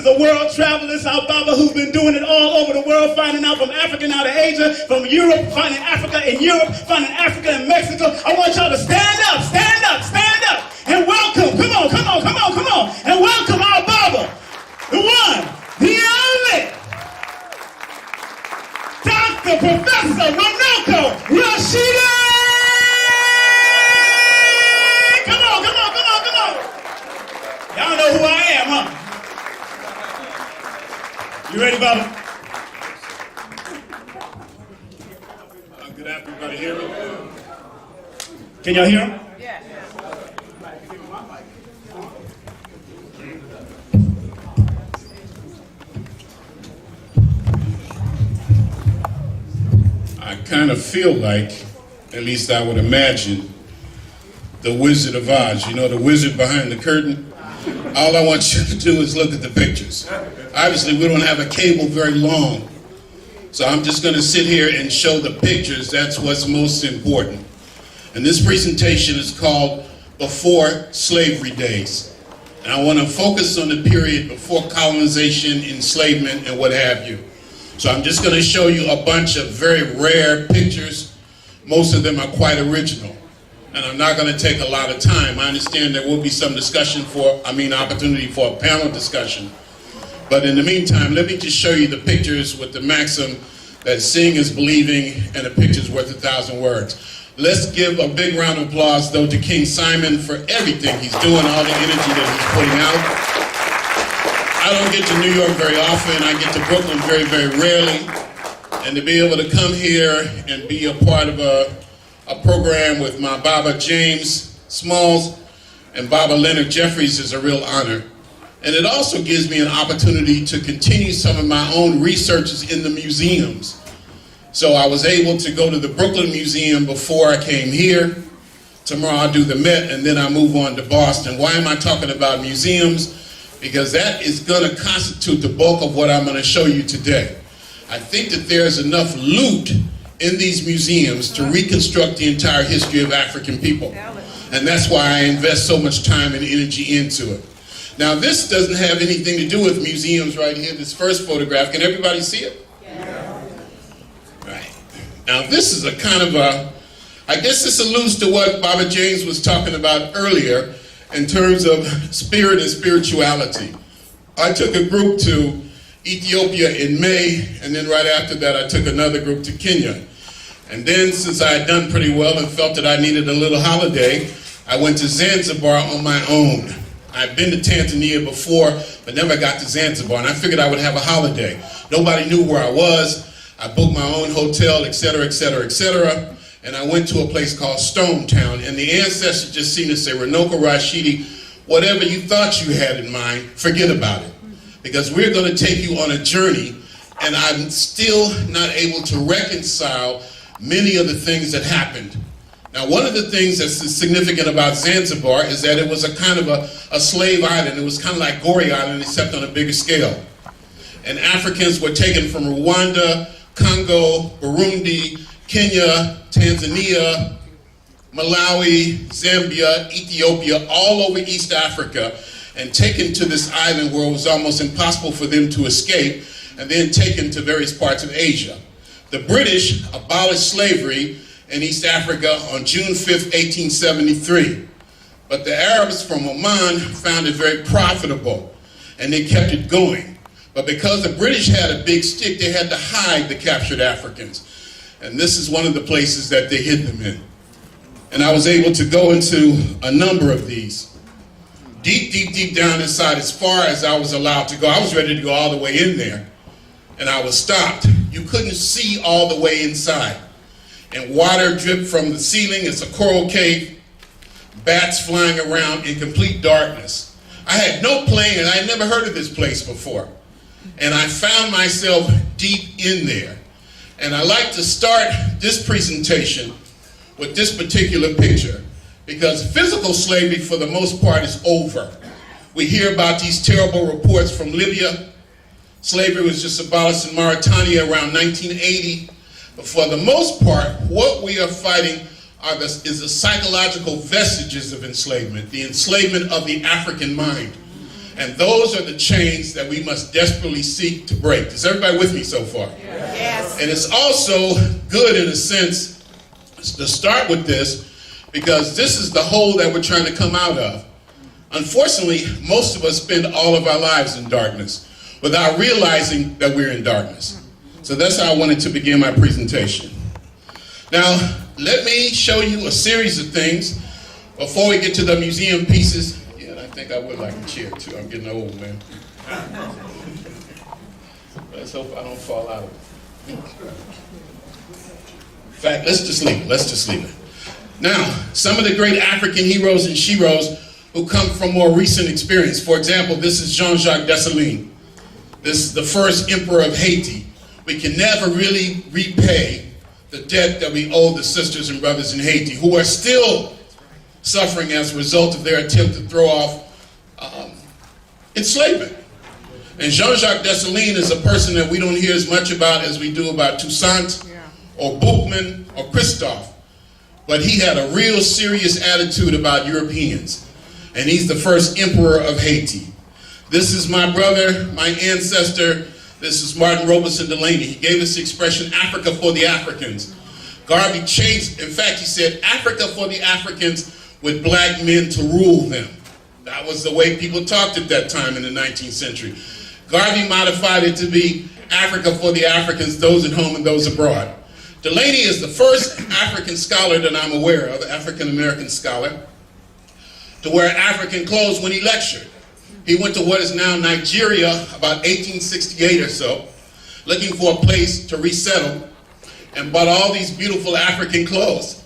is a world traveler. It's our Baba who's been doing it all over the world, finding out from Africa now to Asia, from Europe, finding Africa in Europe, finding Africa in Mexico. I want y'all to stand up, stand up, stand up, and welcome. Come on, come on, come on, come on, and welcome our Baba, the one, the only, Dr. Professor Runoko Rashidi. Come on, come on, come on, come on. Y'all know who I am, huh? You ready, Baba? Good afternoon, everybody. Hear me? Can y'all hear him? Yeah. I kind of feel like, at least I would imagine, the Wizard of Oz. You know, the wizard behind the curtain? All I want you to do is look at the pictures. Obviously, we don't have a cable very long, so I'm just going to sit here and show the pictures. That's what's most important. And this presentation is called Before Slavery Days. And I want to focus on the period before colonization, enslavement, and what have you. So I'm just going to show you a bunch of very rare pictures. Most of them are quite original. And I'm not going to take a lot of time. I understand there will be some opportunity for a panel discussion. But in the meantime, let me just show you the pictures with the maxim that seeing is believing and a picture's worth 1,000 words. Let's give a big round of applause, though, to King Simon for everything he's doing, all the energy that he's putting out. I don't get to New York very often. I get to Brooklyn very, very rarely. And to be able to come here and be a part of a program with my Baba James Smalls and Baba Leonard Jeffries is a real honor. And it also gives me an opportunity to continue some of my own researches in the museums. So I was able to go to the Brooklyn Museum before I came here. Tomorrow I'll do the Met, and then I move on to Boston. Why am I talking about museums? Because that is going to constitute the bulk of what I'm going to show you today. I think that there's enough loot in these museums to reconstruct the entire history of African people. And that's why I invest so much time and energy into it. Now, this doesn't have anything to do with museums right here, this first photograph. Can everybody see it? Yeah. Right. Now, this is a kind of I guess this alludes to what Baba James was talking about earlier in terms of spirit and spirituality. I took a group to Ethiopia in May, and then right after that I took another group to Kenya. And then, since I had done pretty well and felt that I needed a little holiday, I went to Zanzibar on my own. I've been to Tanzania before, but never got to Zanzibar, and I figured I would have a holiday. Nobody knew where I was. I booked my own hotel, etc., etc., etc., and I went to a place called Stone Town, and the ancestors just seemed to say, Runoko Rashidi, whatever you thought you had in mind, forget about it. Because we're going to take you on a journey, and I'm still not able to reconcile many of the things that happened. Now, one of the things that's significant about Zanzibar is that it was a kind of a slave island. It was kind of like Gori Island, except on a bigger scale. And Africans were taken from Rwanda, Congo, Burundi, Kenya, Tanzania, Malawi, Zambia, Ethiopia, all over East Africa, and taken to this island where it was almost impossible for them to escape, and then taken to various parts of Asia. The British abolished slavery in East Africa on June 5th, 1873. But the Arabs from Oman found it very profitable, and they kept it going. But because the British had a big stick, they had to hide the captured Africans. And this is one of the places that they hid them in. And I was able to go into a number of these. Deep, deep, deep down inside, as far as I was allowed to go. I was ready to go all the way in there, and I was stopped. You couldn't see all the way inside. And water dripped from the ceiling. It's a coral cave. Bats flying around in complete darkness. I had no plane, and I had never heard of this place before. And I found myself deep in there. And I like to start this presentation with this particular picture, because physical slavery, for the most part, is over. We hear about these terrible reports from Libya. Slavery was just abolished in Mauritania around 1980. But for the most part, what we are fighting is the psychological vestiges of enslavement, the enslavement of the African mind. And those are the chains that we must desperately seek to break. Is everybody with me so far? Yes. And it's also good in a sense to start with this, because this is the hole that we're trying to come out of. Unfortunately, most of us spend all of our lives in darkness without realizing that we're in darkness. So that's how I wanted to begin my presentation. Now, let me show you a series of things before we get to the museum pieces. Yeah, I think I would like a chair too. I'm getting old, man. Let's hope I don't fall out of it. In fact, let's just leave it. Now, some of the great African heroes and sheroes who come from more recent experience. For example, this is Jean-Jacques Dessalines. This is the first emperor of Haiti. We can never really repay the debt that we owe the sisters and brothers in Haiti, who are still suffering as a result of their attempt to throw off enslavement. And Jean-Jacques Dessalines is a person that we don't hear as much about as we do about Toussaint or Boukman or Christophe. But he had a real serious attitude about Europeans. And he's the first emperor of Haiti. This is my brother, my ancestor. This is Martin Robeson Delaney. He gave us the expression, Africa for the Africans. Garvey changed, in fact, he said, Africa for the Africans with black men to rule them. That was the way people talked at that time in the 19th century. Garvey modified it to be Africa for the Africans, those at home and those abroad. Delaney is the first African scholar that I'm aware of, African-American scholar, to wear African clothes when he lectured. He went to what is now Nigeria about 1868 or so, looking for a place to resettle, and bought all these beautiful African clothes.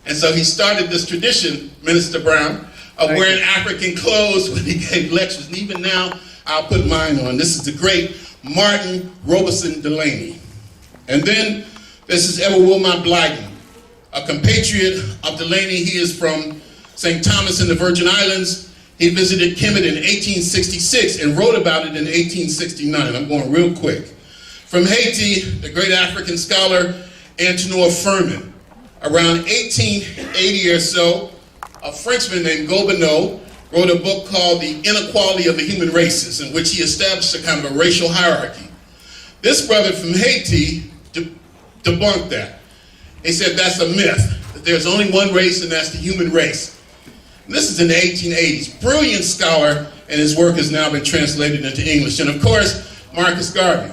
And so he started this tradition, Minister Brown, of wearing African clothes when he gave lectures. And even now, I'll put mine on. This is the great Martin Robeson Delaney. And then this is Edward Wilmot Blyden, a compatriot of Delaney. He is from St. Thomas in the Virgin Islands. He visited Kemet in 1866 and wrote about it in 1869. I'm going real quick. From Haiti, the great African scholar Antonin Firmin. Around 1880 or so, a Frenchman named Gobineau wrote a book called The Inequality of the Human Races, in which he established a kind of a racial hierarchy. This brother from Haiti debunked that. He said that's a myth, that there's only one race and that's the human race. And this is in the 1880s. Brilliant scholar, and his work has now been translated into English. And of course, Marcus Garvey,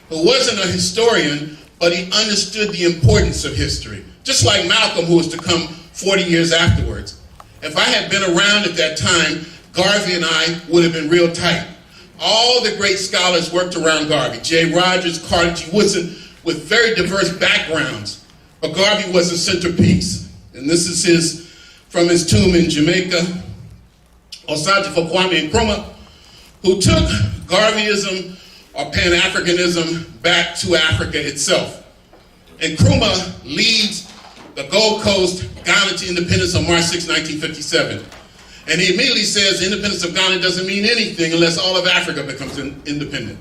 who wasn't a historian, but he understood the importance of history. Just like Malcolm, who was to come 40 years afterwards. If I had been around at that time, Garvey and I would have been real tight. All the great scholars worked around Garvey. J. Rogers, Carter G. Woodson, with very diverse backgrounds. But Garvey was a centerpiece. And this is from his tomb in Jamaica, Osagyefo Kwame Nkrumah, who took Garveyism or Pan-Africanism back to Africa itself. Nkrumah leads the Gold Coast Ghana to independence on March 6, 1957. And he immediately says the independence of Ghana doesn't mean anything unless all of Africa becomes independent.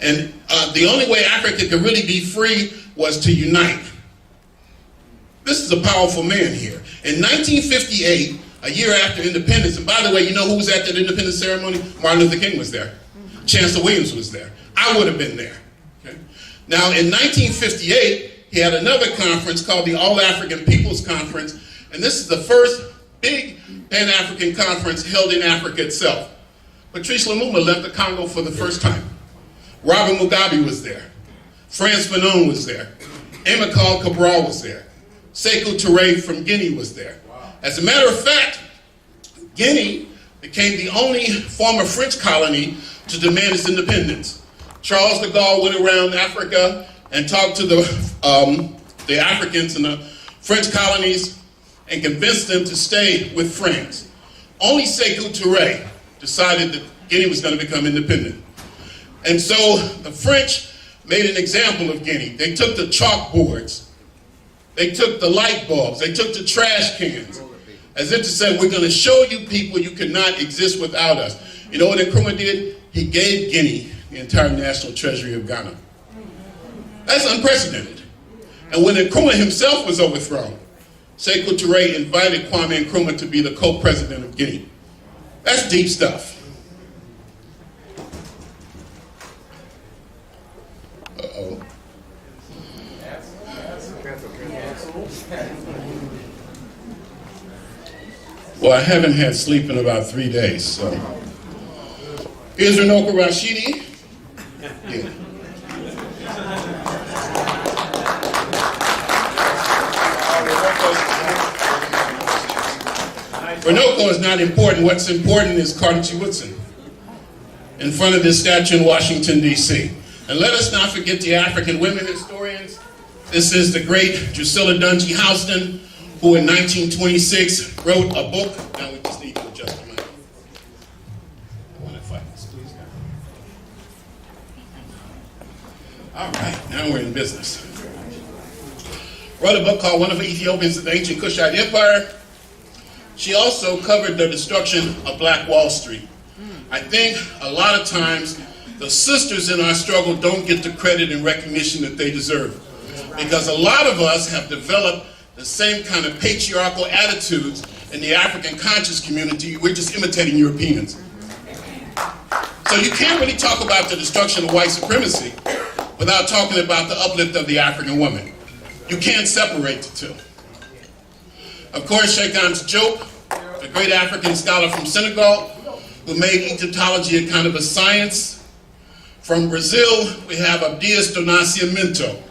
And the only way Africa could really be free was to unite. This is a powerful man here. In 1958, a year after independence, and by the way, you know who was at that independence ceremony? Martin Luther King was there. Chancellor Williams was there. I would have been there. Okay? Now, in 1958, he had another conference called the All-African Peoples Conference, and this is the first big Pan-African conference held in Africa itself. Patrice Lumumba left the Congo for the first time. Robert Mugabe was there. Frantz Fanon was there. Amilcar Cabral was there. Sekou Touré from Guinea was there. As a matter of fact, Guinea became the only former French colony to demand its independence. Charles de Gaulle went around Africa and talked to the Africans in the French colonies and convinced them to stay with France. Only Sekou Touré decided that Guinea was going to become independent. And so the French made an example of Guinea. They took the chalkboards, they took the light bulbs, they took the trash cans, as if to say, we're going to show you people you cannot exist without us. You know what Nkrumah did? He gave Guinea the entire national treasury of Ghana. That's unprecedented. And when Nkrumah himself was overthrown, Sekou Touré invited Kwame Nkrumah to be the co-president of Guinea. That's deep stuff. Uh-oh. Well, I haven't had sleep in about 3 days, so. Here's Runoko Rashidi. Yeah. Runoko is not important. What's important is Carter Woodson in front of this statue in Washington, D.C. And let us not forget the African women historians. This is the great Drusilla Dungy Houston, who in 1926 wrote a book. Now we just need to adjust the mic. I want to fight this, please. All right, now we're in business. Wrote a book called Wonderful Ethiopians of the Ancient Kushite Empire. She also covered the destruction of Black Wall Street. I think a lot of times the sisters in our struggle don't get the credit and recognition that they deserve. Because a lot of us have developed the same kind of patriarchal attitudes in the African conscious community. We're just imitating Europeans. So you can't really talk about the destruction of white supremacy without talking about the uplift of the African woman. You can't separate the two. Of course, Sheikh Anta Diop, a great African scholar from Senegal, who made Egyptology a kind of a science. From Brazil, we have Abdias do Nascimento,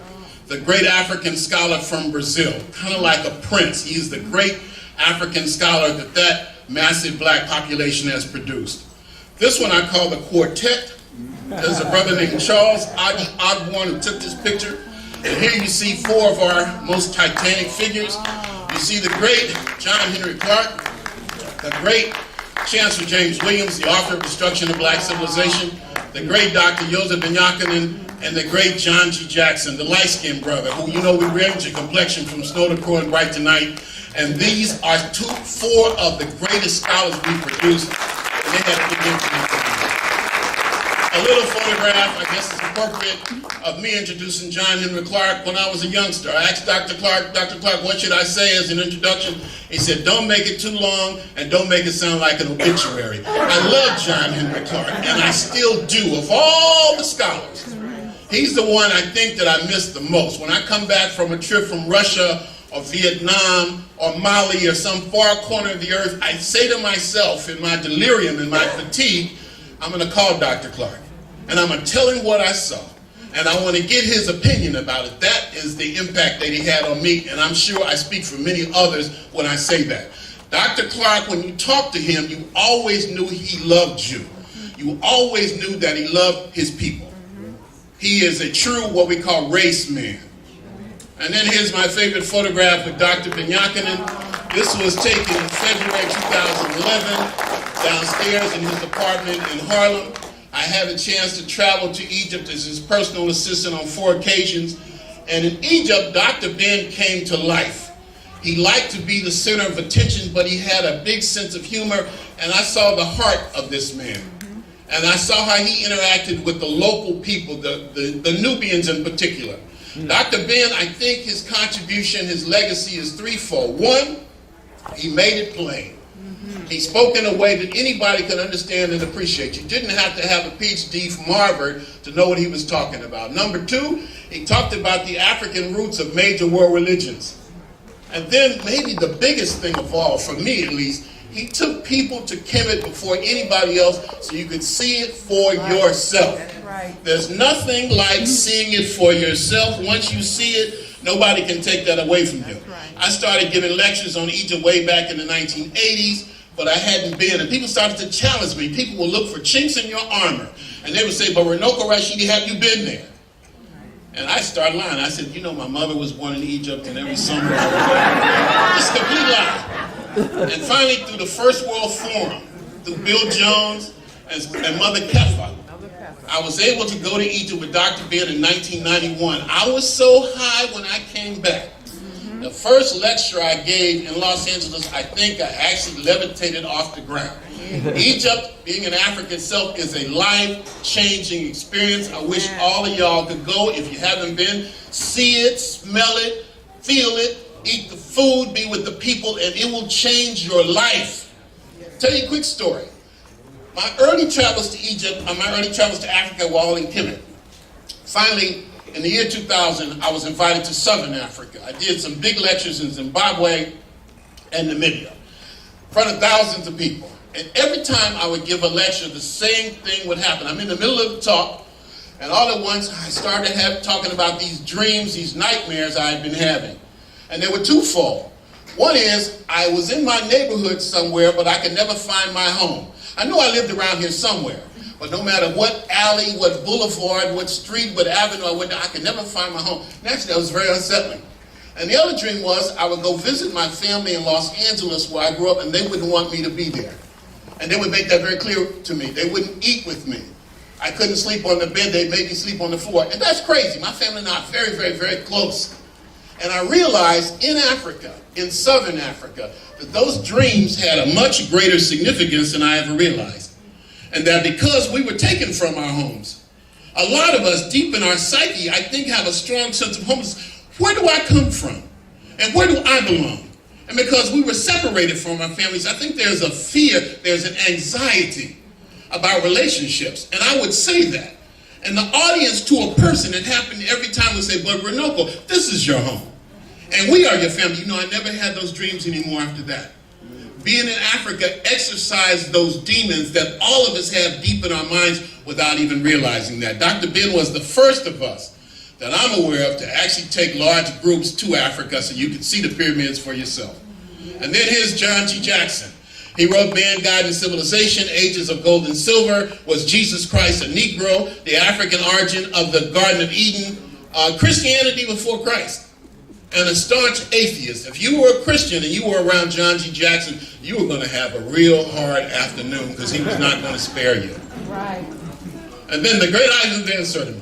the great African scholar from Brazil, kind of like a prince. He's the great African scholar that massive black population has produced. This one I call the quartet. There's a brother named Charles Ogborn who took this picture. And here you see four of our most titanic figures. You see the great John Henrik Clarke, the great Chancellor James Williams, the author of Destruction of Black Civilization, the great Dr. Yosef Ben-Jochannan, and the great John G. Jackson, the light-skinned brother, who, you know, we range your complexion from snow to crow and bright to night. And these are four of the greatest scholars we produced, and they had to begin to be. A little photograph, I guess it's appropriate, of me introducing John Henrik Clarke when I was a youngster. I asked Dr. Clarke, what should I say as an introduction? He said, don't make it too long and don't make it sound like an obituary. I love John Henrik Clarke, and I still do. Of all the scholars, he's the one I think that I miss the most. When I come back from a trip from Russia or Vietnam or Mali or some far corner of the earth, I say to myself in my delirium, in my fatigue, I'm going to call Dr. Clarke. And I'm going to tell him what I saw. And I want to get his opinion about it. That is the impact that he had on me. And I'm sure I speak for many others when I say that. Dr. Clarke, when you talk to him, you always knew he loved you. You always knew that he loved his people. He is a true, what we call, race man. And then here's my favorite photograph with Dr. Ben-Jochannan. This was taken in February 2011 downstairs in his apartment in Harlem. I had a chance to travel to Egypt as his personal assistant on 4 occasions. And in Egypt, Dr. Ben came to life. He liked to be the center of attention, but he had a big sense of humor. And I saw the heart of this man. And I saw how he interacted with the local people, the Nubians in particular. Dr. Ben, I think his contribution, his legacy is threefold. One, he made it plain. He spoke in a way that anybody could understand and appreciate. You didn't have to have a PhD from Harvard to know what he was talking about. Number two, he talked about the African roots of major world religions. And then maybe the biggest thing of all, for me at least, he took people to Kemet before anybody else so you could see it for yourself. Right. There's nothing like seeing it for yourself. Once you see it, nobody can take that away from you. Right. I started giving lectures on Egypt way back in the 1980s, but I hadn't been, and people started to challenge me. People would look for chinks in your armor, and they would say, but Runoko Rashidi, have you been there? And I started lying. I said, you know, my mother was born in Egypt, and every summer I was there. It's a complete lie. And finally, through the First World Forum, through Bill Jones and Mother Kefa, I was able to go to Egypt with Dr. Ben in 1991. I was so high when I came back. The first lecture I gave in Los Angeles, I think I actually levitated off the ground. Egypt, being in Africa itself, is a life-changing experience. I wish all of y'all could go. If you haven't been, see it, smell it, feel it, eat the food, be with the people, and it will change your life. Tell you a quick story. My early travels to Egypt, my early travels to Africa were all in Kemet. Finally, in the year 2000, I was invited to Southern Africa. I did some big lectures in Zimbabwe and Namibia, in front of thousands of people. And every time I would give a lecture, the same thing would happen. I'm in the middle of the talk, and all at once I started talking about these dreams, these nightmares I had been having. And they were twofold. One is, I was in my neighborhood somewhere, but I could never find my home. I knew I lived around here somewhere, but no matter what alley, what boulevard, what street, what avenue I went to, I could never find my home. Naturally, that was very unsettling. And the other dream was, I would go visit my family in Los Angeles where I grew up, and they wouldn't want me to be there. And they would make that very clear to me. They wouldn't eat with me. I couldn't sleep on the bed. They'd make me sleep on the floor. And that's crazy. My family and I are very, very, very close. And I realized in Africa, in Southern Africa, that those dreams had a much greater significance than I ever realized. And that because we were taken from our homes, a lot of us deep in our psyche, I think, have a strong sense of homelessness. Where do I come from? And where do I belong? And because we were separated from our families, I think there's a fear, there's an anxiety about relationships. And I would say that. And the audience to a person, it happened every time, would say, but Runoko, this is your home. And we are your family. You know, I never had those dreams anymore after that. Being in Africa exercised those demons that all of us have deep in our minds without even realizing that. Dr. Ben was the first of us that I'm aware of to actually take large groups to Africa so you can see the pyramids for yourself. And then here's John G. Jackson. He wrote Man, God, and Civilization, Ages of Gold and Silver, Was Jesus Christ a Negro, The African Origin of the Garden of Eden, Christianity Before Christ, and a staunch atheist. If you were a Christian and you were around John G. Jackson, you were going to have a real hard afternoon because he was not going to spare you. Right. And then the great Ivan Van Sertima,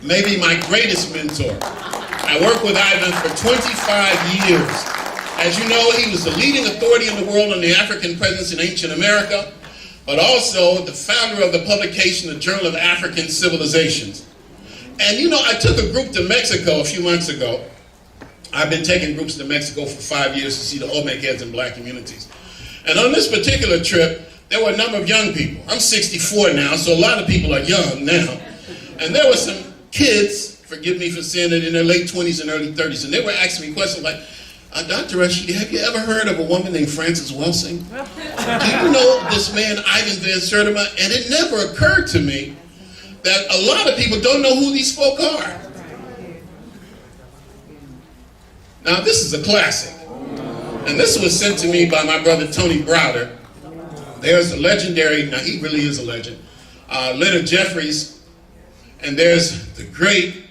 maybe my greatest mentor. I worked with Ivan for 25 years. As you know, he was the leading authority in the world on the African presence in ancient America, but also the founder of the publication, the Journal of African Civilizations. And you know, I took a group to Mexico a few months ago. I've been taking groups to Mexico for 5 years to see the Olmec heads in black communities. And on this particular trip, there were a number of young people. I'm 64 now, so a lot of people are young now. And there were some kids, forgive me for saying it, in their late 20s and early 30s, and they were asking me questions like, Dr. Rashidi, have you ever heard of a woman named Frances Welsing? Do you know this man, Ivan Van Sertima? And it never occurred to me that a lot of people don't know who these folk are. Now, this is a classic. And this was sent to me by my brother, Tony Browder. There's a legendary, now he really is a legend, Leonard Jeffries. And there's the great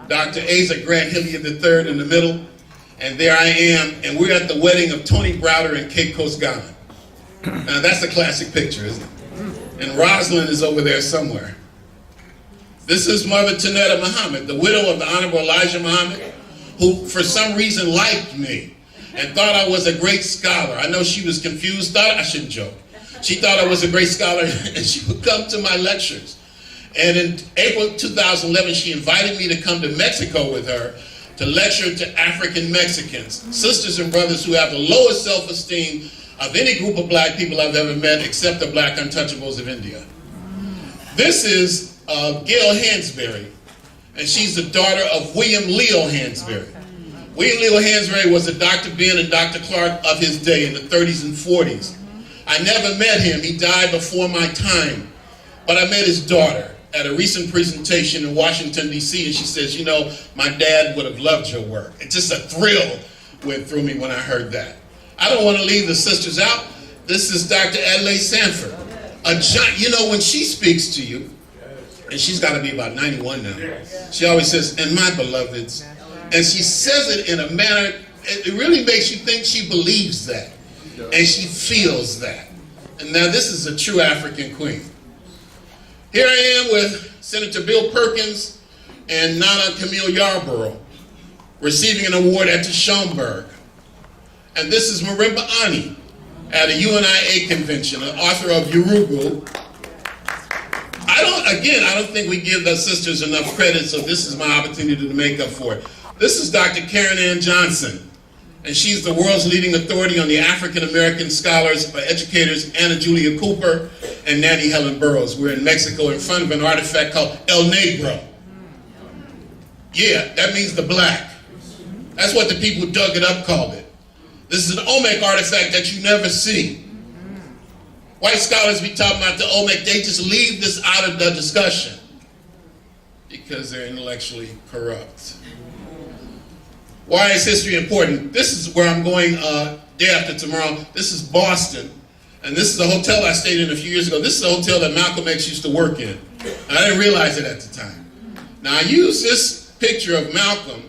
Dr. Asa Grant Hilliard III in the middle. And there I am, and we're at the wedding of Tony Browder in Cape Coast, Ghana. Now that's a classic picture, isn't it? And Rosalind is over there somewhere. This is Mother Tanetta Muhammad, the widow of the Honorable Elijah Muhammad, who for some reason liked me and thought I was a great scholar. I know she was confused, thought I shouldn't joke. She thought I was a great scholar, and she would come to my lectures. And in April 2011, she invited me to come to Mexico with her to lecture to African Mexicans, sisters and brothers who have the lowest self-esteem of any group of black people I've ever met except the black untouchables of India. This is Gail Hansberry, and she's the daughter of William Leo Hansberry. William Leo Hansberry was a Dr. Ben and Dr. Clarke of his day in the 30s and 40s. I never met him. He died before my time. But I met his daughter at a recent presentation in Washington, D.C., and she says, you know, my dad would have loved your work. It's just a thrill went through me when I heard that. I don't want to leave the sisters out. This is Dr. Adelaide Sanford. You know, when she speaks to you, and she's got to be about 91 now, she always says, and my beloveds, and she says it in a manner, it really makes you think she believes that, and she feels that. And now this is a true African queen. Here I am with Senator Bill Perkins and Nana Camille Yarborough receiving an award at the Schomburg. And this is Marimba Ani at a UNIA convention, an author of Urugu. I don't think we give the sisters enough credit, so this is my opportunity to make up for it. This is Dr. Karen Ann Johnson, and she's the world's leading authority on the African-American scholars, educators, Anna Julia Cooper and Nanny Helen Burroughs. We're in Mexico in front of an artifact called El Negro. Yeah, that means the black. That's what the people who dug it up called it. This is an Olmec artifact that you never see. White scholars be talking about the Olmec, they just leave this out of the discussion because they're intellectually corrupt. Why is history important? This is where I'm going day after tomorrow. This is Boston. And this is a hotel I stayed in a few years ago. This is a hotel that Malcolm X used to work in. I didn't realize it at the time. Now I use this picture of Malcolm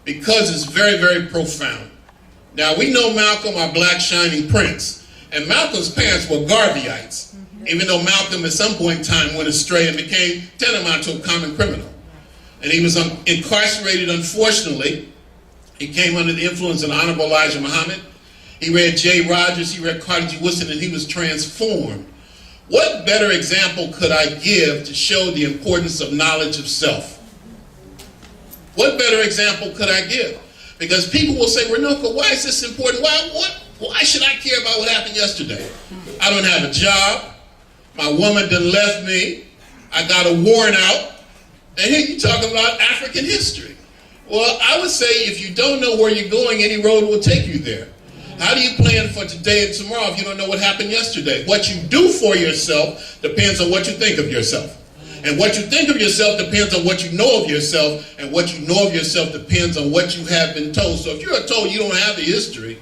because it's very, very profound. Now we know Malcolm, our black shining prince, and Malcolm's parents were Garveyites, even though Malcolm at some point in time went astray and became tantamount to a common criminal. And he was incarcerated, unfortunately. He came under the influence of the Honorable Elijah Muhammad. He read J. Rogers, he read Carter G. Woodson, and he was transformed. What better example could I give to show the importance of knowledge of self? What better example could I give? Because people will say, Runoko, why is this important? Why should I care about what happened yesterday? I don't have a job. My woman done left me. I got a warrant out. And here you're talking about African history. Well, I would say if you don't know where you're going, any road will take you there. How do you plan for today and tomorrow if you don't know what happened yesterday? What you do for yourself depends on what you think of yourself. And what you think of yourself depends on what you know of yourself. And what you know of yourself depends on what you have been told. So if you are told you don't have the history,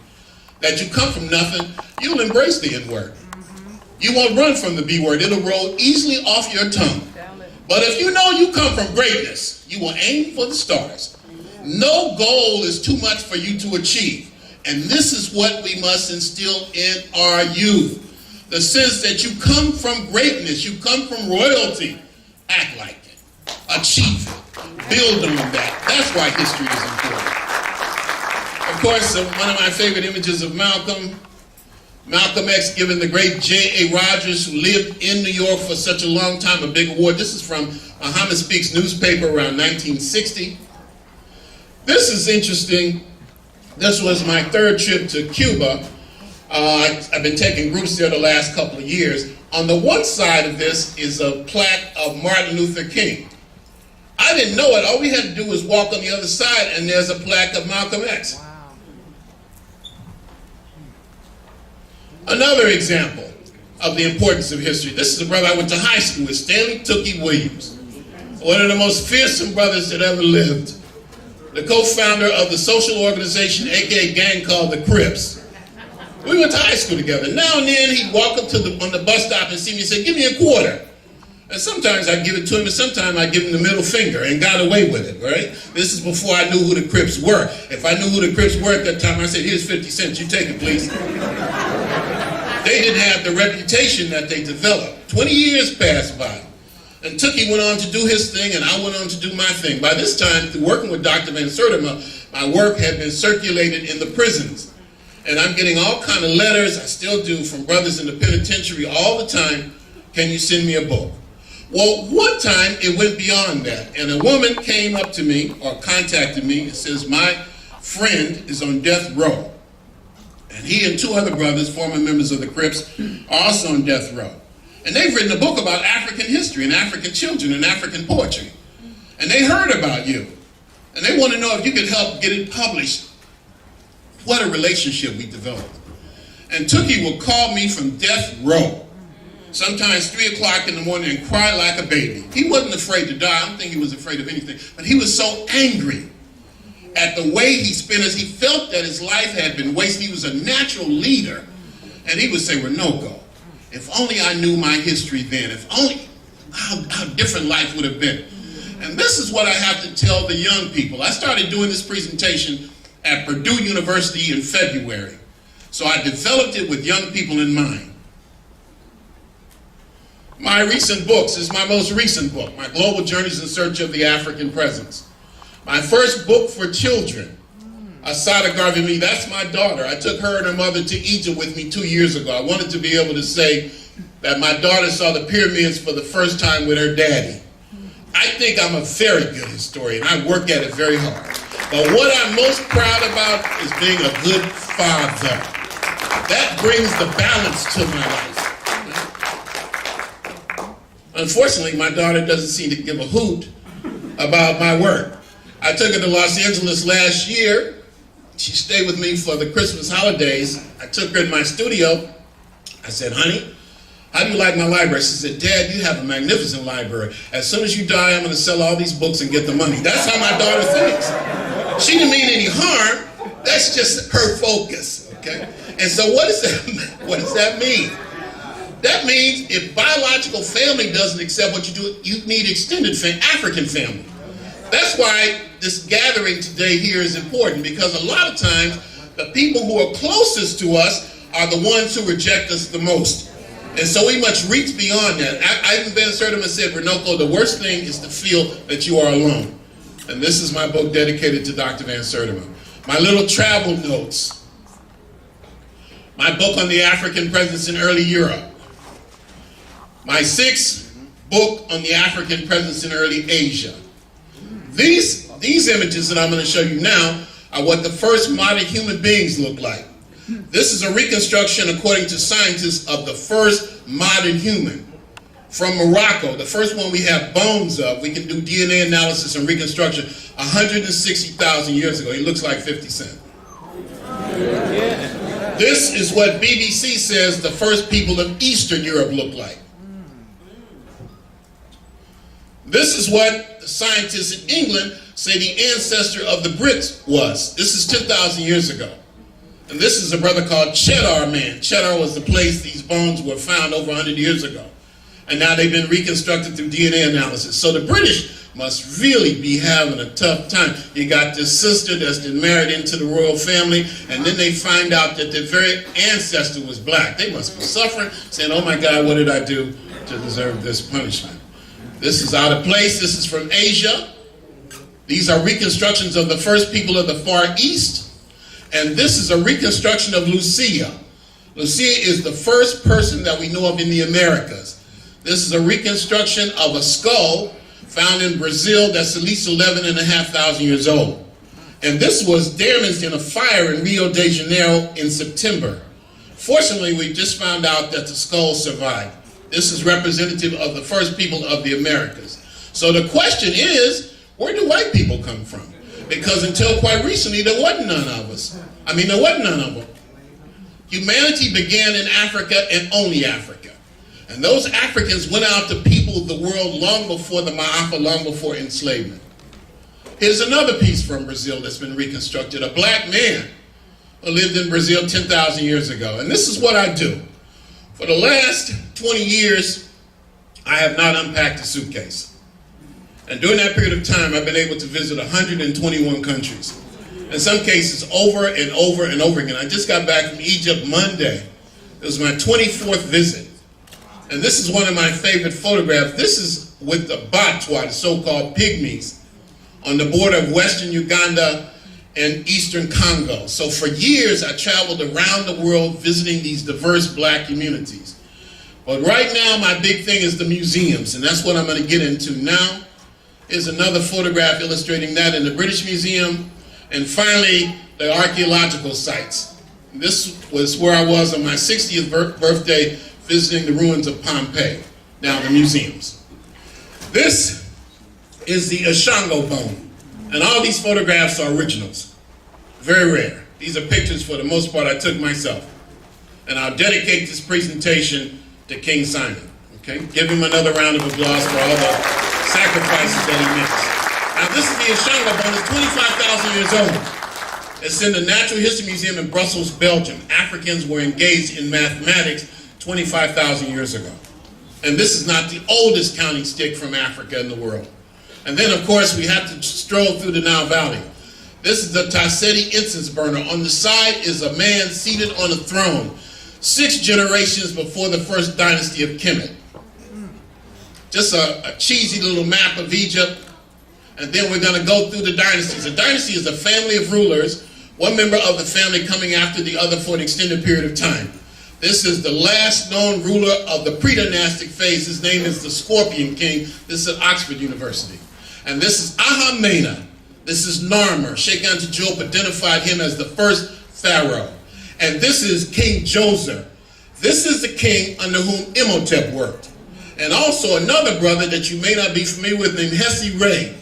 that you come from nothing, you'll embrace the N-word. You won't run from the B-word. It'll roll easily off your tongue. But if you know you come from greatness, you will aim for the stars. No goal is too much for you to achieve. And this is what we must instill in our youth. The sense that you come from greatness, you come from royalty. Act like it. Achieve it. Build on that. That's why history is important. Of course, one of my favorite images of Malcolm X giving the great J.A. Rogers, who lived in New York for such a long time, a big award. This is from Muhammad Speaks newspaper around 1960. This is interesting. This was my third trip to Cuba. I've been taking groups there the last couple of years. On the one side of this is a plaque of Martin Luther King. I didn't know it. All we had to do was walk on the other side and there's a plaque of Malcolm X. Wow. Another example of the importance of history. This is a brother I went to high school with, Stanley Tookie Williams. One of the most fearsome brothers that ever lived. The co-founder of the social organization, aka gang called the Crips. We went to high school together. Now and then he'd walk up to on the bus stop and see me and say, give me a quarter. And sometimes I'd give it to him, and sometimes I'd give him the middle finger and got away with it, right? This is before I knew who the Crips were. If I knew who the Crips were at that time, I said, here's 50 cents, you take it, please. They didn't have the reputation that they developed. 20 years passed by. And Tookie went on to do his thing, and I went on to do my thing. By this time, through working with Dr. Van Sertima, my work had been circulated in the prisons. And I'm getting all kind of letters, I still do, from brothers in the penitentiary all the time. Can you send me a book? Well, one time it went beyond that. And a woman came up to me or contacted me and says, my friend is on death row. And he and two other brothers, former members of the Crips, are also on death row. And they've written a book about African history and African children and African poetry. And they heard about you. And they want to know if you could help get it published. What a relationship we developed. And Tookie will call me from death row, sometimes 3 o'clock in the morning, and cry like a baby. He wasn't afraid to die. I don't think he was afraid of anything. But he was so angry at the way he spent it. He felt that his life had been wasted. He was a natural leader. And he would say, Runoko, if only I knew my history then, if only how different life would have been. And this is what I have to tell the young people. I started doing this presentation at Purdue University in February. So I developed it with young people in mind. My recent books is my most recent book, My Global Journeys in Search of the African Presence. My first book for children, Asada Garvey, that's my daughter. I took her and her mother to Egypt with me 2 years ago. I wanted to be able to say that my daughter saw the pyramids for the first time with her daddy. I think I'm a very good historian. I work at it very hard. But what I'm most proud about is being a good father. That brings the balance to my life. Unfortunately, my daughter doesn't seem to give a hoot about my work. I took her to Los Angeles last year. She stayed with me for the Christmas holidays. I took her in my studio. I said, honey, how do you like my library? She said, Dad, you have a magnificent library. As soon as you die, I'm going to sell all these books and get the money. That's how my daughter thinks. She didn't mean any harm. That's just her focus, okay? And so what does that mean? That means if biological family doesn't accept what you do, you need extended African family. That's why this gathering today here is important, because a lot of times the people who are closest to us are the ones who reject us the most. And so we must reach beyond that. Ivan Van Sertima said, Runoko, the worst thing is to feel that you are alone. And this is my book dedicated to Dr. Van Sertima. My little travel notes. My book on the African presence in early Europe. My sixth book on the African presence in early Asia. These images that I'm going to show you now are what the first modern human beings look like. This is a reconstruction, according to scientists, of the first modern human from Morocco. The first one we have bones of. We can do DNA analysis and reconstruction 160,000 years ago. He looks like 50 Cent. This is what BBC says the first people of Eastern Europe look like. This is what the scientists in England say the ancestor of the Brits was. This is 10,000 years ago. And this is a brother called Cheddar Man. Cheddar was the place these bones were found over 100 years ago. And now they've been reconstructed through DNA analysis. So the British must really be having a tough time. You got this sister that's been married into the royal family, and then they find out that their very ancestor was black. They must be suffering, saying, oh my God, what did I do to deserve this punishment? This is out of place. This is from Asia. These are reconstructions of the first people of the Far East. And this is a reconstruction of Lucia. Lucia is the first person that we know of in the Americas. This is a reconstruction of a skull found in Brazil that's at least 11,500 years old. And this was damaged in a fire in Rio de Janeiro in September. Fortunately, we just found out that the skull survived. This is representative of the first people of the Americas. So the question is, where do white people come from? Because until quite recently, there wasn't none of us. There wasn't none of them. Humanity began in Africa and only Africa. And those Africans went out to people the world long before the Ma'afa, long before enslavement. Here's another piece from Brazil that's been reconstructed. A black man who lived in Brazil 10,000 years ago. And this is what I do. For the last 20 years, I have not unpacked a suitcase. And during that period of time, I've been able to visit 121 countries. In some cases, over and over and over again. I just got back from Egypt Monday. It was my 24th visit. And this is one of my favorite photographs. This is with the Batwa, the so-called pygmies, on the border of Western Uganda and Eastern Congo. So for years, I traveled around the world visiting these diverse black communities. But right now, my big thing is the museums, and that's what I'm going to get into now. Here's another photograph illustrating that in the British Museum. And finally, the archaeological sites. This was where I was on my 60th birthday, visiting the ruins of Pompeii, now the museums. This is the Ashango bone. And all these photographs are originals. Very rare. These are pictures, for the most part, I took myself. And I'll dedicate this presentation to King Simon. Okay? Give him another round of applause for all the sacrifices that he makes. Now, this is the Ashango bone. It's 25,000 years old. It's in the Natural History Museum in Brussels, Belgium. Africans were engaged in mathematics 25,000 years ago. And this is not the oldest counting stick from Africa in the world. And then, of course, we have to stroll through the Nile Valley. This is the Tasmania incense burner. On the side is a man seated on a throne, 6 generations before the first dynasty of Kemet. Just a cheesy little map of Egypt. And then we're going to go through the dynasties. A dynasty is a family of rulers, one member of the family coming after the other for an extended period of time. This is the last known ruler of the pre-dynastic phase. His name is the Scorpion King. This is at Oxford University. And this is Ahamena. This is Narmer. Sheikh Anta Diop identified him as the first pharaoh. And this is King Djoser. This is the king under whom Imhotep worked. And also another brother that you may not be familiar with named Hesi Ray.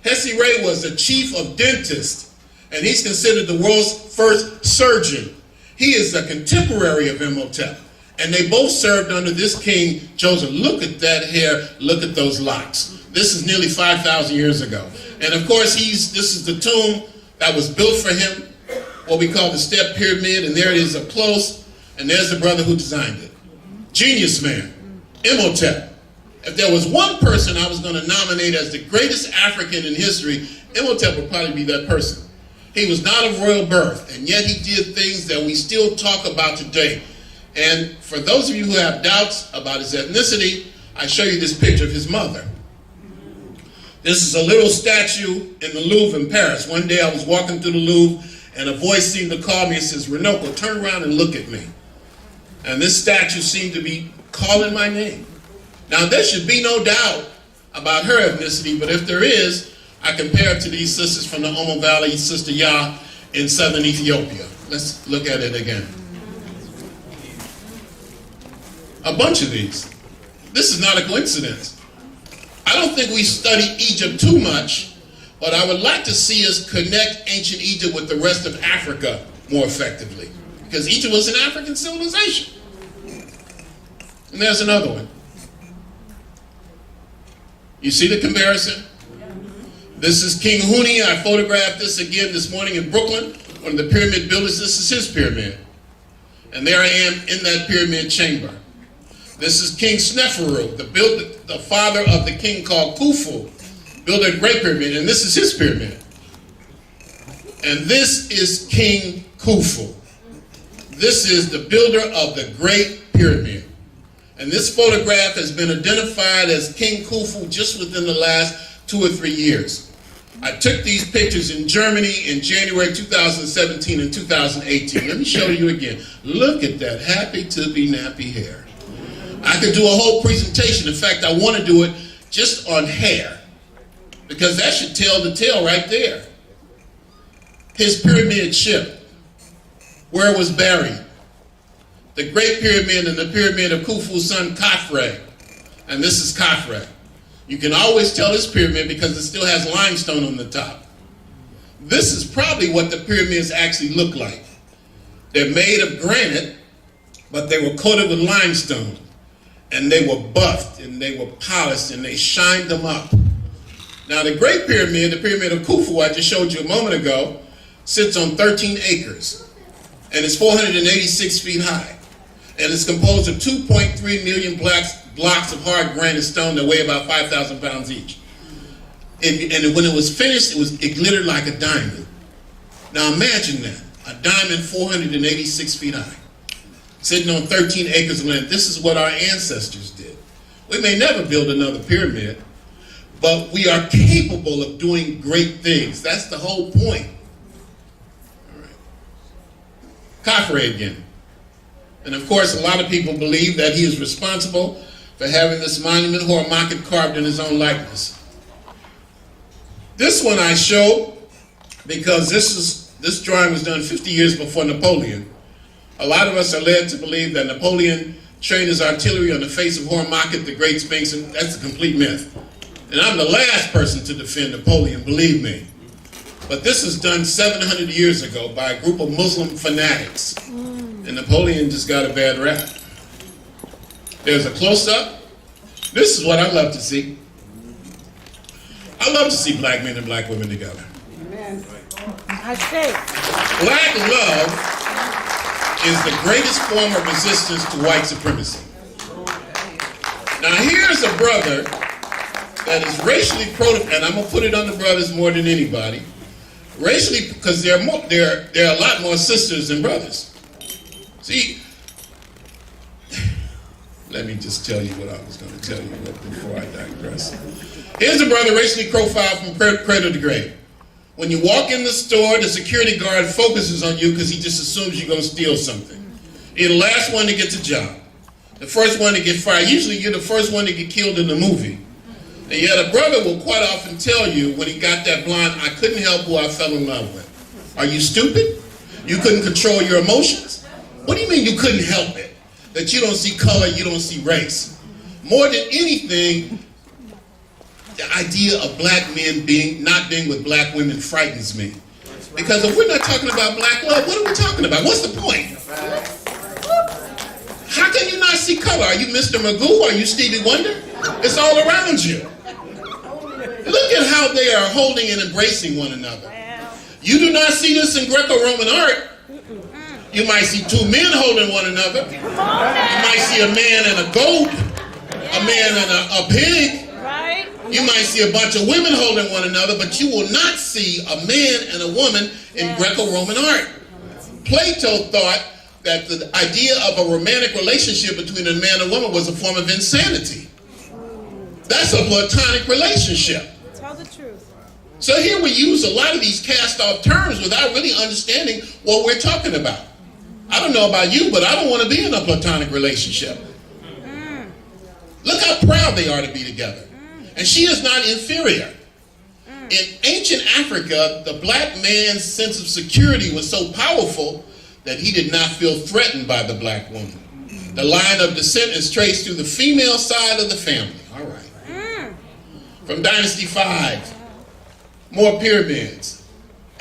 Hesse Ray was the chief of dentists, and he's considered the world's first surgeon. He is a contemporary of Imhotep, and they both served under this king, Joseph. Look at that hair, look at those locks. This is nearly 5,000 years ago. And of course, this is the tomb that was built for him, what we call the step pyramid, and there it is up close, and there's the brother who designed it. Genius man, Imhotep. If there was one person I was going to nominate as the greatest African in history, Imhotep would probably be that person. He was not of royal birth, and yet he did things that we still talk about today. And for those of you who have doubts about his ethnicity, I show you this picture of his mother. This is a little statue in the Louvre in Paris. One day I was walking through the Louvre, and a voice seemed to call me and says, "Runoko, turn around and look at me." And this statue seemed to be calling my name. Now, there should be no doubt about her ethnicity, but if there is, I compare it to these sisters from the Omo Valley, Sister Yah in southern Ethiopia. Let's look at it again. A bunch of these. This is not a coincidence. I don't think we study Egypt too much, but I would like to see us connect ancient Egypt with the rest of Africa more effectively, because Egypt was an African civilization. And there's another one. You see the comparison? This is King Huni. I photographed this again this morning in Brooklyn. One of the pyramid builders. This is his pyramid. And there I am in that pyramid chamber. This is King Sneferu, the father of the king called Khufu, built a great pyramid, and this is his pyramid. And this is King Khufu. This is the builder of the Great Pyramid. And this photograph has been identified as King Khufu just within the last 2 or 3 years. I took these pictures in Germany in January 2017 and 2018. Let me show you again. Look at that happy to be nappy hair. I could do a whole presentation. In fact, I want to do it just on hair, because that should tell the tale right there. His pyramid ship, where it was buried. The Great Pyramid and the pyramid of Khufu's son Khafre. And this is Khafre. You can always tell this pyramid because it still has limestone on the top. This is probably what the pyramids actually look like. They're made of granite, but they were coated with limestone. And they were buffed, and they were polished, and they shined them up. Now the Great Pyramid, the pyramid of Khufu I just showed you a moment ago, sits on 13 acres. And it's 486 feet high. And it's composed of 2.3 million blocks of hard granite stone that weigh about 5,000 pounds each. And when it was finished, it glittered like a diamond. Now imagine that, a diamond 486 feet high, sitting on 13 acres of land. This is what our ancestors did. We may never build another pyramid, but we are capable of doing great things. That's the whole point. All right. Khafre again. And of course, a lot of people believe that he is responsible for having this monument, Hormaki, carved in his own likeness. This one I show because this drawing was done 50 years before Napoleon. A lot of us are led to believe that Napoleon trained his artillery on the face of Hormaki, the Great Sphinx, and that's a complete myth. And I'm the last person to defend Napoleon, believe me. But this was done 700 years ago by a group of Muslim fanatics. And Napoleon just got a bad rap. There's a close-up. This is what I love to see. I love to see black men and black women together. Amen. I say. Black love is the greatest form of resistance to white supremacy. Now here's a brother that is racially and I'm gonna put it on the brothers more than anybody. Racially, because there are a lot more sisters than brothers. See, let me just tell you what I was going to tell you before I digress. Here's a brother racially profiled from cradle to grave. When you walk in the store, the security guard focuses on you because he just assumes you're going to steal something. You're the last one to get the job, the first one to get fired. Usually you're the first one to get killed in the movie. And yet a brother will quite often tell you when he got that blonde, I couldn't help who I fell in love with. Are you stupid? You couldn't control your emotions? What do you mean you couldn't help it? That you don't see color, you don't see race. More than anything, the idea of black men not being with black women frightens me. Because if we're not talking about black love, what are we talking about? What's the point? How can you not see color? Are you Mr. Magoo? Are you Stevie Wonder? It's all around you. Look at how they are holding and embracing one another. You do not see this in Greco-Roman art. You might see two men holding one another. You might see a man and a goat, a man and a pig. You might see a bunch of women holding one another, but you will not see a man and a woman in Greco-Roman art. Plato thought that the idea of a romantic relationship between a man and a woman was a form of insanity. That's a platonic relationship. Tell the truth. So here we use a lot of these cast-off terms without really understanding what we're talking about. I don't know about you, but I don't want to be in a platonic relationship. Look how proud they are to be together. And she is not inferior. In ancient Africa, the black man's sense of security was so powerful that he did not feel threatened by the black woman. The line of descent is traced through the female side of the family. All right. From Dynasty 5, more pyramids.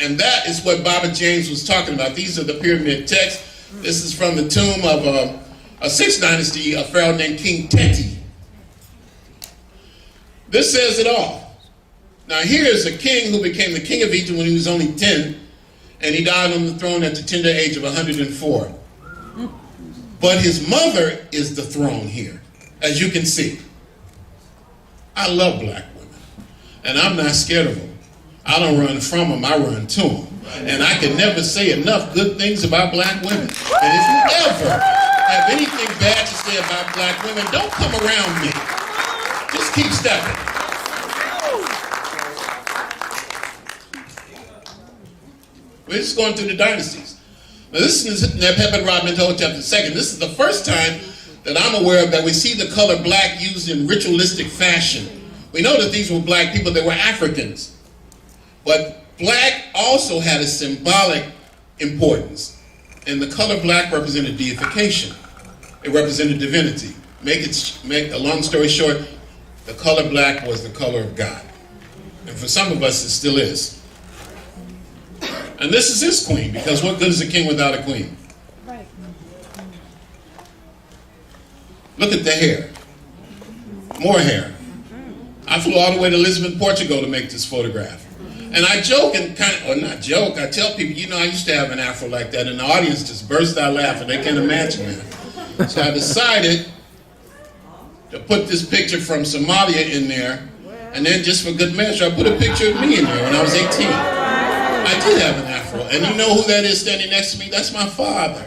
And that is what Baba James was talking about. These are the pyramid texts. This is from the tomb of a 6th dynasty, a pharaoh named King Teti. This says it all. Now here is a king who became the king of Egypt when he was only 10, and he died on the throne at the tender age of 104. But his mother is the throne here, as you can see. I love black women, and I'm not scared of them. I don't run from them, I run to them. And I can never say enough good things about black women. And if you ever have anything bad to say about black women, don't come around me. Just keep stepping. We're just going through the dynasties. Now this is Imhotep II. This is the first time that I'm aware of that we see the color black used in ritualistic fashion. We know that these were black people, they were Africans. But black also had a symbolic importance. And the color black represented deification. It represented divinity. Make a long story short, the color black was the color of God. And for some of us, it still is. And this is his queen, because what good is a king without a queen? Right. Look at the hair. More hair. I flew all the way to Lisbon, Portugal to make this photograph. And I joke and not joke, I tell people, you know, I used to have an afro like that, and the audience just burst out laughing. They can't imagine that. So I decided to put this picture from Somalia in there, and then just for good measure, I put a picture of me in there when I was 18. I did have an afro, and you know who that is standing next to me? That's my father.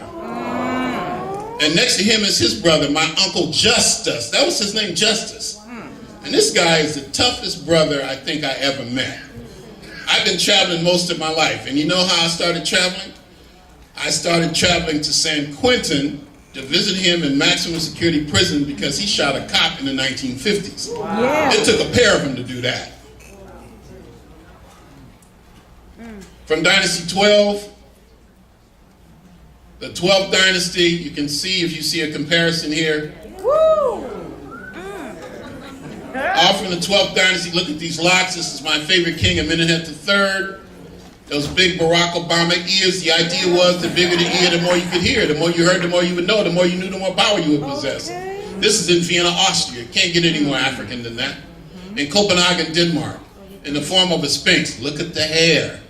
And next to him is his brother, my uncle Justus. That was his name, Justus. And this guy is the toughest brother I think I ever met. I've been traveling most of my life, and you know how I started traveling? I started traveling to San Quentin to visit him in maximum security prison because he shot a cop in the 1950s. Yeah. It took a pair of them to do that. From Dynasty 12, the 12th dynasty, you can see, if you see a comparison here. All from the 12th dynasty, look at these locks. This is my favorite king, Imhotep III. Those big Barack Obama ears. The idea was the bigger the ear, the more you could hear. The more you heard, the more you would know. The more you knew, the more power you would possess. This is in Vienna, Austria. Can't get any more African than that. In Copenhagen, Denmark, in the form of a Sphinx. Look at the hair.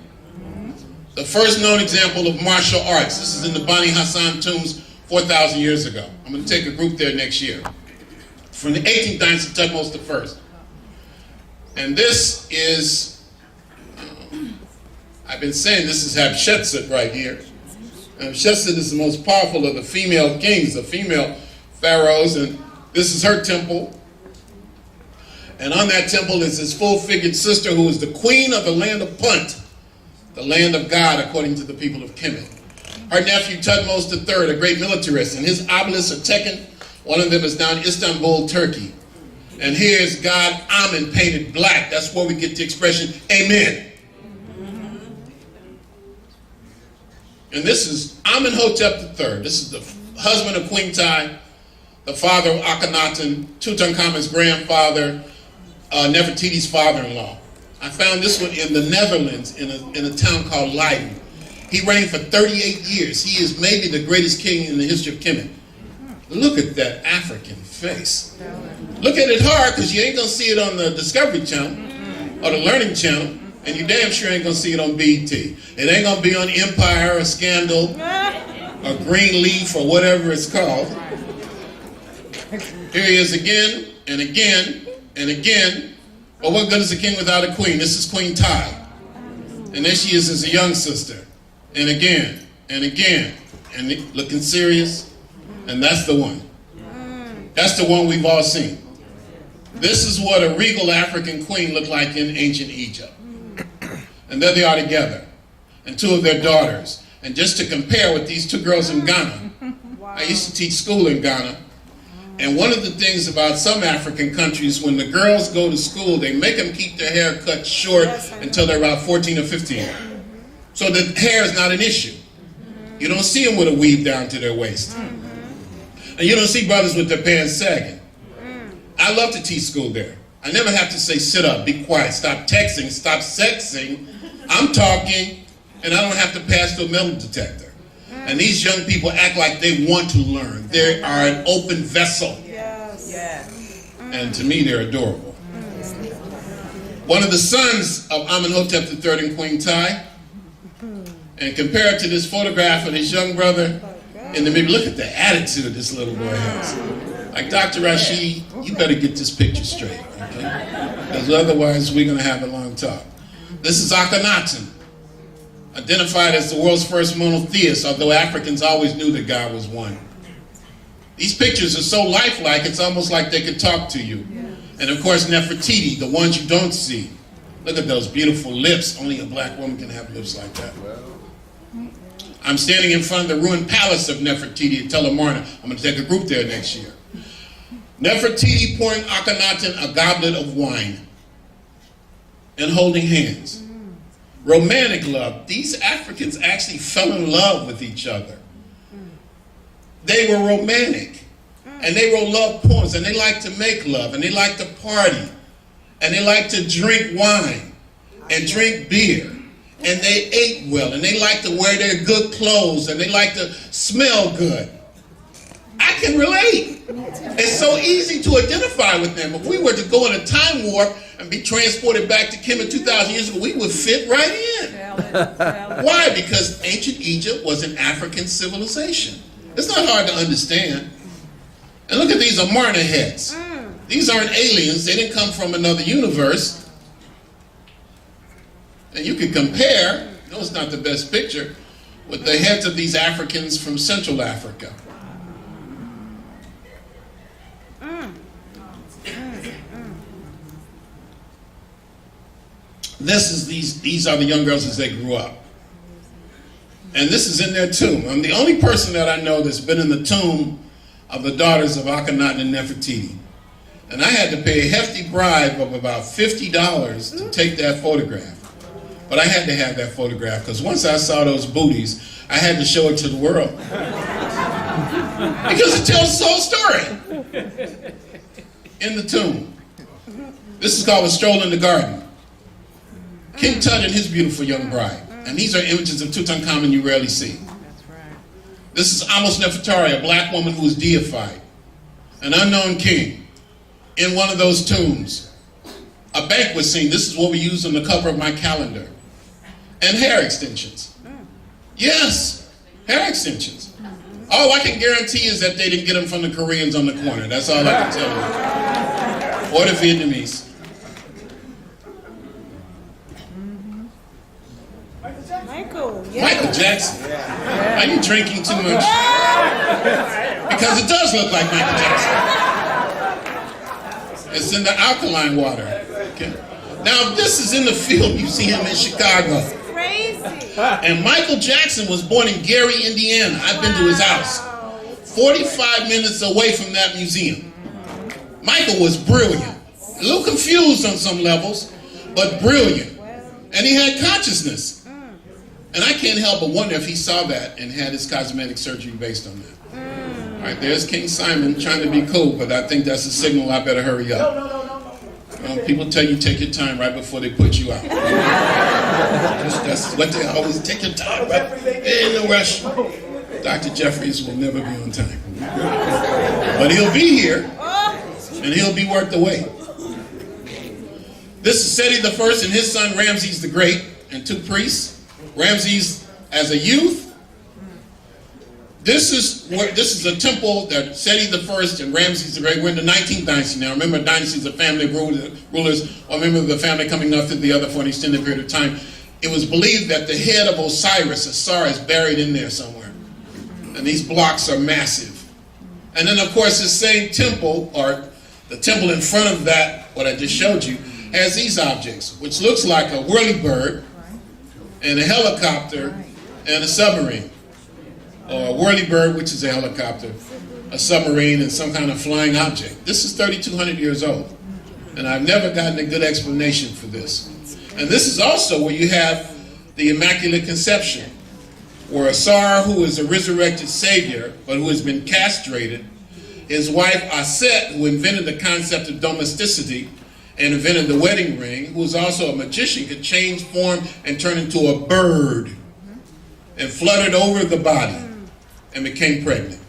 The first known example of martial arts. This is in the Bani Hassan tombs 4,000 years ago. I'm going to take a group there next year. From the 18th dynasty, Tutmosis I. And this is, I've been saying this is Hatshepsut right here. And Hatshepsut is the most powerful of the female kings, the female pharaohs, and this is her temple. And on that temple is his full-figured sister, who is the queen of the land of Punt, the land of God, according to the people of Kemet. Her nephew, Tutmosis III, a great militarist, and his obelisks are taken. One of them is down in Istanbul, Turkey. And here's God Amen painted black. That's where we get the expression, Amen. And this is Amenhotep III. This is the husband of Queen Tiye, the father of Akhenaten, Tutankhamun's grandfather, Nefertiti's father-in-law. I found this one in the Netherlands in a town called Leiden. He reigned for 38 years. He is maybe the greatest king in the history of Kemet. Look at that African face. Look at it hard, because you ain't going to see it on the Discovery Channel or the Learning Channel, and you damn sure ain't going to see it on BET. It ain't going to be on Empire or Scandal or Greenleaf or whatever it's called. Here he is again and again and again. Well, what good is a king without a queen? This is Queen Tiye. And there she is as a young sister. And again and again. And looking serious. And that's the one. That's the one we've all seen. This is what a regal African queen looked like in ancient Egypt. And there they are together. And two of their daughters. And just to compare with these two girls in Ghana, I used to teach school in Ghana. And one of the things about some African countries, when the girls go to school, they make them keep their hair cut short until they're about 14 or 15. So the hair is not an issue. You don't see them with a weave down to their waist. And you don't see brothers with their pants sagging. I love to teach school there. I never have to say, sit up, be quiet, stop texting, stop sexing. I'm talking, and I don't have to pass through a metal detector. And these young people act like they want to learn. They are an open vessel. Yes. And to me, they're adorable. One of the sons of Imhotep III and Queen Tiye, and compare it to this photograph of his young brother in the middle. Look at the attitude this little boy has. Like, Dr. Rashidi, you better get this picture straight, okay? Because otherwise we're going to have a long talk. This is Akhenaten, identified as the world's first monotheist, although Africans always knew that God was one. These pictures are so lifelike, it's almost like they could talk to you. And of course, Nefertiti, the ones you don't see. Look at those beautiful lips. Only a black woman can have lips like that. I'm standing in front of the ruined palace of Nefertiti at Tel Amarna. I'm going to take a group there next year. Nefertiti pouring Akhenaten a goblet of wine and holding hands. Romantic love. These Africans actually fell in love with each other. They were romantic. And they wrote love poems. And they liked to make love. And they liked to party. And they liked to drink wine. And drink beer. And they ate well. And they liked to wear their good clothes. And they liked to smell good. I can relate. It's so easy to identify with them. If we were to go in a time warp and be transported back to Kemet 2,000 years ago, we would fit right in. Why? Because ancient Egypt was an African civilization. It's not hard to understand. And look at these Amarna heads. These aren't aliens. They didn't come from another universe. And you can compare, no, it's not the best picture, with the heads of these Africans from Central Africa. These are the young girls as they grew up. And this is in their tomb. I'm the only person that I know that's been in the tomb of the daughters of Akhenaten and Nefertiti. And I had to pay a hefty bribe of about $50 to take that photograph. But I had to have that photograph because once I saw those booties, I had to show it to the world. Because it tells the whole story. In the tomb. This is called A Stroll in the Garden. King Tut and his beautiful young bride. And these are images of Tutankhamun you rarely see. That's right. This is Amos Nefertari, a black woman who was deified. An unknown king in one of those tombs. A banquet scene. This is what we use on the cover of my calendar. And hair extensions. Yes, hair extensions. All I can guarantee is that they didn't get them from the Koreans on the corner. That's all I can tell you. Or the Vietnamese. Michael Jackson. Are you drinking too much? Because it does look like Michael Jackson. It's in the alkaline water. Okay. Now, this is in the Field Museum in Chicago. Crazy. And Michael Jackson was born in Gary, Indiana. I've been to his house. 45 minutes away from that museum. Michael was brilliant. A little confused on some levels, but brilliant. And he had consciousness. And I can't help but wonder if he saw that and had his cosmetic surgery based on that. All right, there's King Simon trying to be cool, but I think that's a signal I better hurry up. People tell you take your time right before they put you out. That's what they always take your time, right? Ain't no rush. Dr. Jeffries will never be on time. But he'll be here, and he'll be worth the wait. This is Seti I and his son Ramses the Great, and 2 priests. Ramses as a youth. This is a temple that Seti I and Ramses the Great. We're in the 19th dynasty now. Remember, dynasties are family rulers, or remember the family coming up to the other for an extended period of time. It was believed that the head of Osiris, Asar, is buried in there somewhere. And these blocks are massive. And then, of course, this same temple, or the temple in front of that, what I just showed you, has these objects, which looks like a whirlybird, and a helicopter, and a submarine. Or a whirlybird, which is a helicopter, a submarine, and some kind of flying object. This is 3,200 years old. And I've never gotten a good explanation for this. And this is also where you have the Immaculate Conception, where Asar, who is a resurrected savior, but who has been castrated, his wife Aset, who invented the concept of domesticity and invented the wedding ring, who was also a magician, could change form and turn into a bird and fluttered over the body and became pregnant.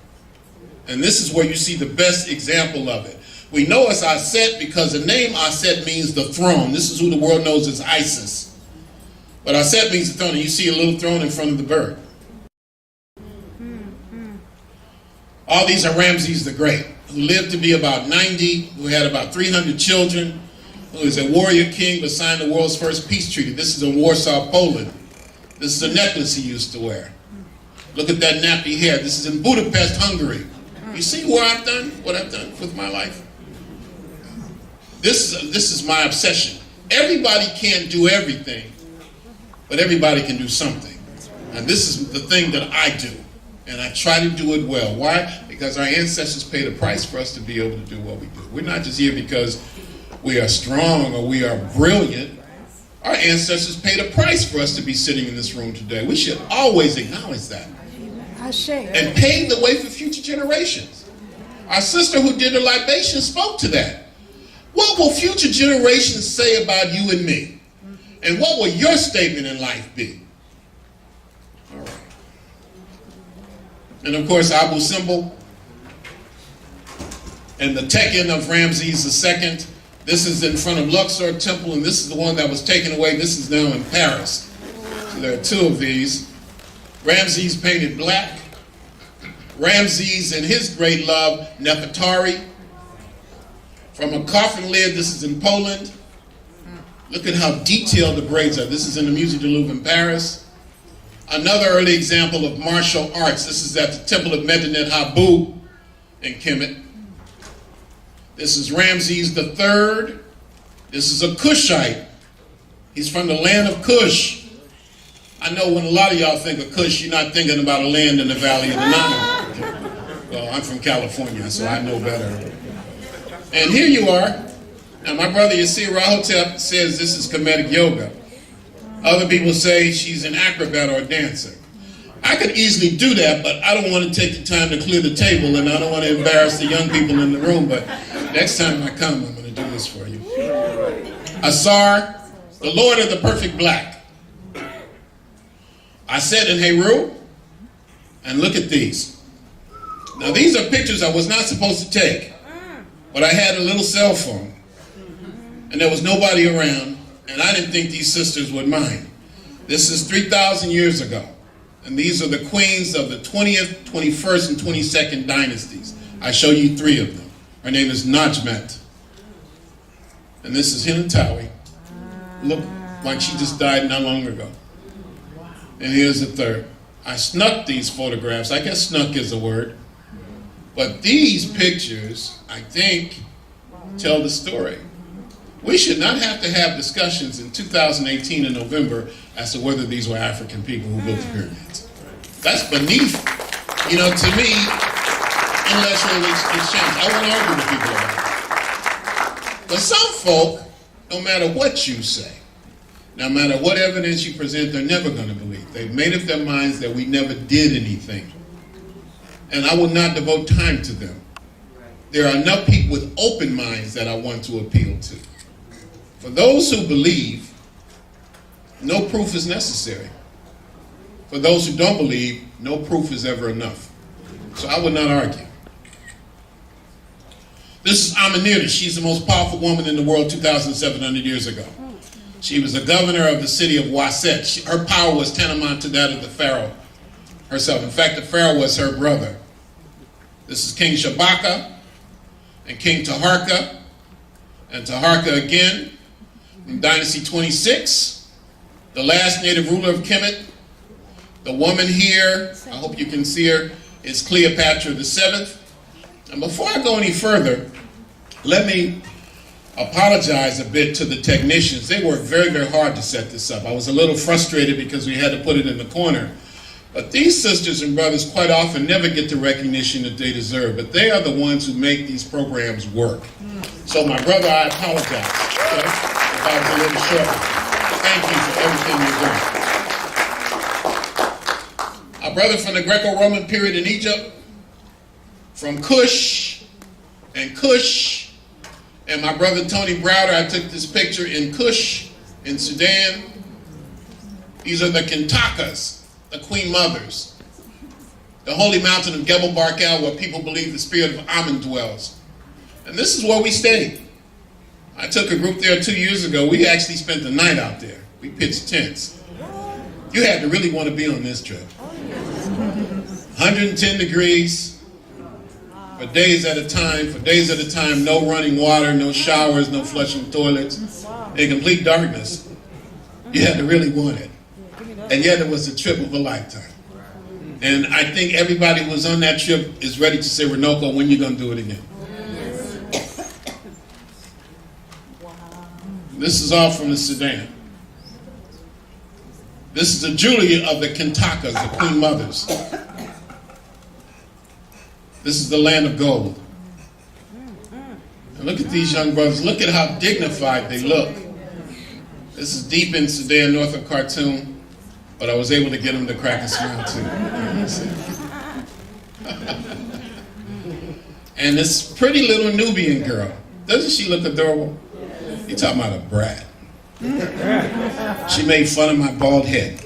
And this is where you see the best example of it. We know it's Aset because the name Aset means the throne. This is who the world knows as Isis. But Aset means the throne, and you see a little throne in front of the bird. All these are Ramses the Great, who lived to be about 90, who had about 300 children, who is a warrior king, but signed the world's first peace treaty. This is in Warsaw, Poland. This is a necklace he used to wear. Look at that nappy hair. This is in Budapest, Hungary. You see what I've done with my life? This is my obsession. Everybody can't do everything, but everybody can do something. And this is the thing that I do. And I try to do it well. Why? Because our ancestors paid a price for us to be able to do what we do. We're not just here because we are strong or we are brilliant. Our ancestors paid a price for us to be sitting in this room today. We should always acknowledge that. And pave the way for future generations. Our sister who did the libation spoke to that. What will future generations say about you and me? And what will your statement in life be? All right. And of course, Abu Simbel and the Tekken of Ramses II. This is in front of Luxor Temple, and this is the one that was taken away. This is now in Paris. So there are 2 of these. Ramses painted black. Ramses and his great love, Nefertari. From a coffin lid, this is in Poland. Look at how detailed the braids are. This is in the Musée du Louvre in Paris. Another early example of martial arts. This is at the Temple of Medinet Habu in Kemet. This is Ramses III. This is a Kushite. He's from the land of Kush. I know when a lot of y'all think of Kush, you're not thinking about a land in the Valley of the Nile. Well, I'm from California, so I know better. And here you are. Now, my brother Yasir Rahotep says this is Kemetic yoga. Other people say she's an acrobat or a dancer. I could easily do that, but I don't want to take the time to clear the table, and I don't want to embarrass the young people in the room, but next time I come, I'm going to do this for you. Asar, the Lord of the Perfect Black. I said in Heru, and look at these. Now, these are pictures I was not supposed to take, but I had a little cell phone, and there was nobody around, and I didn't think these sisters would mind. This is 3,000 years ago, and these are the queens of the 20th, 21st, and 22nd dynasties. I show you 3 of them. Her name is Najmet, and this is Hinatawi. Look like she just died not long ago. And here's the 3rd. I snuck these photographs. I guess snuck is a word. But these pictures, I think, tell the story. We should not have to have discussions in 2018 in November as to whether these were African people who built the pyramids. That's beneath, to me, intellectual exchange. I won't argue with people about it. But some folk, no matter what you say, no matter what evidence you present, they're never going to believe. They've made up their minds that we never did anything. And I will not devote time to them. There are enough people with open minds that I want to appeal to. For those who believe, no proof is necessary. For those who don't believe, no proof is ever enough. So I would not argue. This is Amenhotep. She's the most powerful woman in the world 2,700 years ago. She was a governor of the city of Waset. Her power was tantamount to that of the pharaoh herself. In fact, the pharaoh was her brother. This is King Shabaka and King Taharka, and Taharka again in Dynasty 26, the last native ruler of Kemet. The woman here, I hope you can see her, is Cleopatra VII. And before I go any further, let me apologize a bit to the technicians. They worked very, very hard to set this up. I was a little frustrated because we had to put it in the corner. But these sisters and brothers quite often never get the recognition that they deserve, but they are the ones who make these programs work. So my brother, I apologize, okay, if I was a little short. Thank you for everything you're doing. Our brother from the Greco-Roman period in Egypt, from Kush, and my brother Tony Browder, I took this picture in Kush, in Sudan. These are the Kintakas, the Queen Mothers, the holy mountain of Gebel Barkal, where people believe the spirit of Amun dwells. And this is where we stayed. I took a group there 2 years ago. We actually spent the night out there. We pitched tents. You had to really want to be on this trip. 110 degrees. For days at a time, no running water, no showers, no flushing toilets, in complete darkness. You had to really want it. And yet it was a trip of a lifetime. And I think everybody who was on that trip is ready to say, Runoko, when you going to do it again? This is all from the Sudan. This is the Julia of the Kintakas, the Queen Mothers. This is the land of gold. And look at these young brothers. Look at how dignified they look. This is deep in Sudan, north of Khartoum, but I was able to get them to crack a smile too. And this pretty little Nubian girl, doesn't she look adorable? You're talking about a brat. She made fun of my bald head.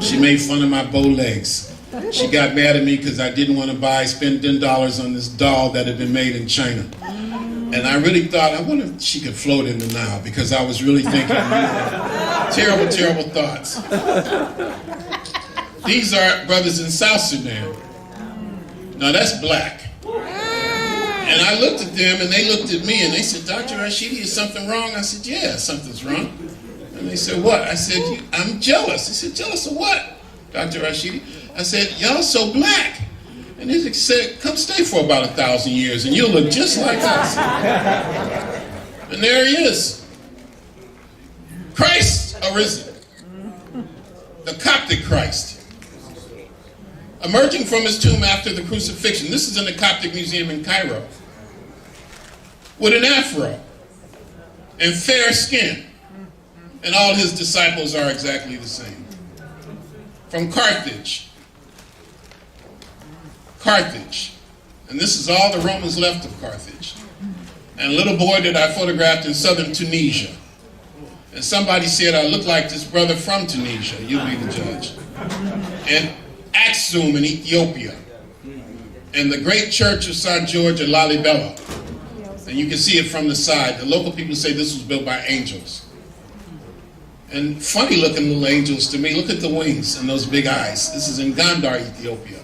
She made fun of my bow legs. She got mad at me because I didn't want to spend $10 on this doll that had been made in China. And I really thought, I wonder if she could float in the Nile, because I was really thinking terrible, terrible thoughts. These are brothers in South Sudan. Now that's black. And I looked at them and they looked at me and they said, Dr. Rashidi, is something wrong? I said, yeah, something's wrong. And they said, what? I said, I'm jealous. They said, jealous of what, Dr. Rashidi? I said, y'all so black. And they said, come stay for about 1,000 years and you'll look just like us. And there he is. Christ arisen. The Coptic Christ. Emerging from his tomb after the crucifixion. This is in the Coptic Museum in Cairo. With an afro and fair skin. And all his disciples are exactly the same. From Carthage. And this is all the Romans left of Carthage. And a little boy that I photographed in southern Tunisia. And somebody said I look like this brother from Tunisia. You be the judge. And Aksum in Ethiopia. And the great church of St. George at Lalibela. And you can see it from the side. The local people say this was built by angels. And funny looking little angels to me. Look at the wings and those big eyes. This is in Gondar, Ethiopia.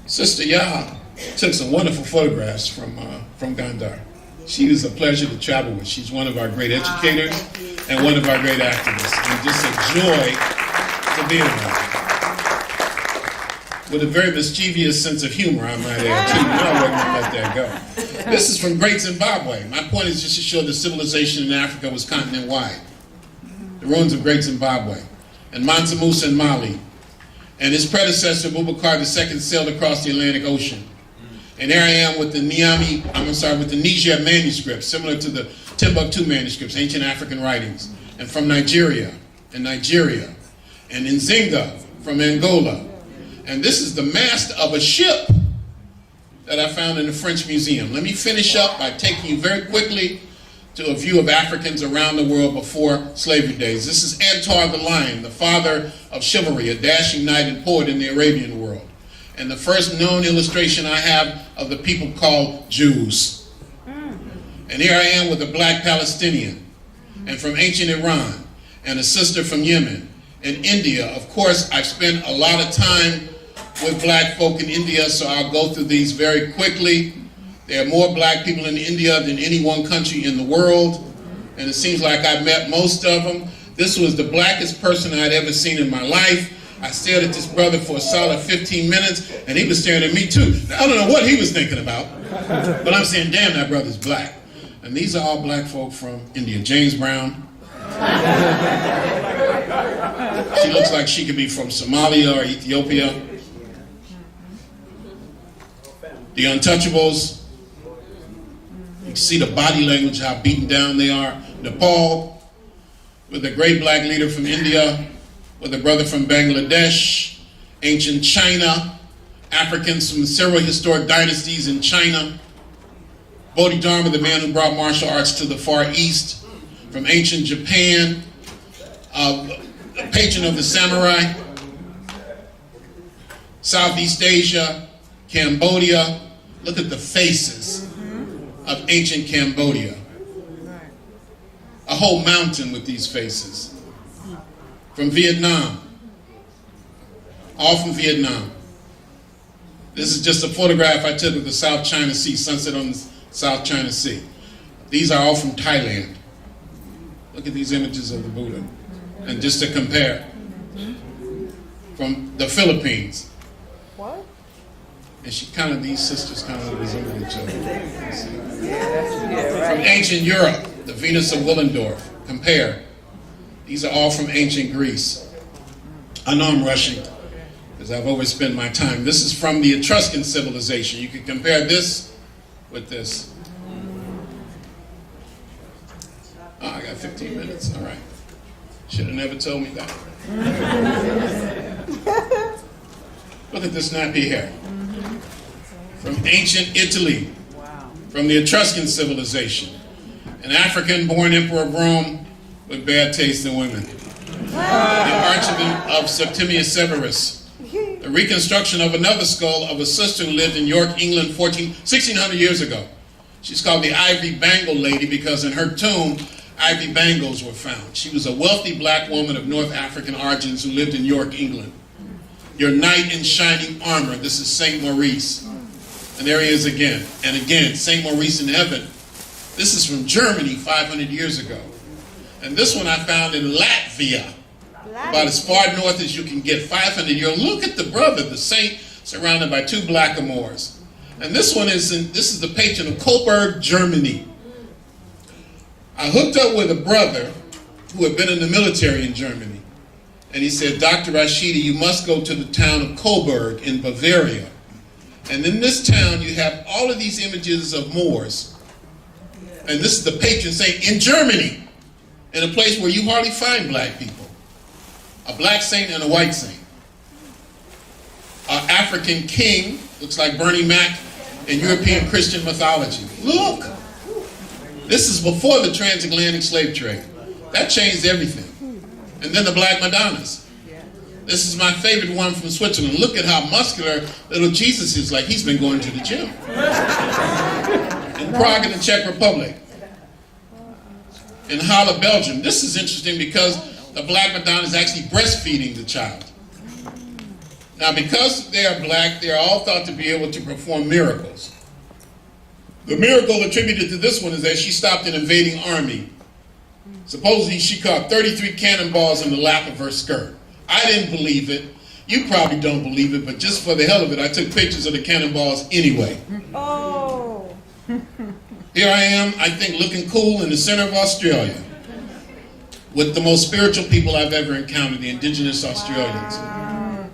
Sister Yaha took some wonderful photographs from Gondar. She was a pleasure to travel with. She's one of our great educators and one of our great activists. And just a joy to be around. With a very mischievous sense of humor, I might add, too. No, we're going to let that go. This is from Great Zimbabwe. My point is just to show that civilization in Africa was continent-wide. The ruins of Great Zimbabwe. And Mansa Musa in Mali. And his predecessor, Boubacar II, sailed across the Atlantic Ocean. And there I am with the Niger manuscripts, similar to the Timbuktu manuscripts, ancient African writings. And from Nigeria, and Nzinga from Angola. And this is the mast of a ship that I found in the French Museum. Let me finish up by taking you very quickly to a view of Africans around the world before slavery days. This is Antar the Lion, the father of chivalry, a dashing knight and poet in the Arabian world, and the first known illustration I have of the people called Jews. And here I am with a black Palestinian, and from ancient Iran, and a sister from Yemen, and India. Of course, I've spent a lot of time with black folk in India, so I'll go through these very quickly. There are more black people in India than any one country in the world, and it seems like I've met most of them. This was the blackest person I'd ever seen in my life. I stared at this brother for a solid 15 minutes, and he was staring at me too. Now, I don't know what he was thinking about, but I'm saying, damn, that brother's black. And these are all black folk from India. James Brown. She looks like she could be from Somalia or Ethiopia. The Untouchables. You see the body language, how beaten down they are. Nepal, with a great black leader from India, with a brother from Bangladesh. Ancient China, Africans from several historic dynasties in China. Bodhidharma, the man who brought martial arts to the Far East. From ancient Japan, a patron of the samurai. Southeast Asia, Cambodia. Look at the faces of ancient Cambodia. A whole mountain with these faces. From Vietnam. All from Vietnam. This is just a photograph I took of the South China Sea, sunset on the South China Sea. These are all from Thailand. Look at these images of the Buddha. And just to compare, from the Philippines. What? And these sisters kind of resemble each other. From ancient Europe, the Venus of Willendorf. Compare. These are all from ancient Greece. I know I'm rushing because I've overspent my time. This is from the Etruscan civilization. You can compare this with this. Oh, I got 15 minutes. All right. Should have never told me that. Look at this nappy hair. From ancient Italy. From the Etruscan civilization. An African-born emperor of Rome with bad taste in women. The Archbishop of Septimius Severus. The reconstruction of another skull of a sister who lived in York, England 1600 years ago. She's called the Ivy Bangle Lady because in her tomb, ivy bangles were found. She was a wealthy black woman of North African origins who lived in York, England. Your knight in shining armor. This is St. Maurice. And there he is again. And again, St. Maurice in heaven. This is from Germany 500 years ago. And this one I found in Latvia. About as far north as you can get, 500 years. Look at the brother, the saint, surrounded by two blackamoors. And this one this is the patron of Coburg, Germany. I hooked up with a brother who had been in the military in Germany. And he said, Dr. Rashidi, you must go to the town of Coburg in Bavaria. And in this town, you have all of these images of Moors. And this is the patron saint in Germany, in a place where you hardly find black people. A black saint and a white saint. An African king, looks like Bernie Mac in European Christian mythology. Look! This is before the transatlantic slave trade. That changed everything. And then the Black Madonnas. This is my favorite one from Switzerland. Look at how muscular little Jesus is, like he's been going to the gym. In Prague in the Czech Republic. In Halle, Belgium. This is interesting because the Black Madonna is actually breastfeeding the child. Now, because they are black, they are all thought to be able to perform miracles. The miracle attributed to this one is that she stopped an invading army. Supposedly, she caught 33 cannonballs in the lap of her skirt. I didn't believe it. You probably don't believe it, but just for the hell of it, I took pictures of the cannonballs anyway. Oh. Here I am, I think, looking cool in the center of Australia with the most spiritual people I've ever encountered, the indigenous Australians. Wow.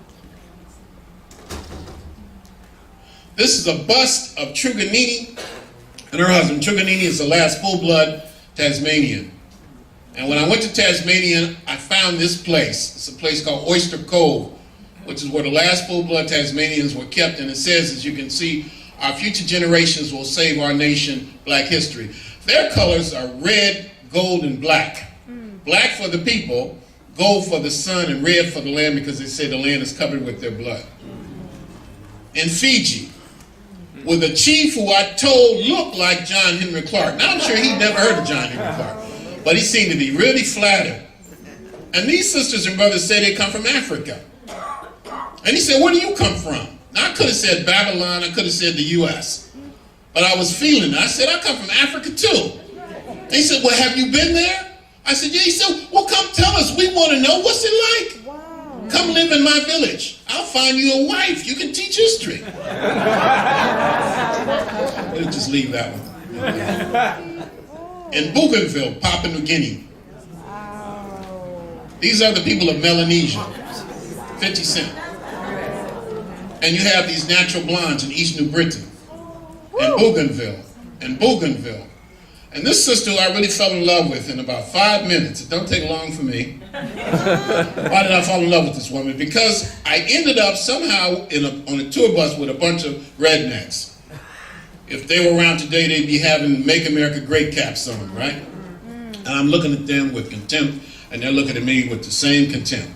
This is a bust of Truganini and her husband. Truganini is the last full-blood Tasmanian. And when I went to Tasmania, I found this place. It's a place called Oyster Cove, which is where the last full-blood Tasmanians were kept. And it says, as you can see, our future generations will save our nation, black history. Their colors are red, gold, and black. Black for the people, gold for the sun, and red for the land because they say the land is covered with their blood. In Fiji, with a chief who I told looked like John Henrik Clarke. Now I'm sure he'd never heard of John Henrik Clarke, but he seemed to be really flattered. And these sisters and brothers say they come from Africa. And he said, where do you come from? Now I could have said Babylon, I could have said the U.S., but I was feeling it. I said, I come from Africa too. And he said, well, have you been there? I said, yeah. He said, well, come tell us. We want to know. What's it like? Wow. Come live in my village. I'll find you a wife. You can teach history. We'll just leave that one. In Bougainville, Papua New Guinea. These are the people of Melanesia. 50 Cent. And you have these natural blondes in East New Britain. And Bougainville. And this sister who I really fell in love with in about 5 minutes. It don't take long for me. Why did I fall in love with this woman? Because I ended up somehow on a tour bus with a bunch of rednecks. If they were around today, they'd be having Make America Great caps on, right? And I'm looking at them with contempt, and they're looking at me with the same contempt.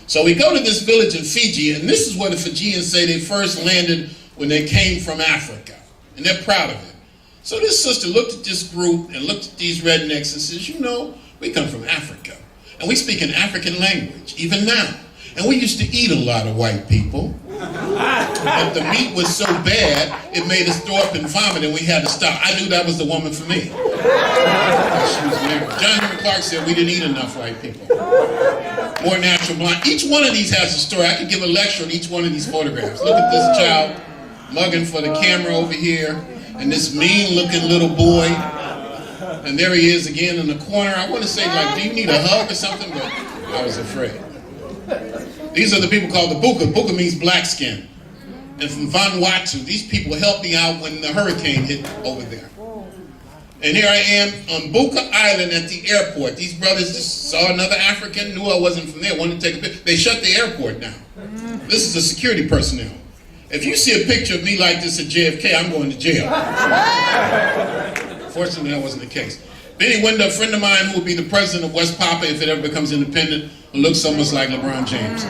So we go to this village in Fiji, and this is where the Fijians say they first landed when they came from Africa. And they're proud of it. So this sister looked at this group and looked at these rednecks and says, you know, we come from Africa. And we speak an African language, even now. And we used to eat a lot of white people. But the meat was so bad, it made us throw up and vomit, and we had to stop. I knew that was the woman for me. She was married. John Henrik Clarke said we didn't eat enough white people. More natural blonde. Each one of these has a story. I could give a lecture on each one of these photographs. Look at this child mugging for the camera over here, and this mean-looking little boy. And there he is again in the corner. I want to say, like, do you need a hug or something? But I was afraid. These are the people called the Buka. Buka means black skin. And from Vanuatu, these people helped me out when the hurricane hit over there. And here I am on Buka Island at the airport. These brothers just saw another African, knew I wasn't from there, wanted to take a picture. They shut the airport down. This is the security personnel. If you see a picture of me like this at JFK, I'm going to jail. Fortunately, that wasn't the case. Benny Wendell, a friend of mine who will be the president of West Papua if it ever becomes independent, who looks almost like LeBron James.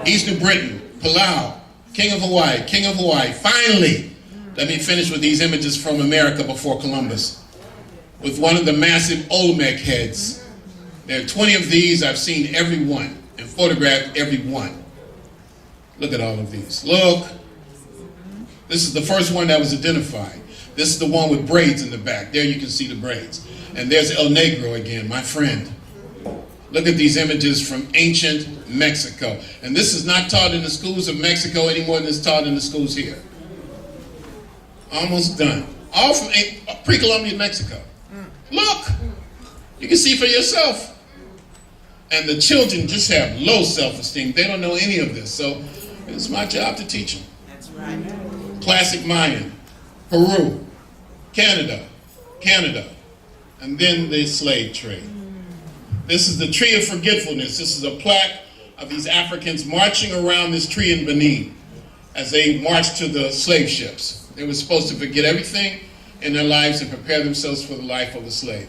East New Britain, Palau, King of Hawaii. Finally, let me finish with these images from America before Columbus. With one of the massive Olmec heads. There are 20 of these. I've seen every one and photographed every one. Look at all of these. Look. This is the first one that was identified. This is the one with braids in the back. There you can see the braids. And there's El Negro again, my friend. Look at these images from ancient Mexico. And this is not taught in the schools of Mexico any more than it's taught in the schools here. Almost done. All from Pre-Columbian Mexico. Look, you can see for yourself. And the children just have low self-esteem. They don't know any of this. So it's my job to teach them. That's right. Classic Mayan, Peru, Canada, and then the slave trade. This is the Tree of Forgetfulness. This is a plaque of these Africans marching around this tree in Benin as they marched to the slave ships. They were supposed to forget everything in their lives and prepare themselves for the life of a slave.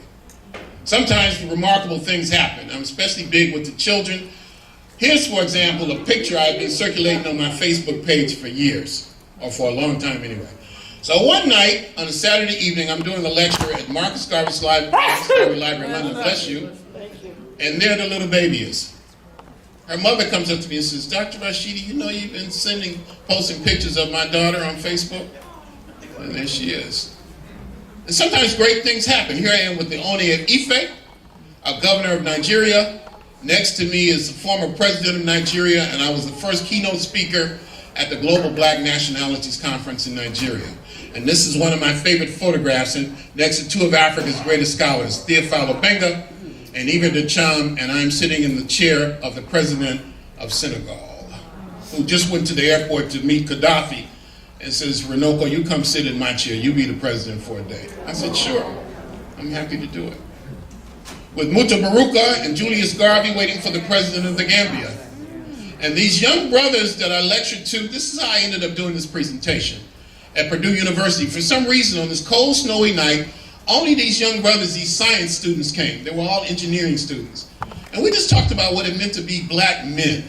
Sometimes remarkable things happen. I'm especially big with the children. Here's, for example, a picture I've been circulating on my Facebook page for years, or for a long time anyway. So one night, on a Saturday evening, I'm doing a lecture at Marcus Garvey's Library in London, bless you, and there the little baby is. Her mother comes up to me and says, Dr. Rashidi, you know you've been posting pictures of my daughter on Facebook? And there she is. And sometimes great things happen. Here I am with the Oni of Ife, a governor of Nigeria. Next to me is the former president of Nigeria, and I was the first keynote speaker at the Global Black Nationalities Conference in Nigeria. And this is one of my favorite photographs, and next to two of Africa's greatest scholars, Theophile Obenga and Ivan Van, and I'm sitting in the chair of the president of Senegal, who just went to the airport to meet Gaddafi and says, Runoko, you come sit in my chair, you be the president for a day. I said, sure, I'm happy to do it. With Muta Baruka and Julius Garvey waiting for the president of the Gambia. And these young brothers that I lectured to, this is how I ended up doing this presentation at Purdue University. For some reason, on this cold, snowy night, Only these young brothers, these science students came. They were all engineering students. And we just talked about what it meant to be black men.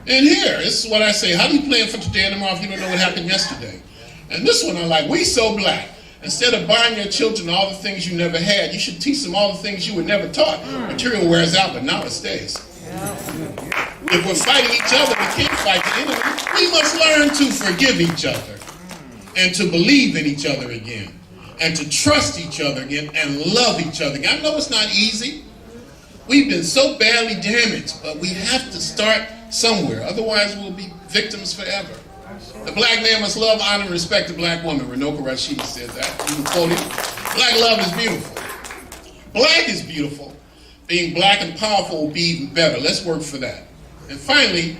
And here, this is what I say, how do you plan for today and tomorrow if you don't know what happened yesterday? And this one I like, we so black. Instead of buying your children all the things you never had, you should teach them all the things you were never taught. Material wears out, but knowledge stays. If we're fighting each other, we can't fight the enemy. We must learn to forgive each other and to believe in each other again and to trust each other again and love each other again. I know it's not easy. We've been so badly damaged, but we have to start somewhere. Otherwise, we'll be victims forever. The black man must love, honor, and respect the black woman. Runoko Rashidi said that. You can quote him. Black love is beautiful. Black is beautiful. Being black and powerful will be even better. Let's work for that. And finally,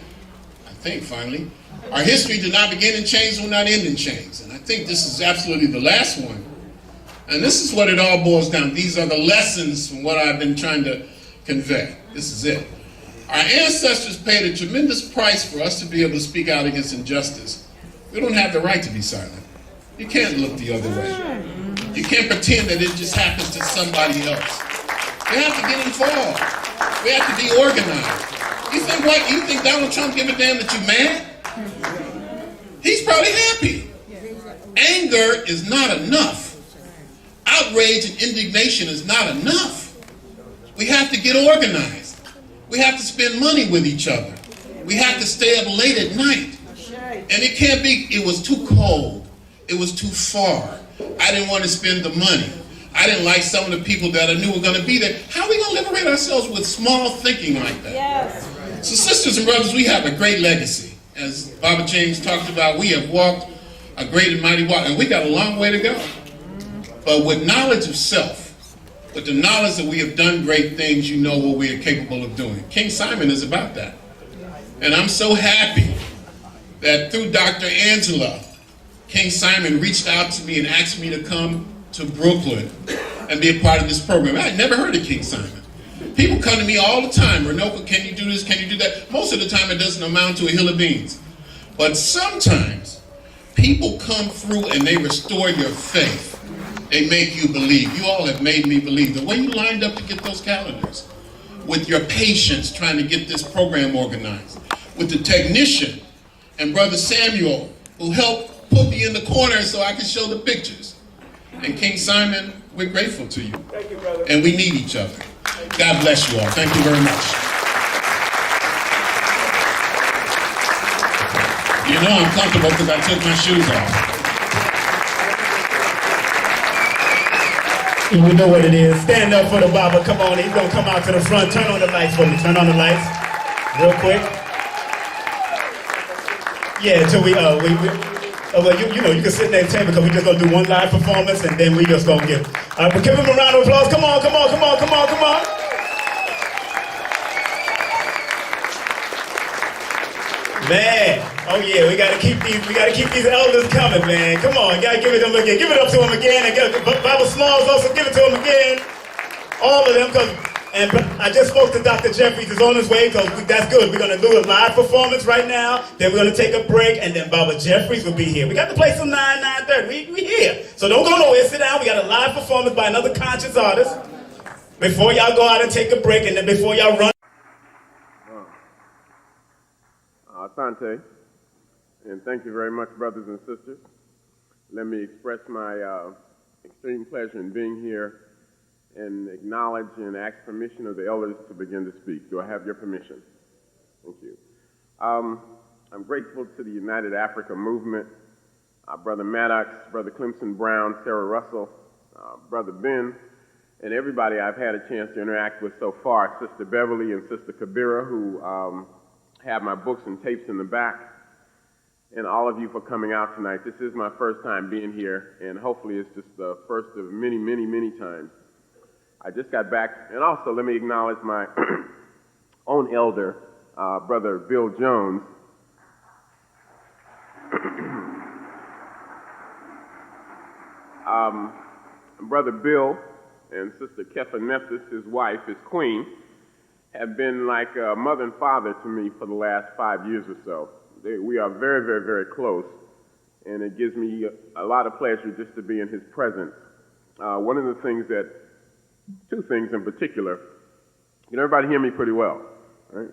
our history did not begin in chains, will not end in chains. And I think this is absolutely the last one. And this is what it all boils down. These are the lessons from what I've been trying to convey. This is it. Our ancestors paid a tremendous price for us to be able to speak out against injustice. We don't have the right to be silent. You can't look the other way. You can't pretend that it just happens to somebody else. We have to get involved. We have to be organized. You think Donald Trump give a damn that you mad? He's probably happy. Anger is not enough. Outrage and indignation is not enough. We have to get organized. We have to spend money with each other. We have to stay up late at night. And it can't be, it was too cold. It was too far. I didn't want to spend the money. I didn't like some of the people that I knew were going to be there. How are we going to liberate ourselves with small thinking like that? Yes. So sisters and brothers, we have a great legacy. As Baba James talked about, we have walked a great and mighty walk, and we got a long way to go. But with knowledge of self, with the knowledge that we have done great things, you know what we are capable of doing. King Simon is about that. And I'm so happy that through Dr. Angela, King Simon reached out to me and asked me to come to Brooklyn and be a part of this program. I had never heard of King Simon. People come to me all the time, Runoko, can you do this, can you do that? Most of the time it doesn't amount to a hill of beans. But sometimes people come through and they restore your faith. They make you believe. You all have made me believe. The way you lined up to get those calendars, with your patience trying to get this program organized, with the technician and Brother Samuel, who helped put me in the corner so I could show the pictures. And King Simon, we're grateful to you. Thank you, brother. And we need each other. God bless you all. Thank you very much. You know I'm comfortable because I took my shoes off. We know what it is. Stand up for the Baba. Come on, he's gonna come out to the front. Turn on the lights for me. Turn on the lights, real quick. Yeah, until well, you can sit in that table because we just gonna do one live performance and then we just gonna give. All right, but give him a round of applause. Come on, come on, come on, come on, come on. Man, oh yeah, we gotta keep these elders coming, man. Come on, you gotta give it to them again. Give it up to them again, and Bible Smalls also give it to them again. All of them, and I just spoke to Dr. Jeffries, he's on his way, because that's good. We're gonna do a live performance right now, then we're gonna take a break, and then Baba Jeffries will be here. We got to play till 9:30. We here. So don't go nowhere, sit down. We got a live performance by another conscious artist. Before y'all go out and take a break, and then before y'all run. Asante, and thank you very much, brothers and sisters. Let me express my extreme pleasure in being here and acknowledge and ask permission of the elders to begin to speak. Do I have your permission? Thank you. I'm grateful to the United Africa Movement, Brother Maddox, Brother Clemson Brown, Sarah Russell, Brother Ben, and everybody I've had a chance to interact with so far, Sister Beverly and Sister Kabira, who have my books and tapes in the back, and all of you for coming out tonight. This is my first time being here, and hopefully it's just the first of many, many, many times. I just got back, and also let me acknowledge my own elder, Brother Bill Jones. Brother Bill and Sister Kefa Nephthys, his wife, his queen, have been like a mother and father to me for the last 5 years or so. We are very, very, very close. and it gives me a lot of pleasure just to be in his presence. One of the things two things in particular, can everybody hear me pretty well? Right?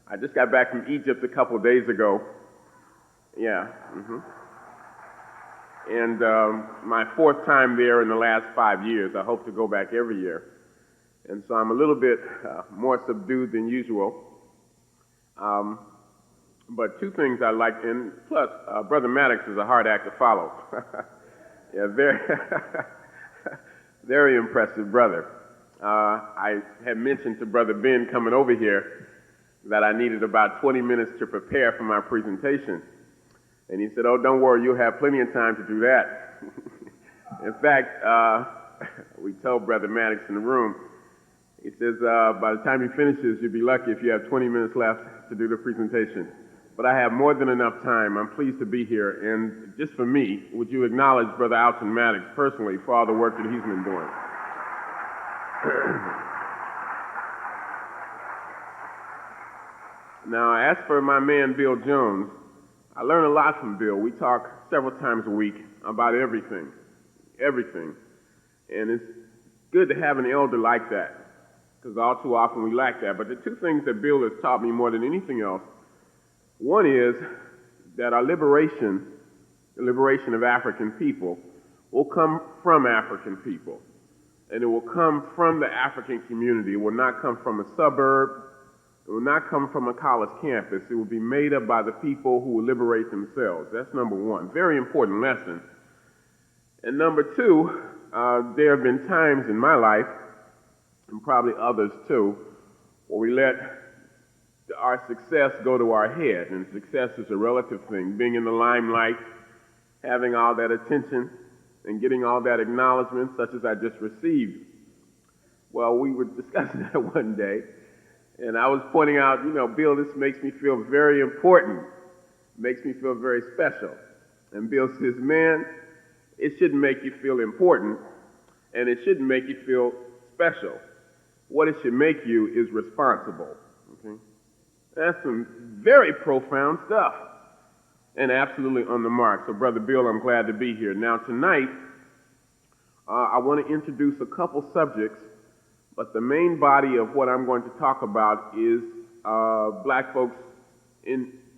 I just got back from Egypt a couple of days ago. Yeah. And my fourth time there in the last 5 years. I hope to go back every year. And so I'm a little bit more subdued than usual. But two things I like, and plus, Brother Maddox is a hard act to follow. Yeah, very, very impressive brother. I had mentioned to Brother Ben coming over here that I needed about 20 minutes to prepare for my presentation. And he said, "Oh, don't worry, you'll have plenty of time to do that." In fact, we told Brother Maddox in the room, he says, by the time he finishes, you'll be lucky if you have 20 minutes left to do the presentation. But I have more than enough time. I'm pleased to be here. And just for me, would you acknowledge Brother Alton Maddox personally for all the work that he's been doing? Now, as for my man, Bill Jones, I learn a lot from Bill. We talk several times a week about everything. And it's good to have an elder like that, because all too often we lack that. But the two things that Bill has taught me more than anything else, one is that our liberation, the liberation of African people, will come from African people. And it will come from the African community. It will not come from a suburb. It will not come from a college campus. It will be made up by the people who will liberate themselves. That's number one. Very important lesson. And number two, there have been times in my life, and probably others too, where we let our success go to our head. And success is a relative thing. Being in the limelight, having all that attention, and getting all that acknowledgement, such as I just received. Well, we were discussing that one day, and I was pointing out, Bill, this makes me feel very important, makes me feel very special. And Bill says, man, it shouldn't make you feel important, and it shouldn't make you feel special. What it should make you is responsible. Okay? That's some very profound stuff, and absolutely on the mark. So, Brother Bill, I'm glad to be here. Now, tonight, I want to introduce a couple subjects, but the main body of what I'm going to talk about is black folks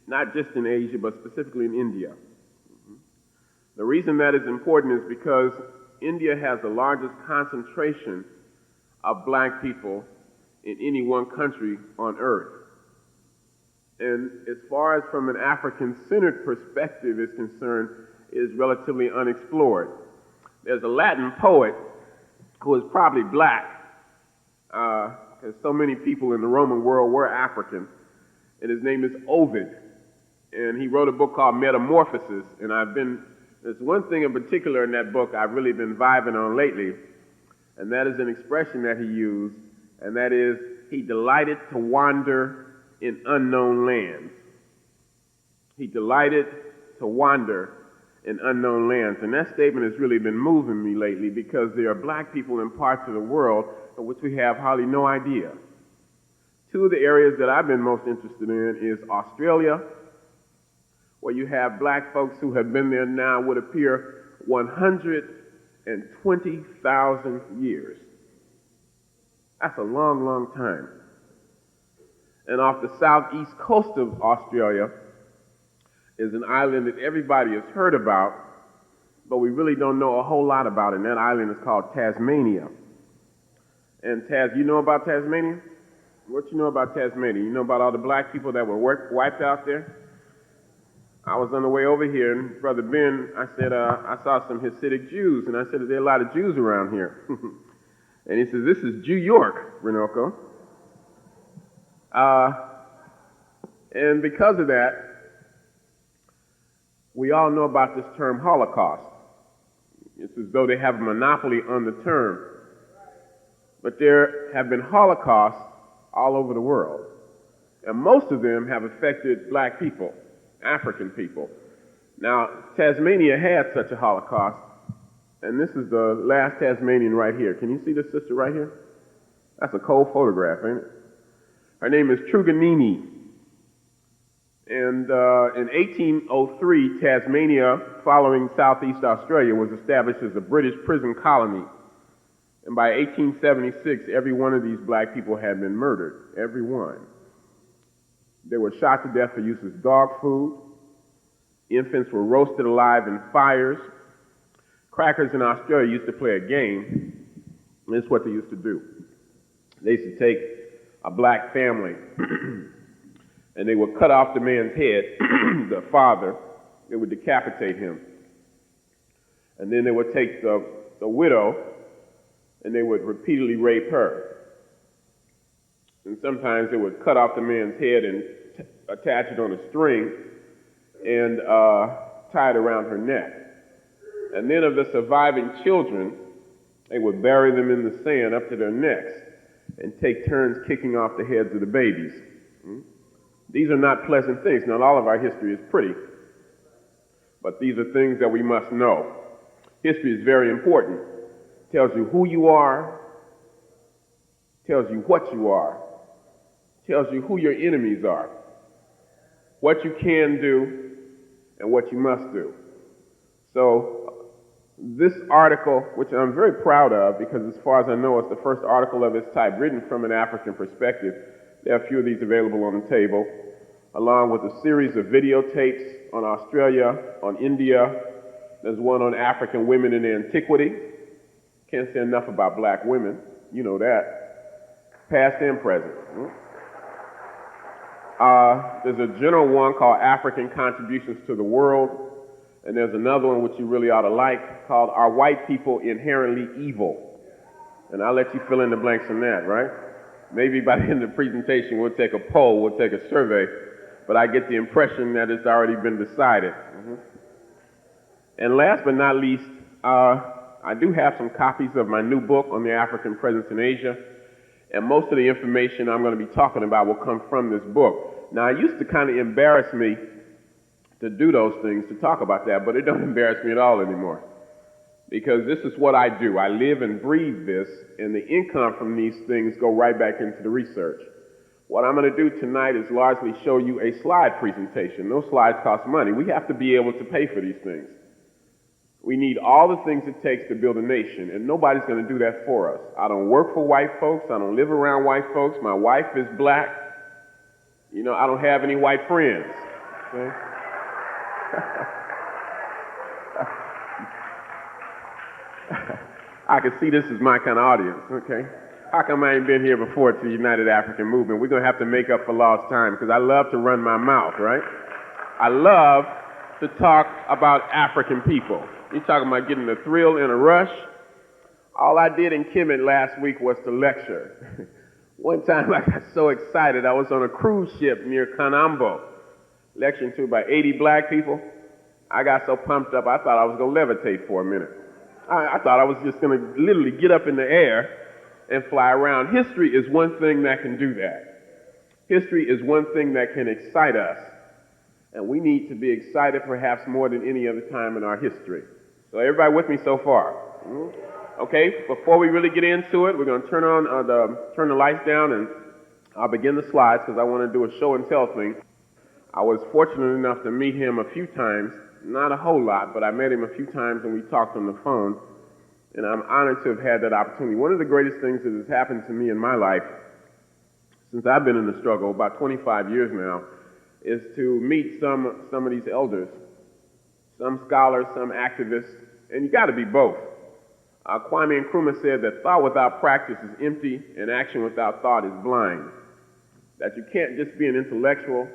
not just in Asia, but specifically in India. The reason that is important is because India has the largest concentration of black people in any one country on earth. And as far as from an African-centered perspective is concerned, it is relatively unexplored. There's a Latin poet who is probably black, because so many people in the Roman world were African, and his name is Ovid. And he wrote a book called Metamorphosis, and there's one thing in particular in that book I've really been vibing on lately, and that is an expression that he used, and that is, he delighted to wander in unknown lands. He delighted to wander in unknown lands. And that statement has really been moving me lately, because there are black people in parts of the world of which we have hardly no idea. Two of the areas that I've been most interested in is Australia, where you have black folks who have been there now, would appear 120,000 years. That's a long, long time. And off the southeast coast of Australia is an island that everybody has heard about, but we really don't know a whole lot about it. And that island is called Tasmania. And you know about Tasmania? What you know about Tasmania? You know about all the black people that were wiped out there? I was on the way over here, and Brother Ben, I said, I saw some Hasidic Jews, and I said, there are a lot of Jews around here. And he says, this is Jew York, Runoko. And because of that, we all know about this term Holocaust. It's as though they have a monopoly on the term. But there have been Holocausts all over the world. And most of them have affected black people, African people. Now, Tasmania had such a Holocaust, and this is the last Tasmanian right here. Can you see this sister right here? That's a cold photograph, ain't it? Her name is Truganini. And in 1803, Tasmania, following Southeast Australia, was established as a British prison colony. And by 1876, every one of these black people had been murdered. Every one. They were shot to death for use as dog food. Infants were roasted alive in fires. Crackers in Australia used to play a game. And this is what they used to do. They used to take a black family and they would cut off the man's head, the father. They would decapitate him. And then they would take the widow and they would repeatedly rape her. And sometimes they would cut off the man's head and attach it on a string and tie it around her neck. And then of the surviving children, they would bury them in the sand up to their necks and take turns kicking off the heads of the babies. These are not pleasant things. Not all of our history is pretty, but these are things that we must know. History is very important. It tells you who you are, tells you what you are, tells you who your enemies are, what you can do, and what you must do. So this article, which I'm very proud of, because as far as I know, it's the first article of its type written from an African perspective. There are a few of these available on the table, along with a series of videotapes on Australia, on India. There's one on African women in antiquity. Can't say enough about black women. You know that. Past and present. There's a general one called African Contributions to the World. And there's another one which you really ought to like called Are White People Inherently Evil? And I'll let you fill in the blanks on that, right? Maybe by the end of the presentation we'll take a poll, we'll take a survey, but I get the impression that it's already been decided. And last but not least, I do have some copies of my new book on the African presence in Asia, and most of the information I'm going to be talking about will come from this book. Now, it used to kind of embarrass me to do those things, to talk about that, but it don't embarrass me at all anymore. Because this is what I do. I live and breathe this, and the income from these things go right back into the research. What I'm going to do tonight is largely show you a slide presentation. Those slides cost money. We have to be able to pay for these things. We need all the things it takes to build a nation, and nobody's going to do that for us. I don't work for white folks. I don't live around white folks. My wife is black. You know, I don't have any white friends. Okay? I can see this is my kind of audience, okay? How come I ain't been here before to the United African Movement? We're going to have to make up for lost time because I love to run my mouth, right? I love to talk about African people. You're talking about getting a thrill and a rush. All I did in Kemet last week was to lecture. One time I got so excited, I was on a cruise ship near Kanambo, lecturing to about 80 black people. I got so pumped up, I thought I was going to levitate for a minute. I thought I was just going to literally get up in the air and fly around. History is one thing that can do that. History is one thing that can excite us. And we need to be excited perhaps more than any other time in our history. So everybody with me so far? Okay, before we really get into it, we're going to turn the lights down and I'll begin the slides because I want to do a show and tell thing. I was fortunate enough to meet him a few times. Not a whole lot, but I met him a few times and we talked on the phone, and I'm honored to have had that opportunity. One of the greatest things that has happened to me in my life, since I've been in the struggle, about 25 years now, is to meet some of these elders, some scholars, some activists, and you got to be both. Kwame Nkrumah said that thought without practice is empty and action without thought is blind. That you can't just be an intellectual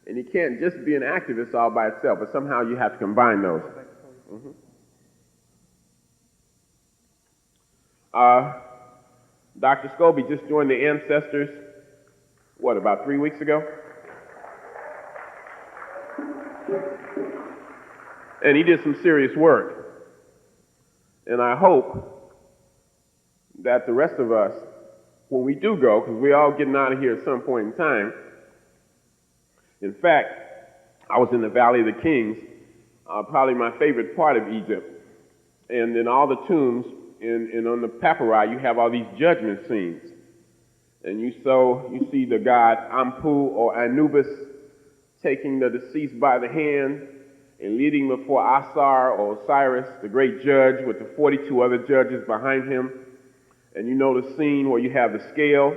and you can't just be an activist all by itself, but somehow you have to combine those. Dr. Scobie just joined the Ancestors, about 3 weeks ago? And he did some serious work. And I hope that the rest of us, when we do go, because we're all getting out of here at some point in time. In fact, I was in the Valley of the Kings, probably my favorite part of Egypt. And in all the tombs, and on the papyri, you have all these judgment scenes. And you see the god Ampu or Anubis taking the deceased by the hand and leading before Asar or Osiris, the great judge, with the 42 other judges behind him. And you know the scene where you have the scale,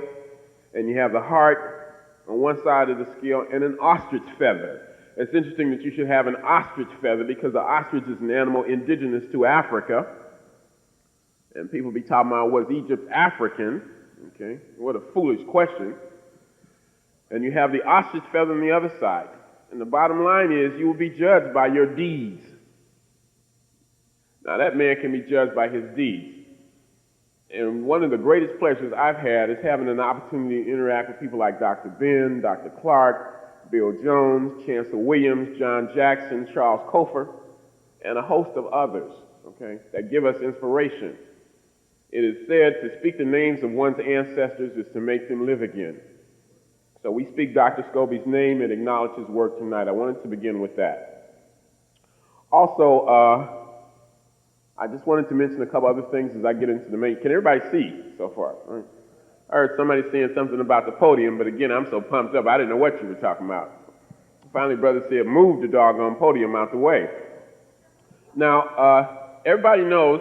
and you have the heart on one side of the scale, and an ostrich feather. It's interesting that you should have an ostrich feather, because the ostrich is an animal indigenous to Africa. And people be talking about, was Egypt African? Okay, what a foolish question. And you have the ostrich feather on the other side. And the bottom line is, you will be judged by your deeds. Now, that man can be judged by his deeds. And one of the greatest pleasures I've had is having an opportunity to interact with people like Dr. Ben, Dr. Clarke, Bill Jones, Chancellor Williams, John Jackson, Charles Cofer, and a host of others, okay, that give us inspiration. It is said to speak the names of one's ancestors is to make them live again. So we speak Dr. Scobie's name and acknowledge his work tonight. I wanted to begin with that. Also, I just wanted to mention a couple other things as I get into the main. Can everybody see so far? Right. I heard somebody saying something about the podium, but again, I'm so pumped up, I didn't know what you were talking about. Finally, brother said, move the doggone podium out the way. Now, everybody knows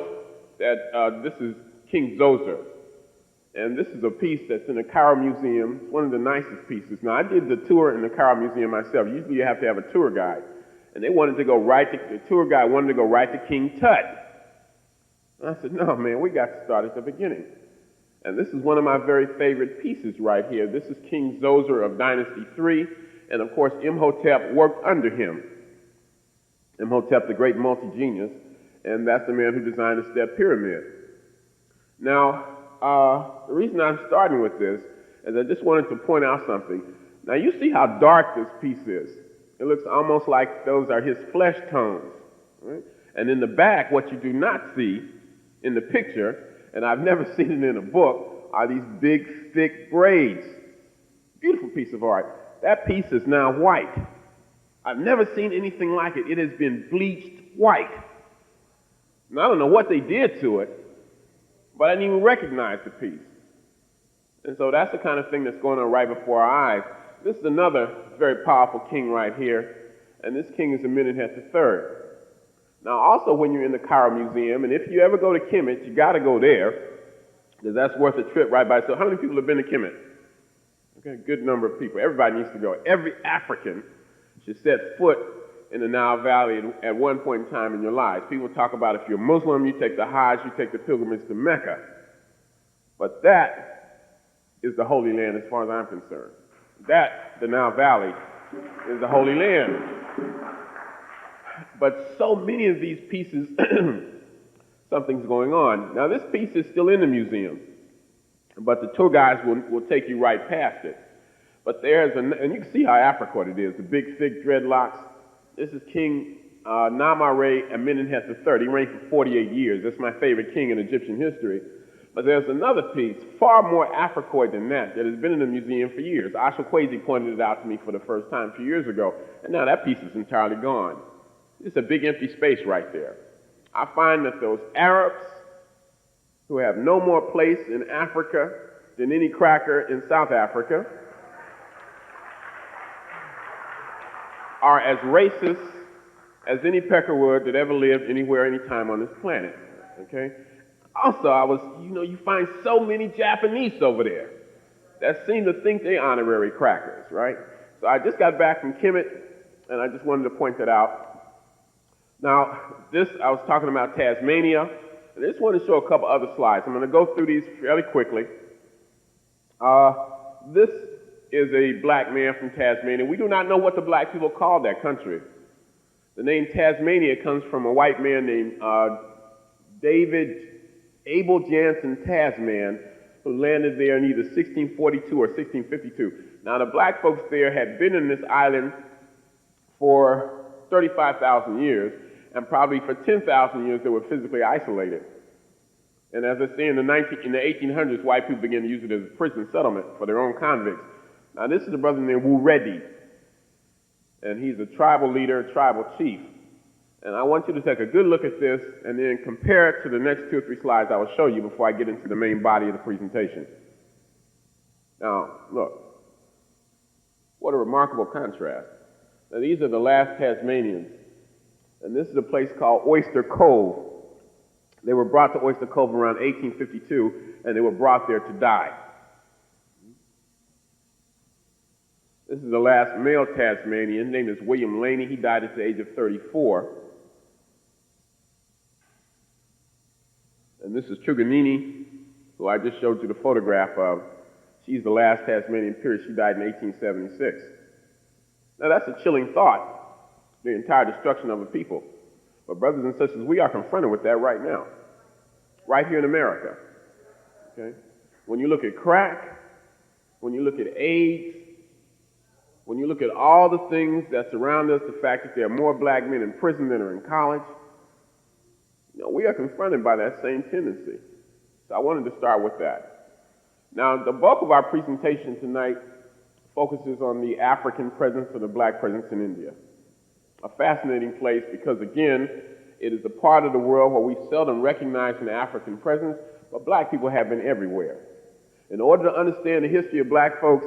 that this is King Zoser. And this is a piece that's in the Cairo Museum. It's one of the nicest pieces. Now, I did the tour in the Cairo Museum myself. Usually you have to have a tour guide. And they wanted to go right to, the tour guide wanted to go right to King Tut. And I said, no, man, we got to start at the beginning. And this is one of my very favorite pieces right here. This is King Zoser of Dynasty 3. And of course, Imhotep worked under him. Imhotep, the great multi-genius. And that's the man who designed the step pyramid. Now, the reason I'm starting with this is I just wanted to point out something. Now, you see how dark this piece is. It looks almost like those are his flesh tones. Right? And in the back, what you do not see in the picture, and I've never seen it in a book, are these big, thick braids. Beautiful piece of art. That piece is now white. I've never seen anything like it. It has been bleached white. Now, I don't know what they did to it, but I didn't even recognize the piece. And so that's the kind of thing that's going on right before our eyes. This is another very powerful king right here, and this king is Amenhotep III. Now, also, when you're in the Cairo Museum, and if you ever go to Kemet, you got to go there, because that's worth a trip right by. So how many people have been to Kemet? Okay, a good number of people. Everybody needs to go. Every African should set foot in the Nile Valley at one point in time in your lives. People talk about if you're Muslim, you take the Hajj, you take the pilgrimage to Mecca. But that is the Holy Land as far as I'm concerned. That, the Nile Valley, is the Holy Land. But so many of these pieces, something's going on. Now, this piece is still in the museum, but the tour guides will take you right past it. But there's, and you can see how African it is, the big, thick dreadlocks. This is King Namare Amenhotep III. He reigned for 48 years. That's my favorite king in Egyptian history. But there's another piece, far more Africoid than that has been in the museum for years. Asha Kwesi pointed it out to me for the first time a few years ago, and now that piece is entirely gone. It's a big empty space right there. I find that those Arabs who have no more place in Africa than any cracker in South Africa are as racist as any peckerwood that ever lived anywhere, anytime on this planet, okay? Also, you find so many Japanese over there that seem to think they honorary crackers, right? So I just got back from Kemet, and I just wanted to point that out. Now, I was talking about Tasmania, and I just want to show a couple other slides. I'm going to go through these fairly quickly. This is a black man from Tasmania. We do not know what the black people called that country. The name Tasmania comes from a white man named David Abel Jansen Tasman, who landed there in either 1642 or 1652. Now, the black folks there had been in this island for 35,000 years, and probably for 10,000 years they were physically isolated. And as I say, in the 1800s, white people began to use it as a prison settlement for their own convicts. Now, this is a brother named Wu Reddy, and he's a tribal leader, a tribal chief. And I want you to take a good look at this and then compare it to the next 2 or 3 slides I will show you before I get into the main body of the presentation. Now, look, what a remarkable contrast. Now, these are the last Tasmanians. And this is a place called Oyster Cove. They were brought to Oyster Cove around 1852, and they were brought there to die. This is the last male Tasmanian. His name is William Laney. He died at the age of 34. And this is Truganini, who I just showed you the photograph of. She's the last Tasmanian period. She died in 1876. Now, that's a chilling thought, the entire destruction of a people. But brothers and sisters, we are confronted with that right now, right here in America. Okay? When you look at crack, when you look at AIDS, when you look at all the things that surround us, the fact that there are more black men in prison than are in college, we are confronted by that same tendency. So I wanted to start with that. Now, the bulk of our presentation tonight focuses on the African presence or the black presence in India. A fascinating place because, again, it is a part of the world where we seldom recognize an African presence, but black people have been everywhere. In order to understand the history of black folks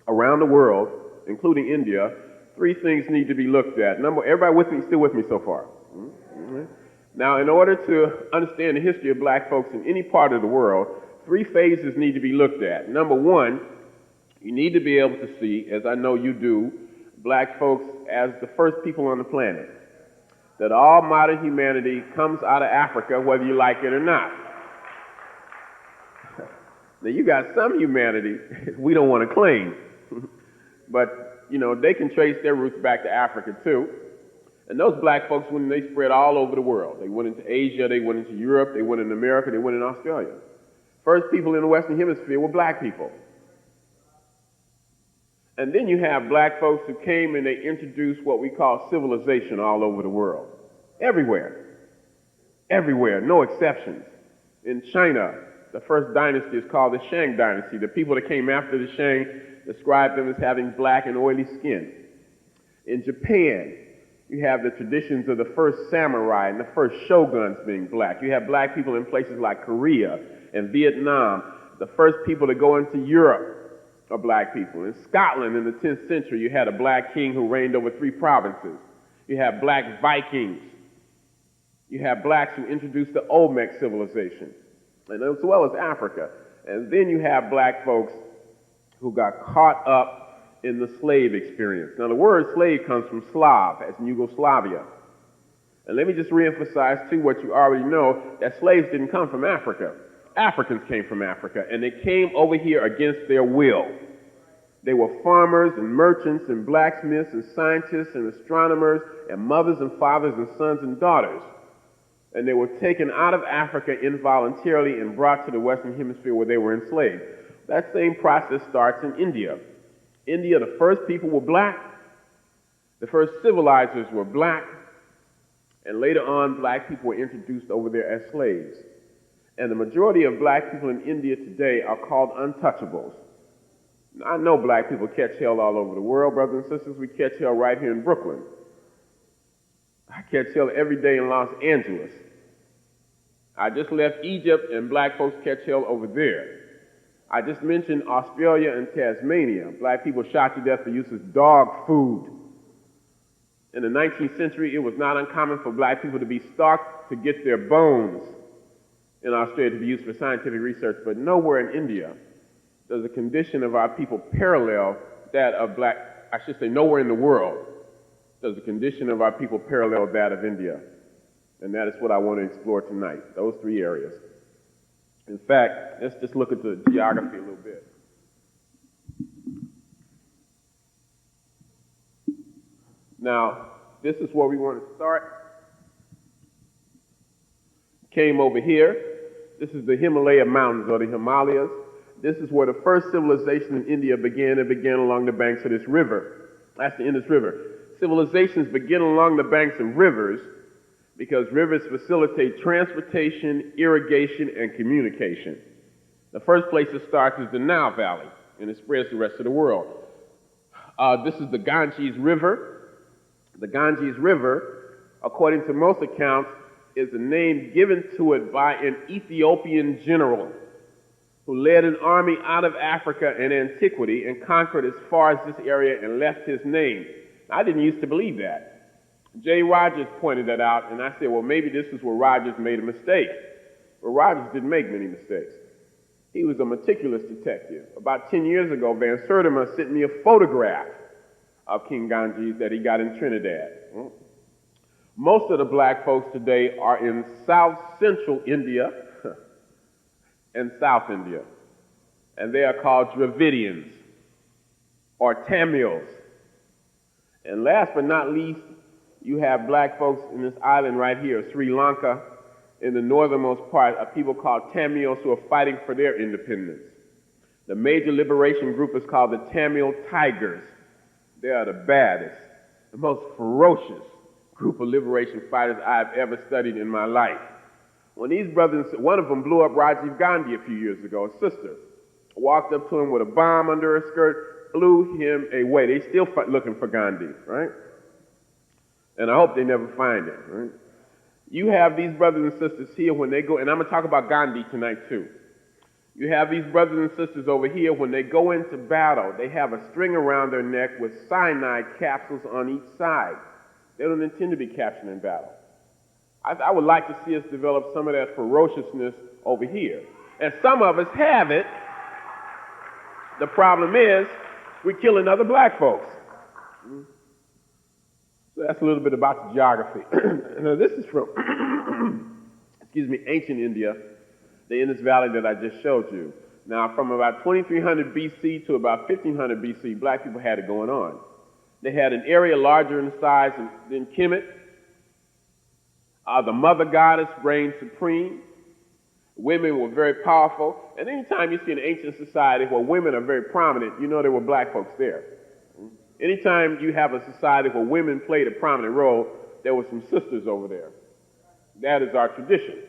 around the world, including India, three things need to be looked at. Everybody with me, still with me so far? Mm-hmm. Now, in order to understand the history of black folks in any part of the world, three phases need to be looked at. Number one, you need to be able to see, as I know you do, black folks as the first people on the planet. That all modern humanity comes out of Africa, whether you like it or not. Now, you got some humanity we don't want to claim. But, they can trace their roots back to Africa, too. And those black folks, when they spread all over the world, they went into Asia, they went into Europe, they went in America, they went in Australia. First people in the Western Hemisphere were black people. And then you have black folks who came and they introduced what we call civilization all over the world. Everywhere. Everywhere, no exceptions. In China, the first dynasty is called the Shang dynasty. The people that came after the Shang described them as having black and oily skin. In Japan, you have the traditions of the first samurai and the first shoguns being black. You have black people in places like Korea and Vietnam. The first people to go into Europe are black people. In Scotland in the 10th century, you had a black king who reigned over 3 provinces. You have black Vikings. You have blacks who introduced the Olmec civilization, and as well as Africa. And then you have black folks who got caught up in the slave experience. Now, the word slave comes from Slav, as in Yugoslavia. And let me just reemphasize, too, what you already know, that slaves didn't come from Africa. Africans came from Africa, and they came over here against their will. They were farmers and merchants and blacksmiths and scientists and astronomers and mothers and fathers and sons and daughters. And they were taken out of Africa involuntarily and brought to the Western Hemisphere where they were enslaved. That same process starts in India. India, the first people were black. The first civilizers were black. And later on, black people were introduced over there as slaves. And the majority of black people in India today are called untouchables. Now, I know black people catch hell all over the world, brothers and sisters. We catch hell right here in Brooklyn. I catch hell every day in Los Angeles. I just left Egypt, and black folks catch hell over there. I just mentioned Australia and Tasmania. Black people shot to death for use as dog food. In the 19th century, it was not uncommon for black people to be stalked to get their bones in Australia to be used for scientific research, but nowhere in India does the condition of our people parallel that of nowhere in the world does the condition of our people parallel that of India. And that is what I want to explore tonight, those 3 areas. In fact, let's just look at the geography a little bit. Now, this is where we want to start. Came over here. This is the Himalaya Mountains, or the Himalayas. This is where the first civilization in India began. It began along the banks of this river. That's the Indus River. Civilizations begin along the banks of rivers because rivers facilitate transportation, irrigation, and communication. The first place it starts is the Nile Valley, and it spreads to the rest of the world. This is the Ganges River. The Ganges River, according to most accounts, is a name given to it by an Ethiopian general who led an army out of Africa in antiquity and conquered as far as this area and left his name. I didn't used to believe that. Jay Rogers pointed that out, and I said, well, maybe this is where Rogers made a mistake. Well, Rogers didn't make many mistakes. He was a meticulous detective. About 10 years ago, Van Sertima sent me a photograph of King Ganges that he got in Trinidad. Most of the black folks today are in South Central India and South India, and they are called Dravidians or Tamils. And last but not least, you have black folks in this island right here, Sri Lanka, in the northernmost part, of people called Tamils who are fighting for their independence. The major liberation group is called the Tamil Tigers. They are the baddest, the most ferocious group of liberation fighters I've ever studied in my life. When these brothers, one of them blew up Rajiv Gandhi a few years ago, a sister, walked up to him with a bomb under her skirt, blew him away. They still looking for Gandhi, right? And I hope they never find him, right? You have these brothers and sisters here when they go, and I'm going to talk about Gandhi tonight too. You have these brothers and sisters over here, when they go into battle, they have a string around their neck with cyanide capsules on each side. They don't intend to be captured in battle. I would like to see us develop some of that ferociousness over here. And some of us have it. The problem is, we're killing other black folks. So that's a little bit about the geography. Now this is from, ancient India, the Indus Valley that I just showed you. Now from about 2300 BC to about 1500 BC, black people had it going on. They had an area larger in size than Kemet. The mother goddess reigned supreme. Women were very powerful. And anytime you see an ancient society where women are very prominent, you know there were black folks there. Anytime you have a society where women played a prominent role, there were some sisters over there. That is our tradition.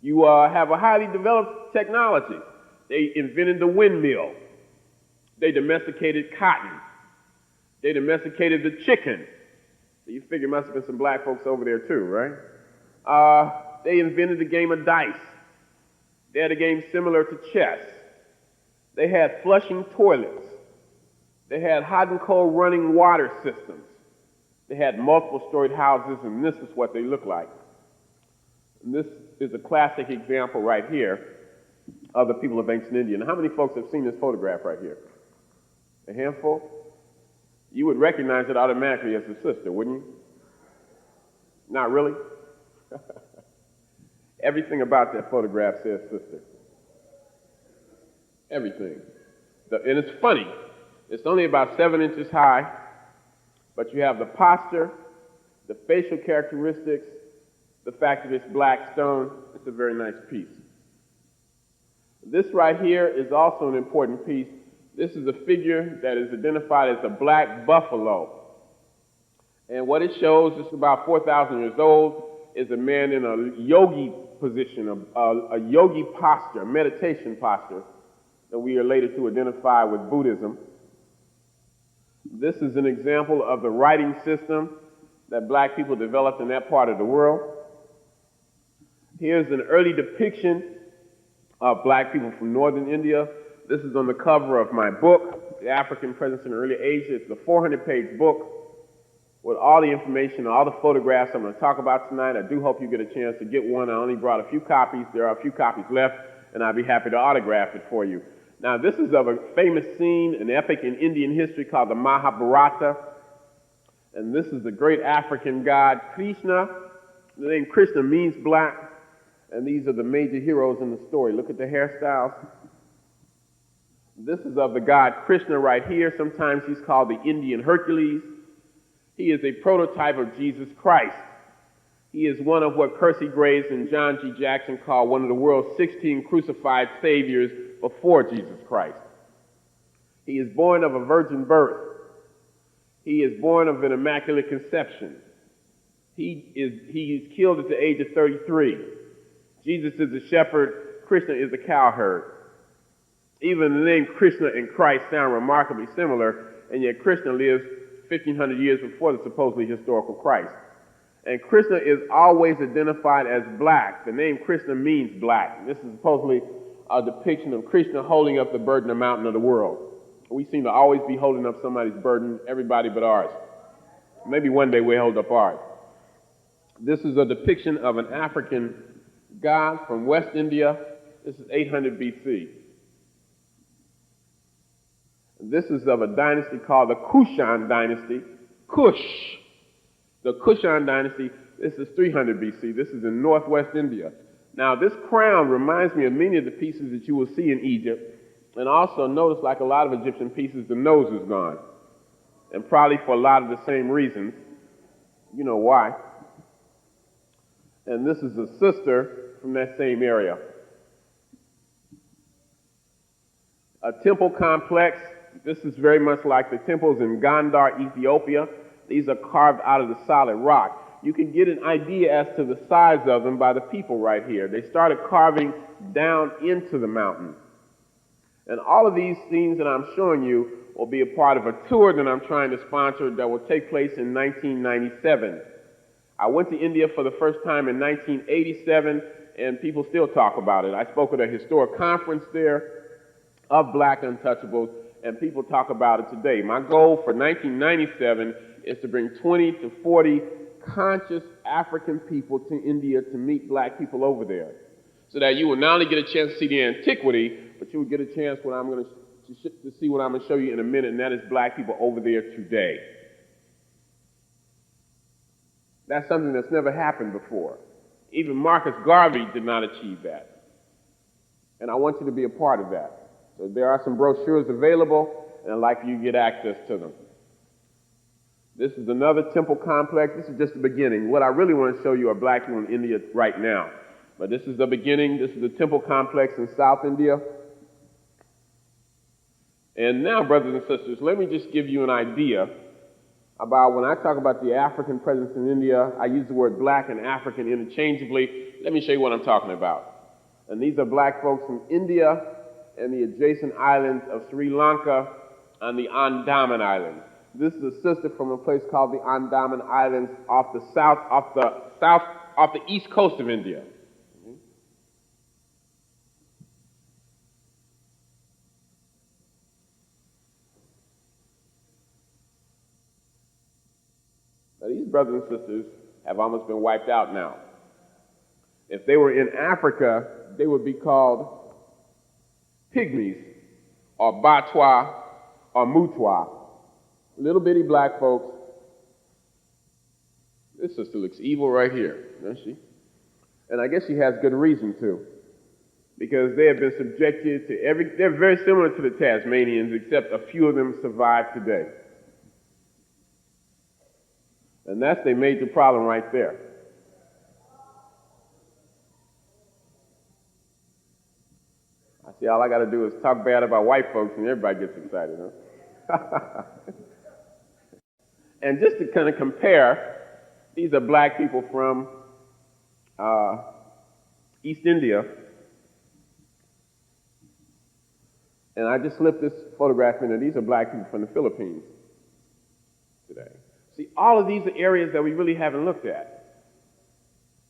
You have a highly developed technology. They invented the windmill. They domesticated cotton. They domesticated the chicken. So you figure must have been some black folks over there too, right? They invented the game of dice. They had a game similar to chess. They had flushing toilets. They had hot and cold running water systems. They had multiple storied houses, and this is what they look like. And this is a classic example right here of the people of ancient India. Now, how many folks have seen this photograph right here? A handful? You would recognize it automatically as a sister, wouldn't you? Not really? Everything about that photograph says sister. Everything. And it's funny. It's only about 7 inches high, but you have the posture, the facial characteristics, the fact that it's black stone. It's a very nice piece. This right here is also an important piece. This is a figure that is identified as a black buffalo. And what it shows, is about 4,000 years old, is a man in a yogi position, a yogi posture, a meditation posture, that we are later to identify with Buddhism. This is an example of the writing system that black people developed in that part of the world. Here's an early depiction of black people from northern India. This is on the cover of my book, The African Presence in Early Asia. It's a 400-page book with all the information, all the photographs I'm going to talk about tonight. I do hope you get a chance to get one. I only brought a few copies. There are a few copies left, and I'd be happy to autograph it for you. Now, this is of a famous scene, an epic in Indian history called the Mahabharata. And this is the great African god Krishna. The name Krishna means black, and these are the major heroes in the story. Look at the hairstyles. This is of the god Krishna right here. Sometimes he's called the Indian Hercules. He is a prototype of Jesus Christ. He is one of what Kersey Graves and John G. Jackson call one of the world's 16 crucified saviors before Jesus Christ. He is born of a virgin birth. He is born of an immaculate conception. He is killed at the age of 33. Jesus is a shepherd. Krishna is a cowherd. Even the name Krishna and Christ sound remarkably similar, and yet Krishna lives 1,500 years before the supposedly historical Christ. And Krishna is always identified as black. The name Krishna means black. This is supposedly a depiction of Krishna holding up the burden of mountain of the world. We seem to always be holding up somebody's burden, everybody but ours. Maybe one day we'll hold up ours. This is a depiction of an African god from West India. This is 800 BC. This is of a dynasty called the Kushan dynasty. Kush. The Kushan dynasty, this is 300 BC. This is in northwest India. Now, this crown reminds me of many of the pieces that you will see in Egypt. And also notice, like a lot of Egyptian pieces, the nose is gone. And probably for a lot of the same reasons. You know why. And this is a sister from that same area. A temple complex. This is very much like the temples in Gondar, Ethiopia. These are carved out of the solid rock. You can get an idea as to the size of them by the people right here. They started carving down into the mountain. And all of these scenes that I'm showing you will be a part of a tour that I'm trying to sponsor that will take place in 1997. I went to India for the first time in 1987, and people still talk about it. I spoke at a historic conference there of Black Untouchables, and people talk about it today. My goal for 1997 is to bring 20 to 40 conscious African people to India to meet Black people over there, so that you will not only get a chance to see the antiquity, but you will get a chance to see what I'm going to show you in a minute, and that is Black people over there today. That's something that's never happened before. Even Marcus Garvey did not achieve that. And I want you to be a part of that. So there are some brochures available, and I'd like for you to get access to them. This is another temple complex. This is just the beginning. What I really want to show you are Black people in India right now. But this is the beginning. This is the temple complex in South India. And now, brothers and sisters, let me just give you an idea about when I talk about the African presence in India. I use the word Black and African interchangeably. Let me show you what I'm talking about. And these are Black folks from India and the adjacent islands of Sri Lanka and the Andaman Islands. This is a sister from a place called the Andaman Islands off the east coast of India. Now, these brothers and sisters have almost been wiped out now. If they were in Africa, they would be called pygmies, or Batwa, or Mutwa. Little bitty Black folks. This sister looks evil right here, doesn't she? And I guess she has good reason to, because they have been subjected to they're very similar to the Tasmanians, except a few of them survive today. And that's the major problem right there. I see all I got to do is talk bad about white folks and everybody gets excited, huh? And just to kind of compare, these are Black people from East India. And I just slipped this photograph in there. These are Black people from the Philippines today. See, all of these are areas that we really haven't looked at.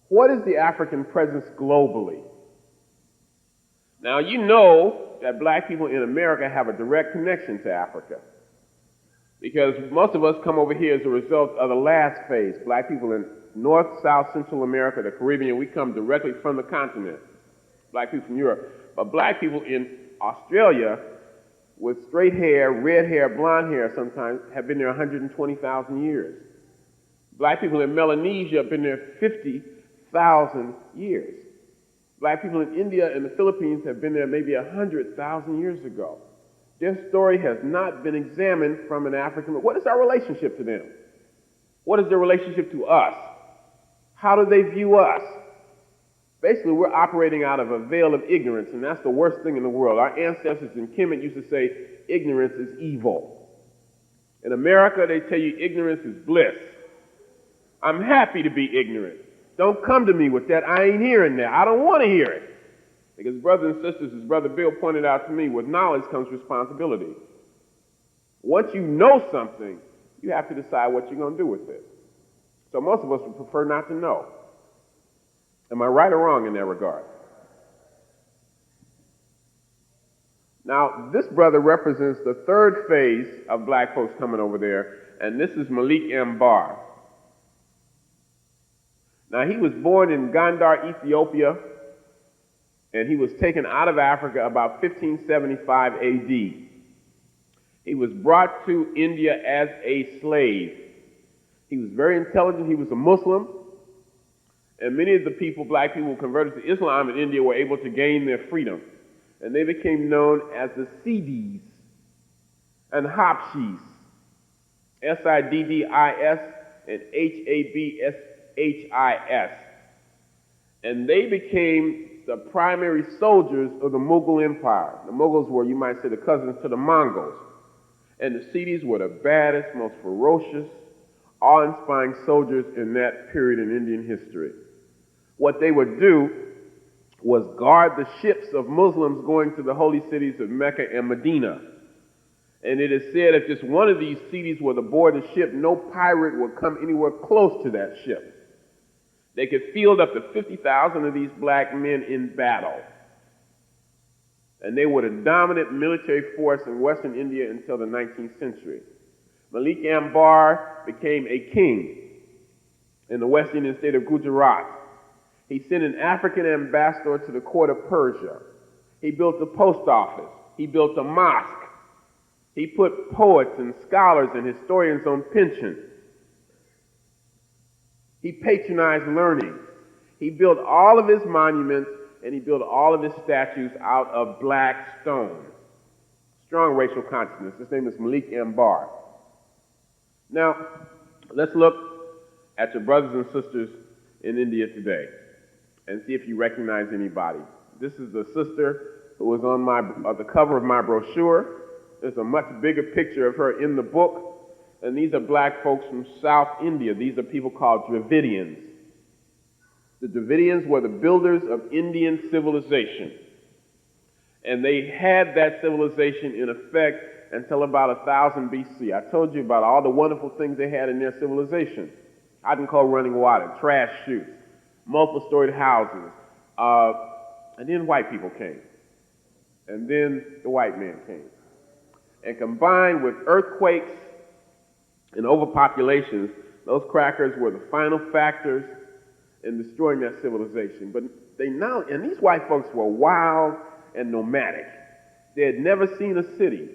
What is the African presence globally? Now, you know that Black people in America have a direct connection to Africa, because most of us come over here as a result of the last phase. Black people in North, South, Central America, the Caribbean, we come directly from the continent. Black people from Europe. But Black people in Australia with straight hair, red hair, blonde hair sometimes have been there 120,000 years. Black people in Melanesia have been there 50,000 years. Black people in India and the Philippines have been there maybe 100,000 years ago. Their story has not been examined from an African. What is our relationship to them? What is their relationship to us? How do they view us? Basically, we're operating out of a veil of ignorance, and that's the worst thing in the world. Our ancestors in Kemet used to say, ignorance is evil. In America, they tell you ignorance is bliss. I'm happy to be ignorant. Don't come to me with that. I ain't hearing that. I don't want to hear it. Because brothers and sisters, as Brother Bill pointed out to me, with knowledge comes responsibility. Once you know something, you have to decide what you're going to do with it. So most of us would prefer not to know. Am I right or wrong in that regard? Now, this brother represents the third phase of black folks coming over there, and this is Malik Ambar. Now, he was born in Gondar, Ethiopia, and he was taken out of Africa about 1575 AD. He was brought to India as a slave. He was very intelligent. He was a Muslim, and many of the people, black people who converted to Islam in India, were able to gain their freedom. And they became known as the Siddis and Habshis, Siddis and Habshis. And they became the primary soldiers of the Mughal Empire. The Mughals were, you might say, the cousins to the Mongols. And the Siddis were the baddest, most ferocious, awe-inspiring soldiers in that period in Indian history. What they would do was guard the ships of Muslims going to the holy cities of Mecca and Medina. And it is said if just one of these cities was aboard the ship, no pirate would come anywhere close to that ship. They could field up to 50,000 of these black men in battle. And they were the dominant military force in Western India until the 19th century. Malik Ambar became a king in the West Indian state of Gujarat. He sent an African ambassador to the court of Persia. He built a post office. He built a mosque. He put poets and scholars and historians on pension. He patronized learning. He built all of his monuments and he built all of his statues out of black stone. Strong racial consciousness. His name is Malik Ambar. Now, let's look at your brothers and sisters in India today and see if you recognize anybody. This is the sister who was on the cover of my brochure. There's a much bigger picture of her in the book. And these are black folks from South India. These are people called Dravidians. The Dravidians were the builders of Indian civilization. And they had that civilization in effect until about 1000 BC. I told you about all the wonderful things they had in their civilization. Hot and cold running water, trash chutes, multiple-storied houses. And then white people came. And then the white man came. And combined with earthquakes and overpopulations, those crackers were the final factors in destroying that civilization. But and these white folks were wild and nomadic. They had never seen a city,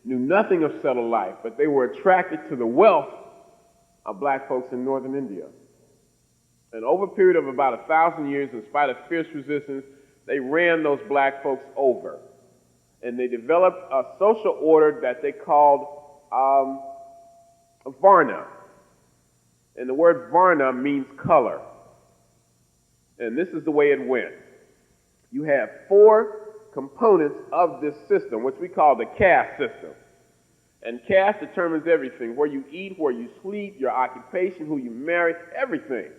knew nothing of settled life, but they were attracted to the wealth of black folks in northern India. And over a period of about 1,000 years, in spite of fierce resistance, they ran those black folks over. And they developed a social order that they called Varna. And the word Varna means color. And this is the way it went. You have 4 components of this system, which we call the caste system. And caste determines everything: where you eat, where you sleep, your occupation, who you marry, everything.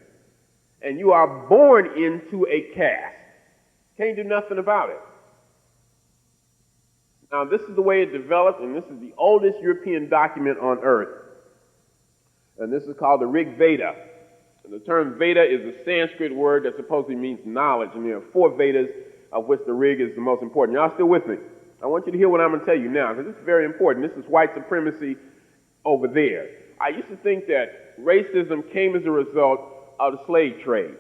And you are born into a caste. Can't do nothing about it. Now, this is the way it developed, and this is the oldest European document on earth. And this is called the Rig Veda. And the term Veda is a Sanskrit word that supposedly means knowledge. And there are 4 Vedas, of which the Rig is the most important. Y'all still with me? I want you to hear what I'm going to tell you now, because this is very important. This is white supremacy over there. I used to think that racism came as a result of the slave trade,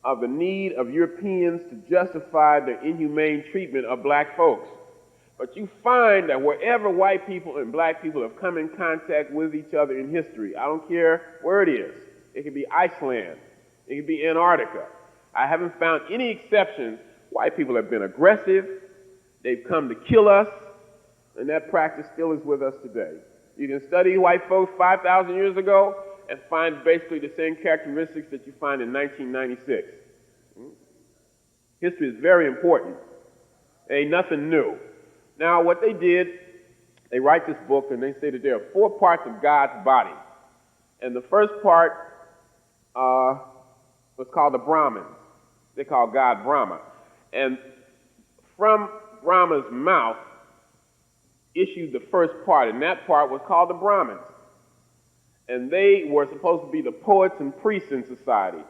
of the need of Europeans to justify their inhumane treatment of black folks. But you find that wherever white people and black people have come in contact with each other in history, I don't care where it is. It could be Iceland. It could be Antarctica. I haven't found any exceptions. White people have been aggressive. They've come to kill us. And that practice still is with us today. You can study white folks 5,000 years ago and find basically the same characteristics that you find in 1996. History is very important. Ain't nothing new. Now, what they did, they write this book and they say that there are 4 parts of God's body. And the first part was called the Brahmins. They call God Brahma. And from Brahma's mouth issued the first part, and that part was called the Brahmins. And they were supposed to be the poets and priests in society.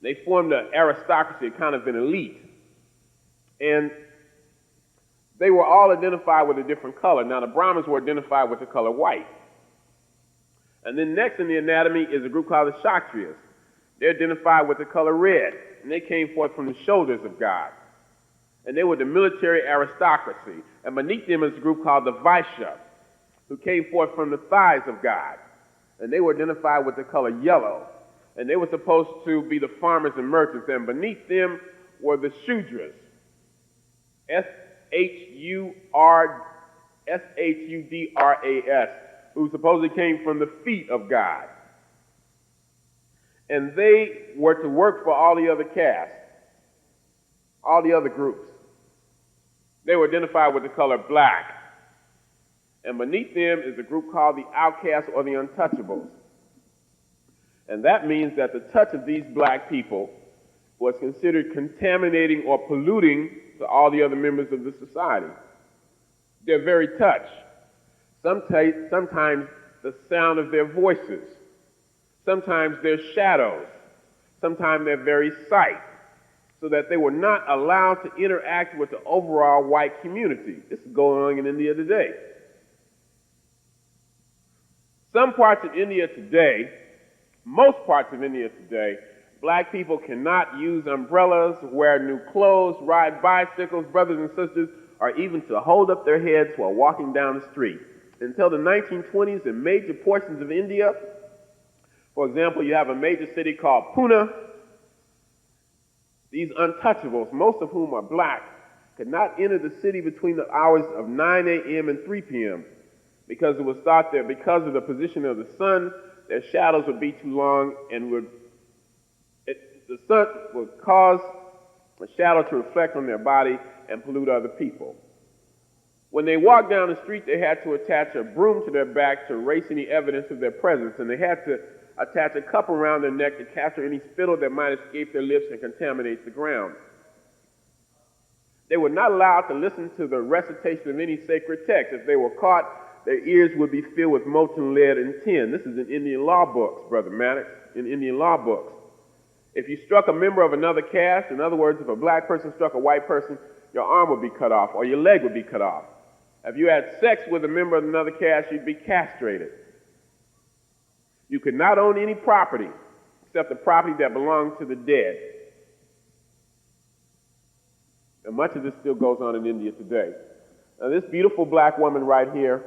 They formed an aristocracy, kind of an elite. And They were all identified with a different color. Now, the Brahmins were identified with the color white. And then next in the anatomy is a group called the Kshatriyas. They're identified with the color red, and they came forth from the shoulders of God. And they were the military aristocracy. And beneath them is a group called the Vaishya, who came forth from the thighs of God. And they were identified with the color yellow. And they were supposed to be the farmers and merchants. And beneath them were the Shudras, Shudras, who supposedly came from the feet of God. And they were to work for all the other castes, all the other groups. They were identified with the color black. And beneath them is a group called the outcasts or the untouchables. And that means that the touch of these black people was considered contaminating or polluting to all the other members of the society. Their very touch, sometimes the sound of their voices, sometimes their shadows, sometimes their very sight, so that they were not allowed to interact with the overall white community. This is going on in India today. Some parts of India today, most parts of India today, black people cannot use umbrellas, wear new clothes, ride bicycles, brothers and sisters, or even to hold up their heads while walking down the street. Until the 1920s, in major portions of India, for example, you have a major city called Pune. These untouchables, most of whom are black, could not enter the city between the hours of 9 a.m. and 3 p.m. because it was thought that because of the position of the sun, their shadows would be too long and the sun would cause a shadow to reflect on their body and pollute other people. When they walked down the street, they had to attach a broom to their back to erase any evidence of their presence, and they had to attach a cup around their neck to capture any spittle that might escape their lips and contaminate the ground. They were not allowed to listen to the recitation of any sacred text. If they were caught, their ears would be filled with molten lead and tin. This is in Indian law books, Brother Maddox, in Indian law books. If you struck a member of another caste, in other words, if a black person struck a white person, your arm would be cut off or your leg would be cut off. If you had sex with a member of another caste, you'd be castrated. You could not own any property except the property that belonged to the dead. And much of this still goes on in India today. Now, this beautiful black woman right here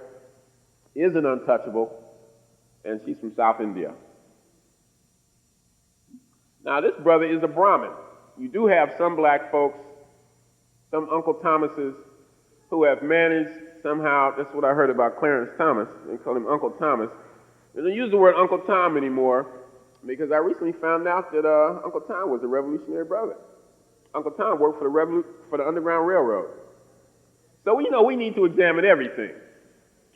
is an untouchable, and she's from South India. Now, this brother is a Brahmin. You do have some black folks, some Uncle Thomases, who have managed somehow, that's what I heard about Clarence Thomas, they call him Uncle Thomas. They don't use the word Uncle Tom anymore because I recently found out that Uncle Tom was a revolutionary brother. Uncle Tom worked for the Underground Railroad. So, we need to examine everything.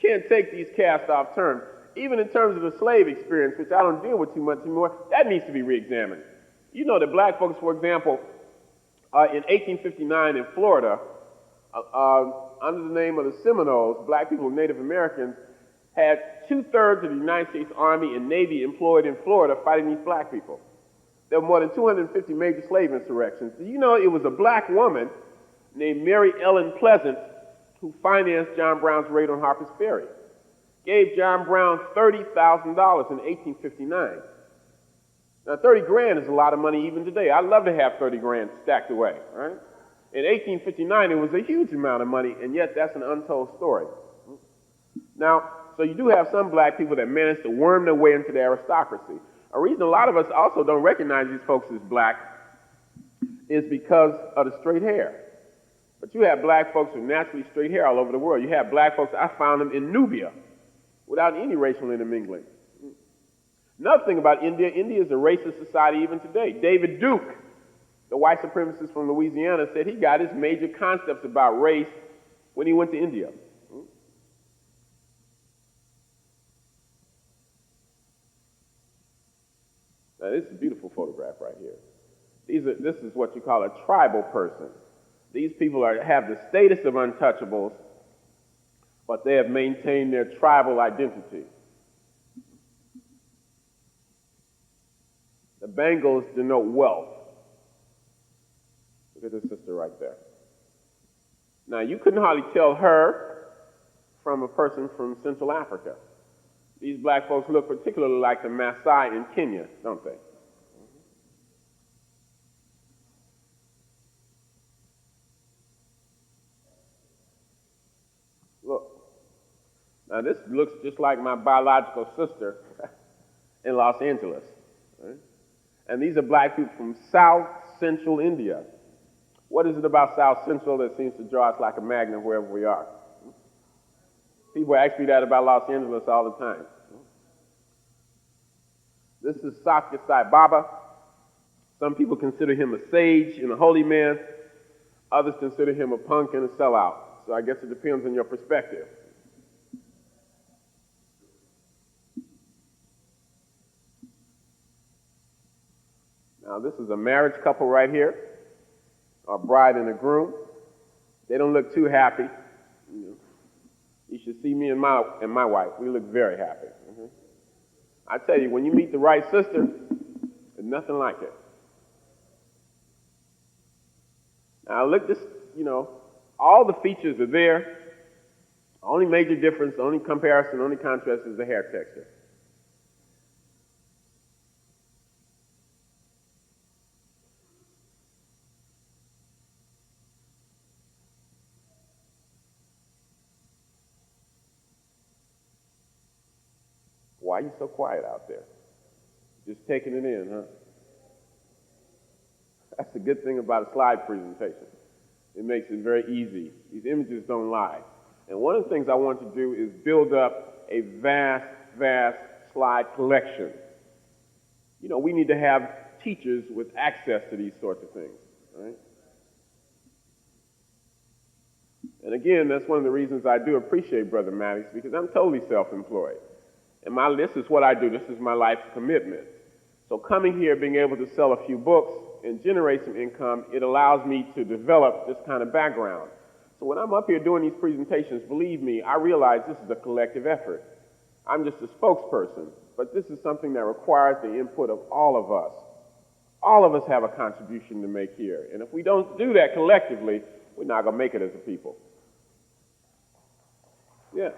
Can't take these cast-off terms. Even in terms of the slave experience, which I don't deal with too much anymore, that needs to be re-examined. You know that black folks, for example, in 1859 in Florida, under the name of the Seminoles, black people, Native Americans, had 2/3 of the United States Army and Navy employed in Florida fighting these black people. There were more than 250 major slave insurrections. Do you know it was a black woman named Mary Ellen Pleasant who financed John Brown's raid on Harper's Ferry? Gave John Brown $30,000 in 1859. Now, 30 grand is a lot of money even today. I'd love to have 30 grand stacked away, right? In 1859, it was a huge amount of money, and yet that's an untold story. Now, so you do have some black people that managed to worm their way into the aristocracy. A reason a lot of us also don't recognize these folks as black is because of the straight hair. But you have black folks with naturally straight hair all over the world. You have black folks, I found them in Nubia, without any racial intermingling. Another thing about India, India is a racist society even today. David Duke, the white supremacist from Louisiana, said he got his major concepts about race when he went to India. Now, this is a beautiful photograph right here. This is what you call a tribal person. These people have the status of untouchables, but they have maintained their tribal identity. The bangles denote wealth. Look at this sister right there. Now, you couldn't hardly tell her from a person from Central Africa. These black folks look particularly like the Maasai in Kenya, don't they? Look. Now, this looks just like my biological sister in Los Angeles. Right? And these are black people from South Central India. What is it about South Central that seems to draw us like a magnet wherever we are? People ask me that about Los Angeles all the time. This is Satya Sai Baba. Some people consider him a sage and a holy man. Others consider him a punk and a sellout. So I guess it depends on your perspective. Now, this is a marriage couple right here, a bride and a groom. They don't look too happy. You should see me and my wife. We look very happy. I tell you, when you meet the right sister, there's nothing like it. Now, look, this, all the features are there. The only major difference, the only comparison, the only contrast is the hair texture. Why are you so quiet out there? Just taking it in, huh? That's the good thing about a slide presentation. It makes it very easy. These images don't lie. And one of the things I want to do is build up a vast, vast slide collection. We need to have teachers with access to these sorts of things, right? And again, that's one of the reasons I do appreciate Brother Maddox, because I'm totally self-employed. And this is what I do. This is my life's commitment. So coming here, being able to sell a few books and generate some income, it allows me to develop this kind of background. So when I'm up here doing these presentations, believe me, I realize this is a collective effort. I'm just a spokesperson, but this is something that requires the input of all of us. All of us have a contribution to make here. And if we don't do that collectively, we're not going to make it as a people. Yeah.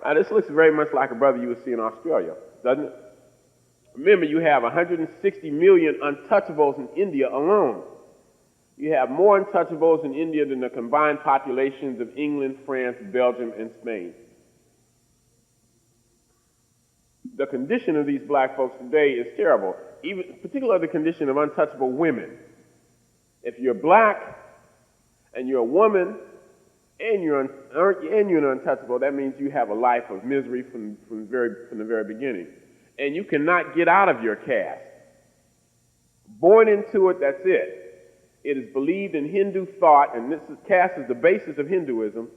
Now, this looks very much like a brother you would see in Australia, doesn't it? Remember, you have 160 million untouchables in India alone. You have more untouchables in India than the combined populations of England, France, Belgium, and Spain. The condition of these black folks today is terrible, even particularly the condition of untouchable women. If you're black and you're a woman, and you're an untouchable, that means you have a life of misery from the very beginning. And you cannot get out of your caste. Born into it, that's it. It is believed in Hindu thought, and caste is the basis of Hinduism,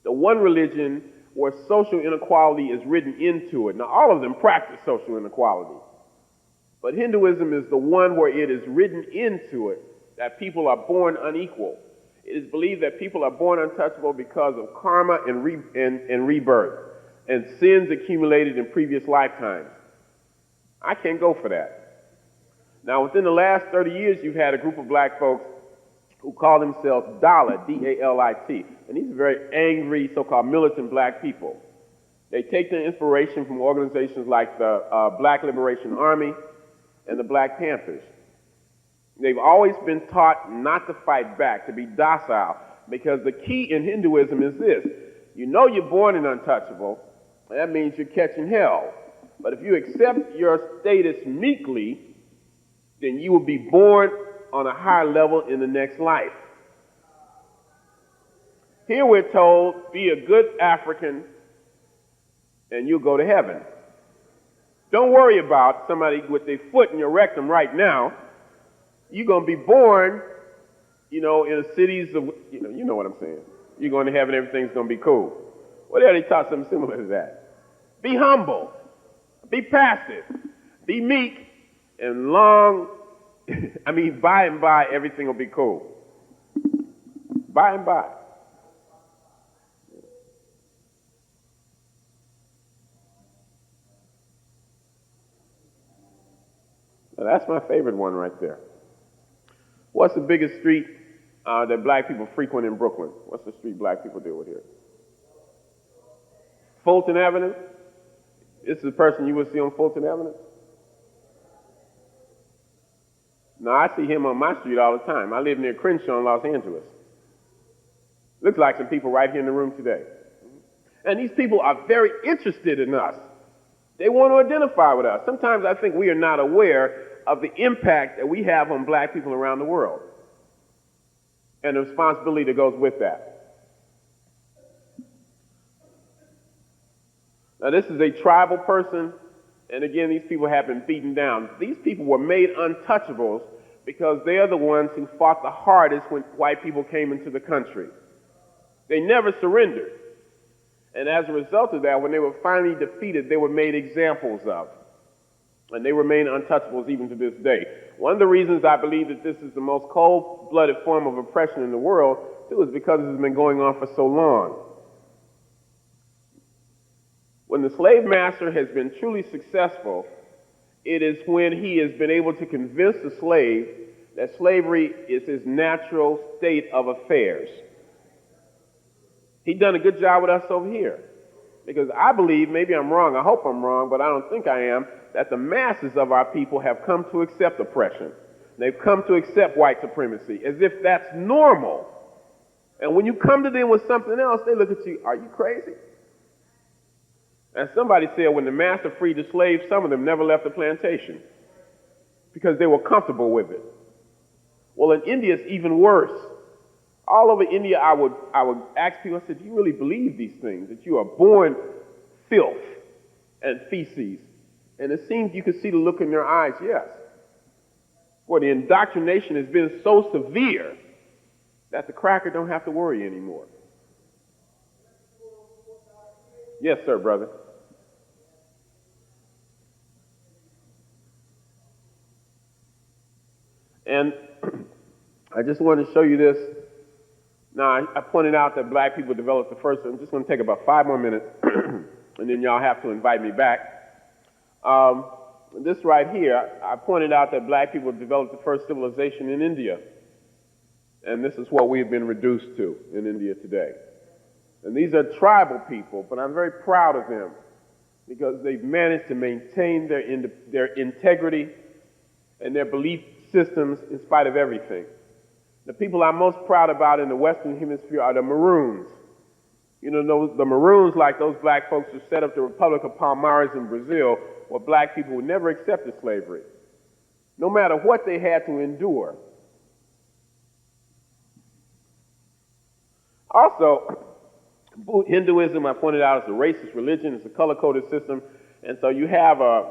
the one religion where social inequality is written into it. Now, all of them practice social inequality. But Hinduism is the one where it is written into it that people are born unequal. It is believed that people are born untouchable because of karma and rebirth and sins accumulated in previous lifetimes. I can't go for that. Now, within the last 30 years, you've had a group of black folks who call themselves Dalit, D-A-L-I-T, and these are very angry, so-called militant black people. They take their inspiration from organizations like the Black Liberation Army and the Black Panthers. They've always been taught not to fight back, to be docile, because the key in Hinduism is this. You're born an untouchable, and that means you're catching hell. But if you accept your status meekly, then you will be born on a higher level in the next life. Here we're told, be a good African, and you'll go to heaven. Don't worry about somebody with their foot in your rectum right now. You're going to be born, in the cities of, you know what I'm saying. You're going to heaven, everything's going to be cool. Well, they taught something similar to that. Be humble. Be passive. Be meek. And by and by, everything will be cool. By and by. Now, that's my favorite one right there. What's the biggest street that black people frequent in Brooklyn? What's the street black people deal with here? Fulton Avenue? This is the person you would see on Fulton Avenue? No, I see him on my street all the time. I live near Crenshaw in Los Angeles. Looks like some people right here in the room today. And these people are very interested in us. They want to identify with us. Sometimes I think we are not aware of the impact that we have on black people around the world and the responsibility that goes with that. Now, this is a tribal person, and again, these people have been beaten down. These people were made untouchables because they are the ones who fought the hardest when white people came into the country. They never surrendered. And as a result of that, when they were finally defeated, they were made examples of. And they remain untouchables even to this day. One of the reasons I believe that this is the most cold-blooded form of oppression in the world, too, is because it has been going on for so long. When the slave master has been truly successful, it is when he has been able to convince the slave that slavery is his natural state of affairs. He's done a good job with us over here. Because I believe, maybe I'm wrong, I hope I'm wrong, but I don't think I am, that the masses of our people have come to accept oppression. They've come to accept white supremacy as if that's normal. And when you come to them with something else, they look at you, are you crazy? And somebody said when the master freed the slaves, some of them never left the plantation because they were comfortable with it. Well, in India, it's even worse. All over India, I would ask people, I said, do you really believe these things, that you are born filth and feces? And it seems you could see the look in their eyes, yes. Well, the indoctrination has been so severe that the cracker don't have to worry anymore. Yes, sir, brother. And I just wanted to show you this. Now, I pointed out that black people developed the first, I'm just going to take about 5 more minutes, and then y'all have to invite me back. This right here, I pointed out that black people developed the first civilization in India. And this is what we have been reduced to in India today. And these are tribal people, but I'm very proud of them because they've managed to maintain their integrity and their belief systems in spite of everything. The people I'm most proud about in the Western Hemisphere are the Maroons. You know, the Maroons, like those black folks who set up the Republic of Palmares in Brazil, were black people who never accepted slavery, no matter what they had to endure. Also, Hinduism, I pointed out, is a racist religion. It's a color-coded system. And so you have a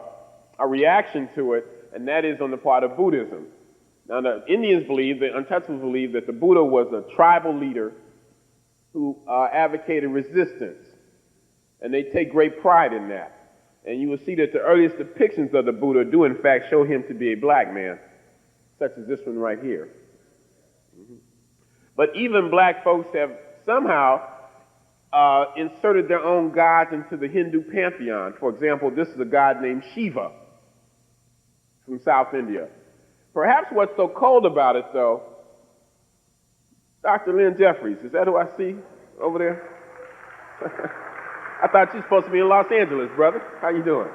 reaction to it, and that is on the part of Buddhism. Now, the Indians believe, the untouchables believe, that the Buddha was a tribal leader who advocated resistance. And they take great pride in that. And you will see that the earliest depictions of the Buddha do, in fact, show him to be a black man, such as this one right here. But even black folks have somehow inserted their own gods into the Hindu pantheon. For example, this is a god named Shiva from South India. Perhaps what's so cold about it, though, Dr. Lynn Jeffries, is that who I see over there? I thought you were supposed to be in Los Angeles, brother. How you doing?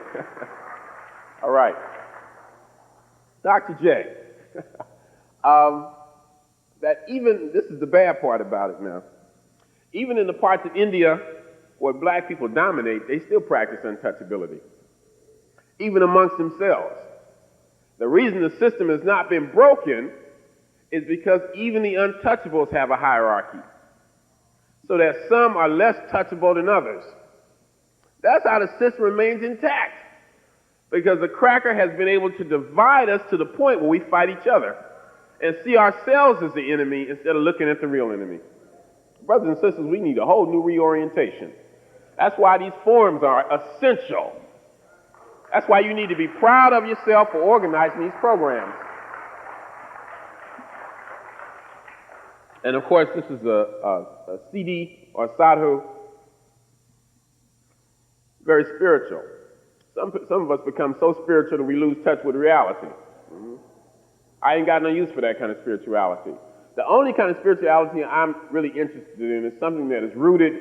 All right. Dr. J. That even, this is the bad part about it now, even in the parts of India where black people dominate, they still practice untouchability, even amongst themselves. The reason the system has not been broken is because even the untouchables have a hierarchy, so that some are less touchable than others. That's how the system remains intact, because the cracker has been able to divide us to the point where we fight each other and see ourselves as the enemy instead of looking at the real enemy. Brothers and sisters, we need a whole new reorientation. That's why these forums are essential. That's why you need to be proud of yourself for organizing these programs. And of course, this is a CD or sadhu, very spiritual. Some of us become so spiritual that we lose touch with reality. I ain't got no use for that kind of spirituality. The only kind of spirituality I'm really interested in is something that is rooted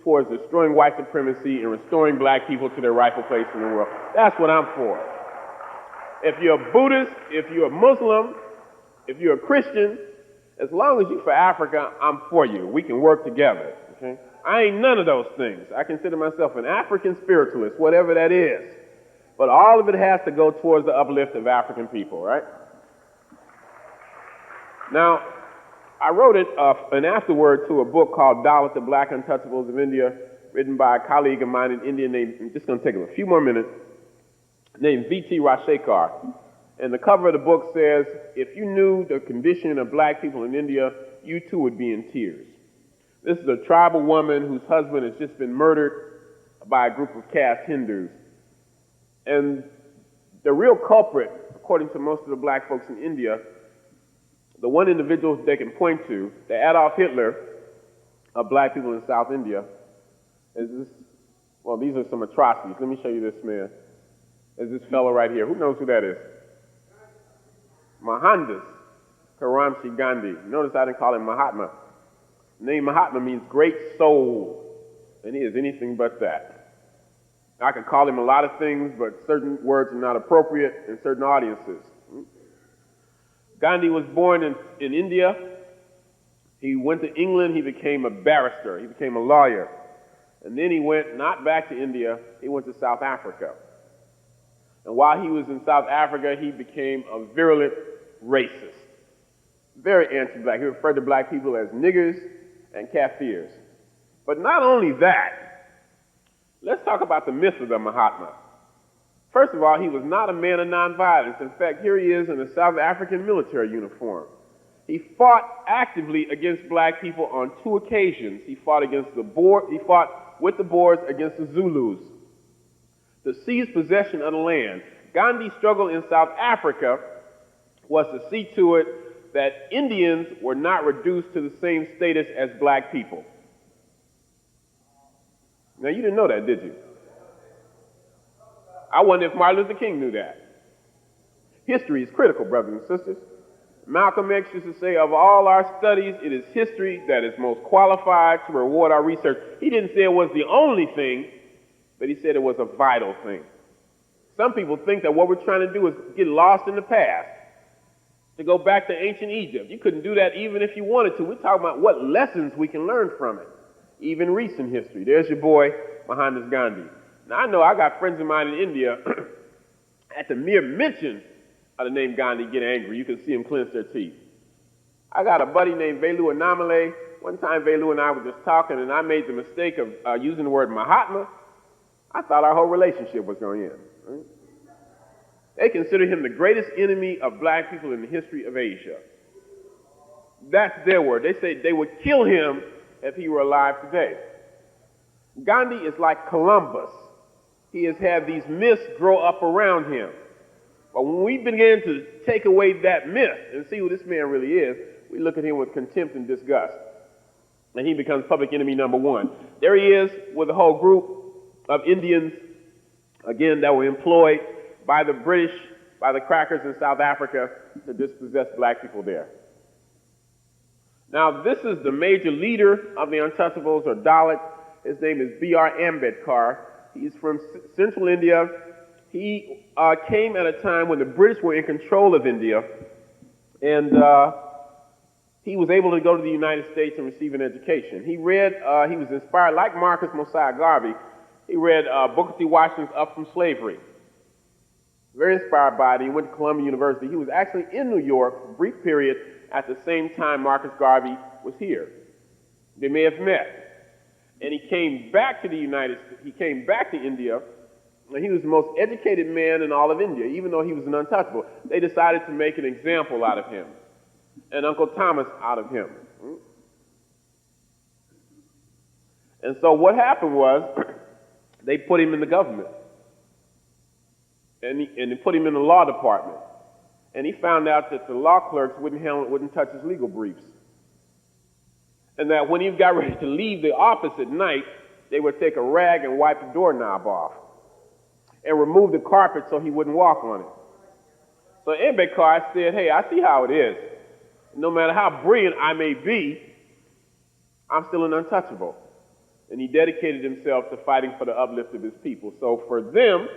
towards destroying white supremacy and restoring black people to their rightful place in the world. That's what I'm for. If you're a Buddhist, if you're a Muslim, if you're a Christian, as long as you're for Africa, I'm for you. We can work together, okay? I ain't none of those things. I consider myself an African spiritualist, whatever that is. But all of it has to go towards the uplift of African people, right? Now, I wrote an afterword to a book called Dalit, the Black Untouchables of India, written by a colleague of mine in India named, I'm just going to take a few more minutes, named V.T. Rashekar. And the cover of the book says, if you knew the condition of black people in India, you too would be in tears. This is a tribal woman whose husband has just been murdered by a group of caste Hindus. And the real culprit, according to most of the black folks in India, the one individual they can point to, the Adolf Hitler of black people in South India, is this, well, these are some atrocities. Let me show you this man. Is this fellow right here. Who knows who that is? Mohandas Karamchand Gandhi. Notice I didn't call him Mahatma. The name Mahatma means great soul, and he is anything but that. I can call him a lot of things, but certain words are not appropriate in certain audiences. Gandhi was born in India. He went to England. He became a barrister. He became a lawyer. And then he went not back to India. He went to South Africa. And while he was in South Africa, he became a virulent racist. Very anti-black. He referred to black people as niggers and Kafirs. But not only that, let's talk about the myth of the Mahatma. First of all, he was not a man of nonviolence. In fact, here he is in a South African military uniform. He fought actively against black people on 2 occasions. He fought with the Boers against the Zulus to seize possession of the land. Gandhi's struggle in South Africa was to see to it that Indians were not reduced to the same status as black people. Now, you didn't know that, did you? I wonder if Martin Luther King knew that. History is critical, brothers and sisters. Malcolm X used to say, of all our studies, it is history that is most qualified to reward our research. He didn't say it was the only thing, but he said it was a vital thing. Some people think that what we're trying to do is get lost in the past, to go back to ancient Egypt. You couldn't do that even if you wanted to. We're talking about what lessons we can learn from it, even recent history. There's your boy, Mohandas Gandhi. Now, I know I got friends of mine in India, at the mere mention of the name Gandhi, get angry. You can see them clench their teeth. I got a buddy named Velu Anamale. One time, Velu and I were just talking, and I made the mistake of using the word Mahatma. I thought our whole relationship was going to end. Right? They consider him the greatest enemy of black people in the history of Asia. That's their word. They say they would kill him if he were alive today. Gandhi is like Columbus. He has had these myths grow up around him. But when we begin to take away that myth and see who this man really is, we look at him with contempt and disgust. And he becomes public enemy number 1. There he is with a whole group of Indians, again, that were employed by the British, by the crackers in South Africa to dispossess black people there. Now, this is the major leader of the Untouchables, or Dalit. His name is B.R. Ambedkar. He's from central India. He came at a time when the British were in control of India, and he was able to go to the United States and receive an education. He was inspired, like Marcus Mosiah Garvey, he read Booker T. Washington's Up From Slavery. Very inspired by it. He went to Columbia University. He was actually in New York for a brief period at the same time Marcus Garvey was here. They may have met. And he came back to the United States. He came back to India, and he was the most educated man in all of India, even though he was an untouchable. They decided to make an example out of him, and Uncle Thomas out of him. And so what happened was, they put him in the government, and they put him in the law department. And he found out that the law clerks wouldn't touch his legal briefs. And that when he got ready to leave the office at night, they would take a rag and wipe the doorknob off and remove the carpet so he wouldn't walk on it. So Imhotep Clarke said, hey, I see how it is. No matter how brilliant I may be, I'm still an untouchable. And he dedicated himself to fighting for the uplift of his people. So for them,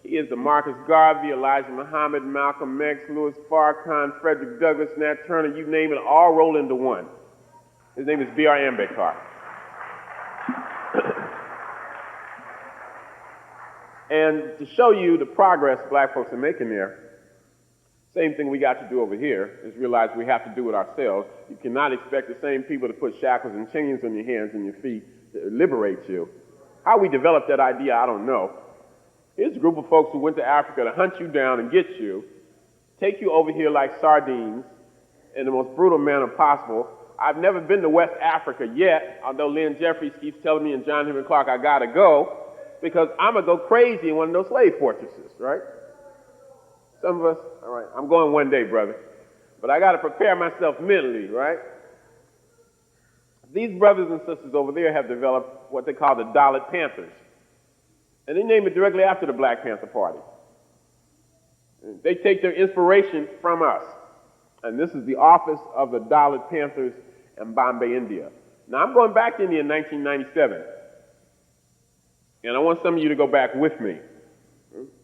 he is the Marcus Garvey, Elijah Muhammad, Malcolm X, Louis Farrakhan, Frederick Douglass, Nat Turner, you name it, all roll into one. His name is B.R. Imhotep Clarke. And to show you the progress black folks are making there, same thing we got to do over here is realize we have to do it ourselves. You cannot expect the same people to put shackles and chains on your hands and your feet to liberate you. How we developed that idea, I don't know. Here's a group of folks who went to Africa to hunt you down and get you, take you over here like sardines in the most brutal manner possible. I've never been to West Africa yet, although Lynn Jeffries keeps telling me and John Henrik Clarke I gotta go, because I'm gonna go crazy in one of those slave fortresses, right? Some of us, all right, I'm going one day, brother. But I got to prepare myself mentally, right? These brothers and sisters over there have developed what they call the Dalit Panthers. And they name it directly after the Black Panther Party. They take their inspiration from us. And this is the office of the Dalit Panthers in Bombay, India. Now, I'm going back to India in 1997. And I want some of you to go back with me.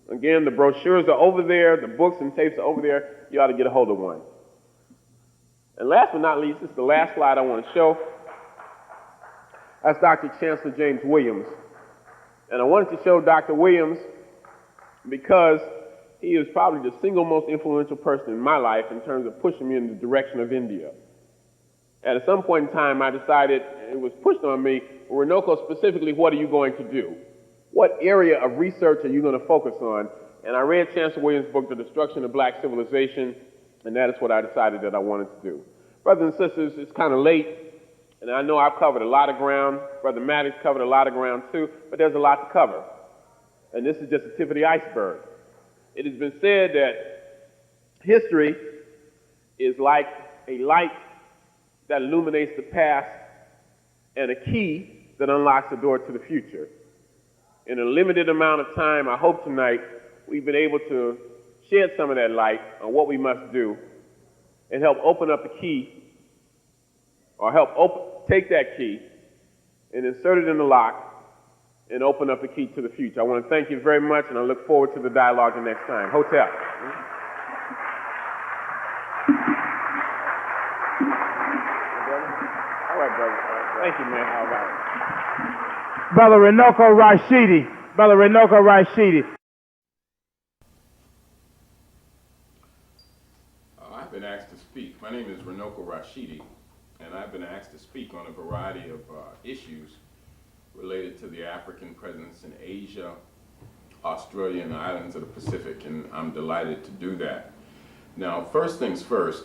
Again, the brochures are over there, the books and tapes are over there. You ought to get a hold of one. And last but not least, this is the last slide I want to show. That's Dr. Chancellor James Williams. And I wanted to show Dr. Williams because he is probably the single most influential person in my life in terms of pushing me in the direction of India. And at some point in time, I decided, it was pushed on me, Runoko, specifically, what are you going to do? What area of research are you going to focus on? And I read Chancellor Williams' book, The Destruction of Black Civilization, and that is what I decided that I wanted to do. Brothers and sisters, it's kind of late, and I know I've covered a lot of ground. Brother Maddox covered a lot of ground too, but there's a lot to cover. And this is just the tip of the iceberg. It has been said that history is like a light that illuminates the past and a key that unlocks the door to the future. In a limited amount of time, I hope tonight we've been able to shed some of that light on what we must do and help open up the key, or take that key and insert it in the lock and open up the key to the future. I want to thank you very much, and I look forward to the dialogue the next time. Hotep. All right, brother. Thank you, man. All right. Brother Runoko Rashidi. Brother Runoko Rashidi. I've been asked to speak. My name is Runoko Rashidi, and I've been asked to speak on a variety of issues related to the African presence in Asia, Australia, and the islands of the Pacific, and I'm delighted to do that. Now, first things first,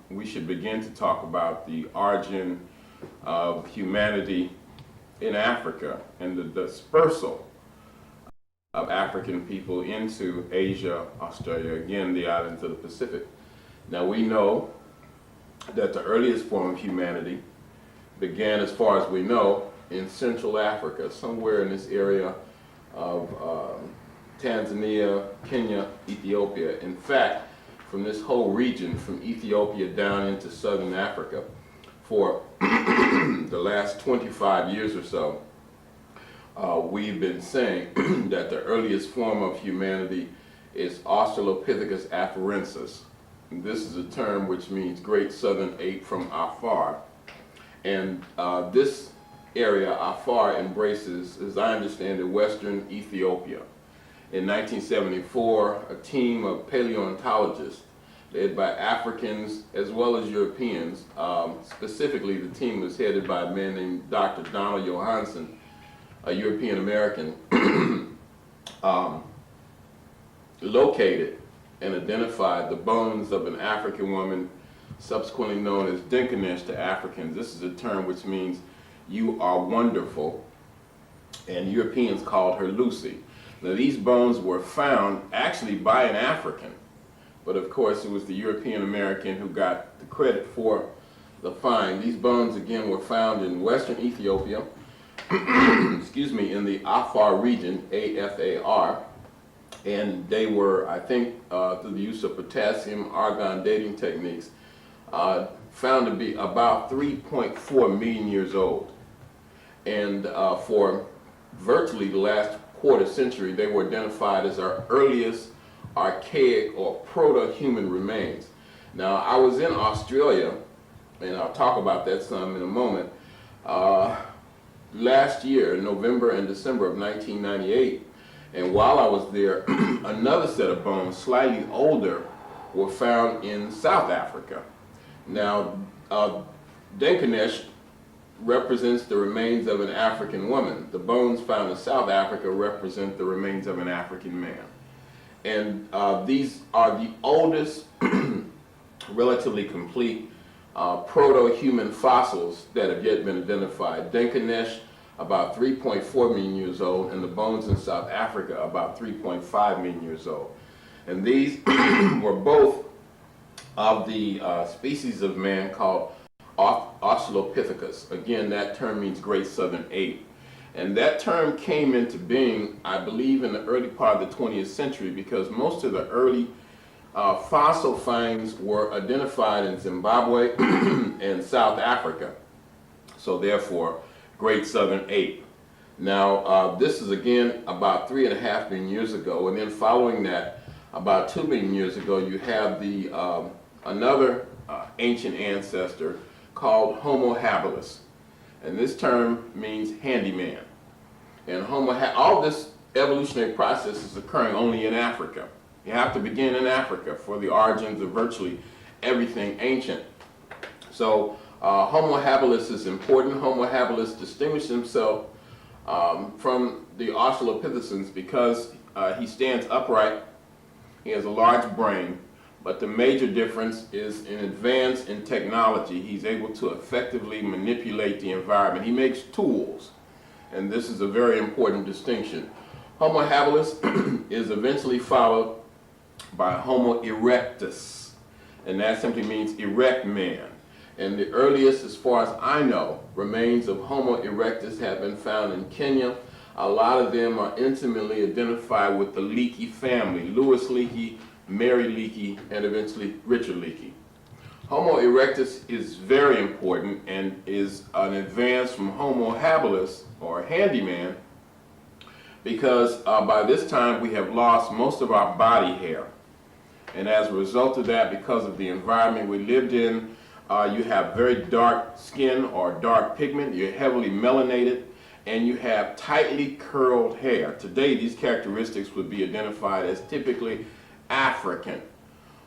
we should begin to talk about the origin of humanity in Africa and the dispersal of African people into Asia, Australia, again, the islands of the Pacific. Now, we know that the earliest form of humanity began, as far as we know, in Central Africa, somewhere in this area of Tanzania, Kenya, Ethiopia. In fact, from this whole region, from Ethiopia down into Southern Africa, for the last 25 years or so, we've been saying that the earliest form of humanity is Australopithecus afarensis. And this is a term which means great southern ape from afar. And this area, afar, embraces, as I understand it, western Ethiopia. In 1974, a team of paleontologists led by Africans as well as Europeans, specifically the team was headed by a man named Dr. Donald Johansen, a European American, located and identified the bones of an African woman, subsequently known as Dinkanesh to Africans. This is a term which means you are wonderful, and Europeans called her Lucy. Now, these bones were found actually by an African, but of course it was the European American who got the credit for the find. These bones again were found in western Ethiopia, excuse me, in the Afar region, A-F-A-R, And they were, I think, through the use of potassium argon dating techniques, found to be about 3.4 million years old. And for virtually the last quarter century, they were identified as our earliest archaic or proto-human remains. Now, I was in Australia, and I'll talk about that some in a moment, last year, November and December of 1998, and while I was there, another set of bones, slightly older, were found in South Africa. Now, Denkanesh represents the remains of an African woman. The bones found in South Africa represent the remains of an African man. And these are the oldest relatively complete proto-human fossils that have yet been identified. Denkanesh, about 3.4 million years old, and the bones in South Africa, about 3.5 million years old. And these were both of the species of man called Australopithecus. Again, that term means Great Southern Ape. And that term came into being, I believe, in the early part of the 20th century because most of the early fossil finds were identified in Zimbabwe and South Africa. So therefore, Great Southern Ape. Now, this is again about 3.5 million years ago, and then following that, about 2 million years ago, you have the another ancient ancestor called Homo habilis, and this term means handyman. And all this evolutionary process is occurring only in Africa. You have to begin in Africa for the origins of virtually everything ancient. So Homo habilis is important. Homo habilis distinguished himself from the Australopithecines because he stands upright, he has a large brain, but the major difference is in advance in technology. He's able to effectively manipulate the environment. He makes tools, and this is a very important distinction. Homo habilis is eventually followed by Homo erectus, and that simply means erect man. And the earliest, as far as I know, remains of Homo erectus have been found in Kenya. A lot of them are intimately identified with the Leakey family, Louis Leakey, Mary Leakey, and eventually Richard Leakey. Homo erectus is very important and is an advance from Homo habilis, or handyman, because by this time we have lost most of our body hair. And as a result of that, because of the environment we lived in, you have very dark skin or dark pigment, you're heavily melanated, and you have tightly curled hair. Today, these characteristics would be identified as typically African.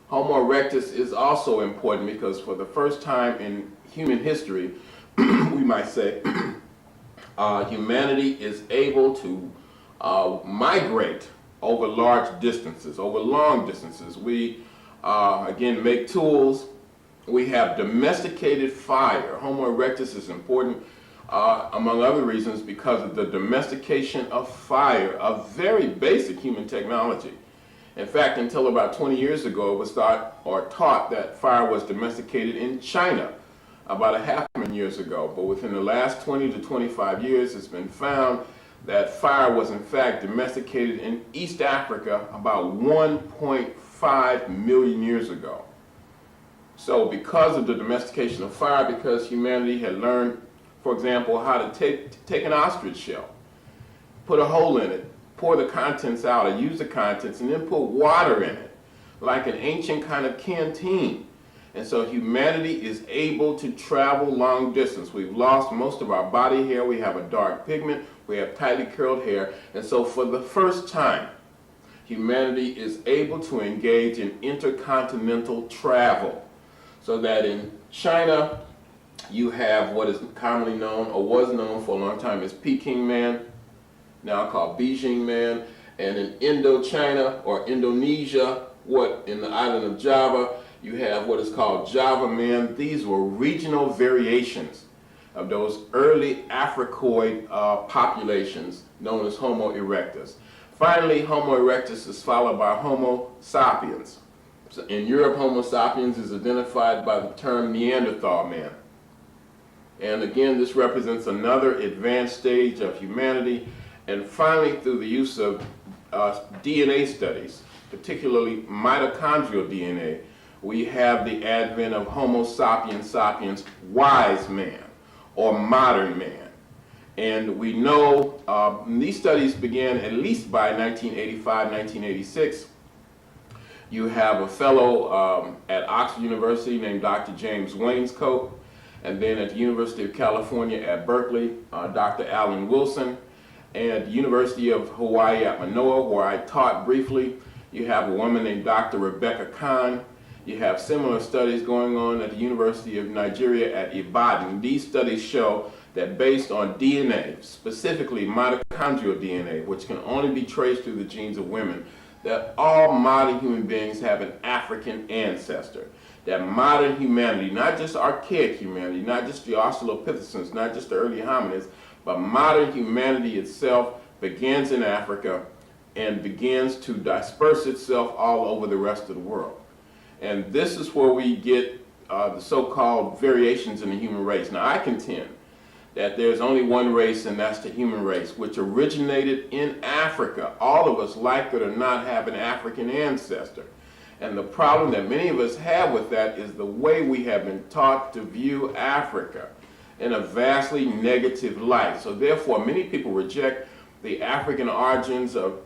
Homo erectus is also important because for the first time in human history, we might say, humanity is able to migrate over large distances, over long distances. We, again, make tools. We have domesticated fire. Homo erectus is important, among other reasons, because of the domestication of fire, a very basic human technology. In fact, until about 20 years ago, it was thought or taught that fire was domesticated in China about 500 years ago. But within the last 20 to 25 years, it's been found that fire was in fact domesticated in East Africa about 1.5 million years ago. So because of the domestication of fire, because humanity had learned, for example, how to take an ostrich shell, put a hole in it, pour the contents out, or use the contents, and then put water in it, like an ancient kind of canteen. And so humanity is able to travel long distance. We've lost most of our body hair, we have a dark pigment, we have tightly curled hair, and so for the first time, humanity is able to engage in intercontinental travel. So that in China, you have what is commonly known, or was known for a long time, as Peking man, now called Beijing man. And in Indochina or Indonesia, in the island of Java, you have what is called Java man. These were regional variations of those early Africoid populations known as Homo erectus. Finally, Homo erectus is followed by Homo sapiens. So in Europe, Homo sapiens is identified by the term Neanderthal man. And again, this represents another advanced stage of humanity. And finally, through the use of DNA studies, particularly mitochondrial DNA, we have the advent of Homo sapiens sapiens, wise man, or modern man. And we know these studies began at least by 1985, 1986. You have a fellow at Oxford University named Dr. James Wainscoat, and then at the University of California at Berkeley, Dr. Alan Wilson, and at the University of Hawaii at Manoa, where I taught briefly, you have a woman named Dr. Rebecca Khan. You have similar studies going on at the University of Nigeria at Ibadan. These studies show that based on DNA, specifically mitochondrial DNA, which can only be traced through the genes of women, that all modern human beings have an African ancestor. That modern humanity, not just archaic humanity, not just the Australopithecines, not just the early hominids, but modern humanity itself begins in Africa and begins to disperse itself all over the rest of the world. And this is where we get the so-called variations in the human race. Now, I contend that there's only one race, and that's the human race, which originated in Africa. All of us, like it or not, have an African ancestor. And the problem that many of us have with that is the way we have been taught to view Africa in a vastly negative light. So therefore, many people reject the African origins of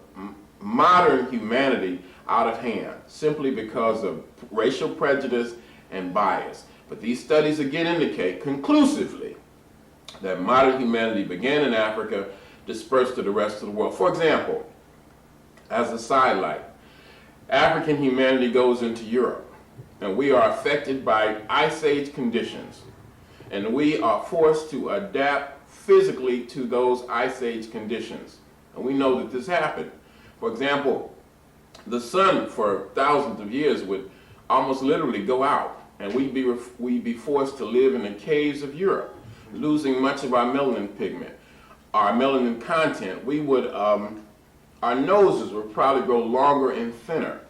modern humanity out of hand, simply because of racial prejudice and bias. But these studies again indicate conclusively that modern humanity began in Africa, dispersed to the rest of the world. For example, as a sidelight, African humanity goes into Europe, and we are affected by Ice Age conditions, and we are forced to adapt physically to those Ice Age conditions. And we know that this happened. For example, the sun for thousands of years would almost literally go out, and we'd be forced to live in the caves of Europe, losing much of our melanin pigment, our melanin content. We would, our noses would probably grow longer and thinner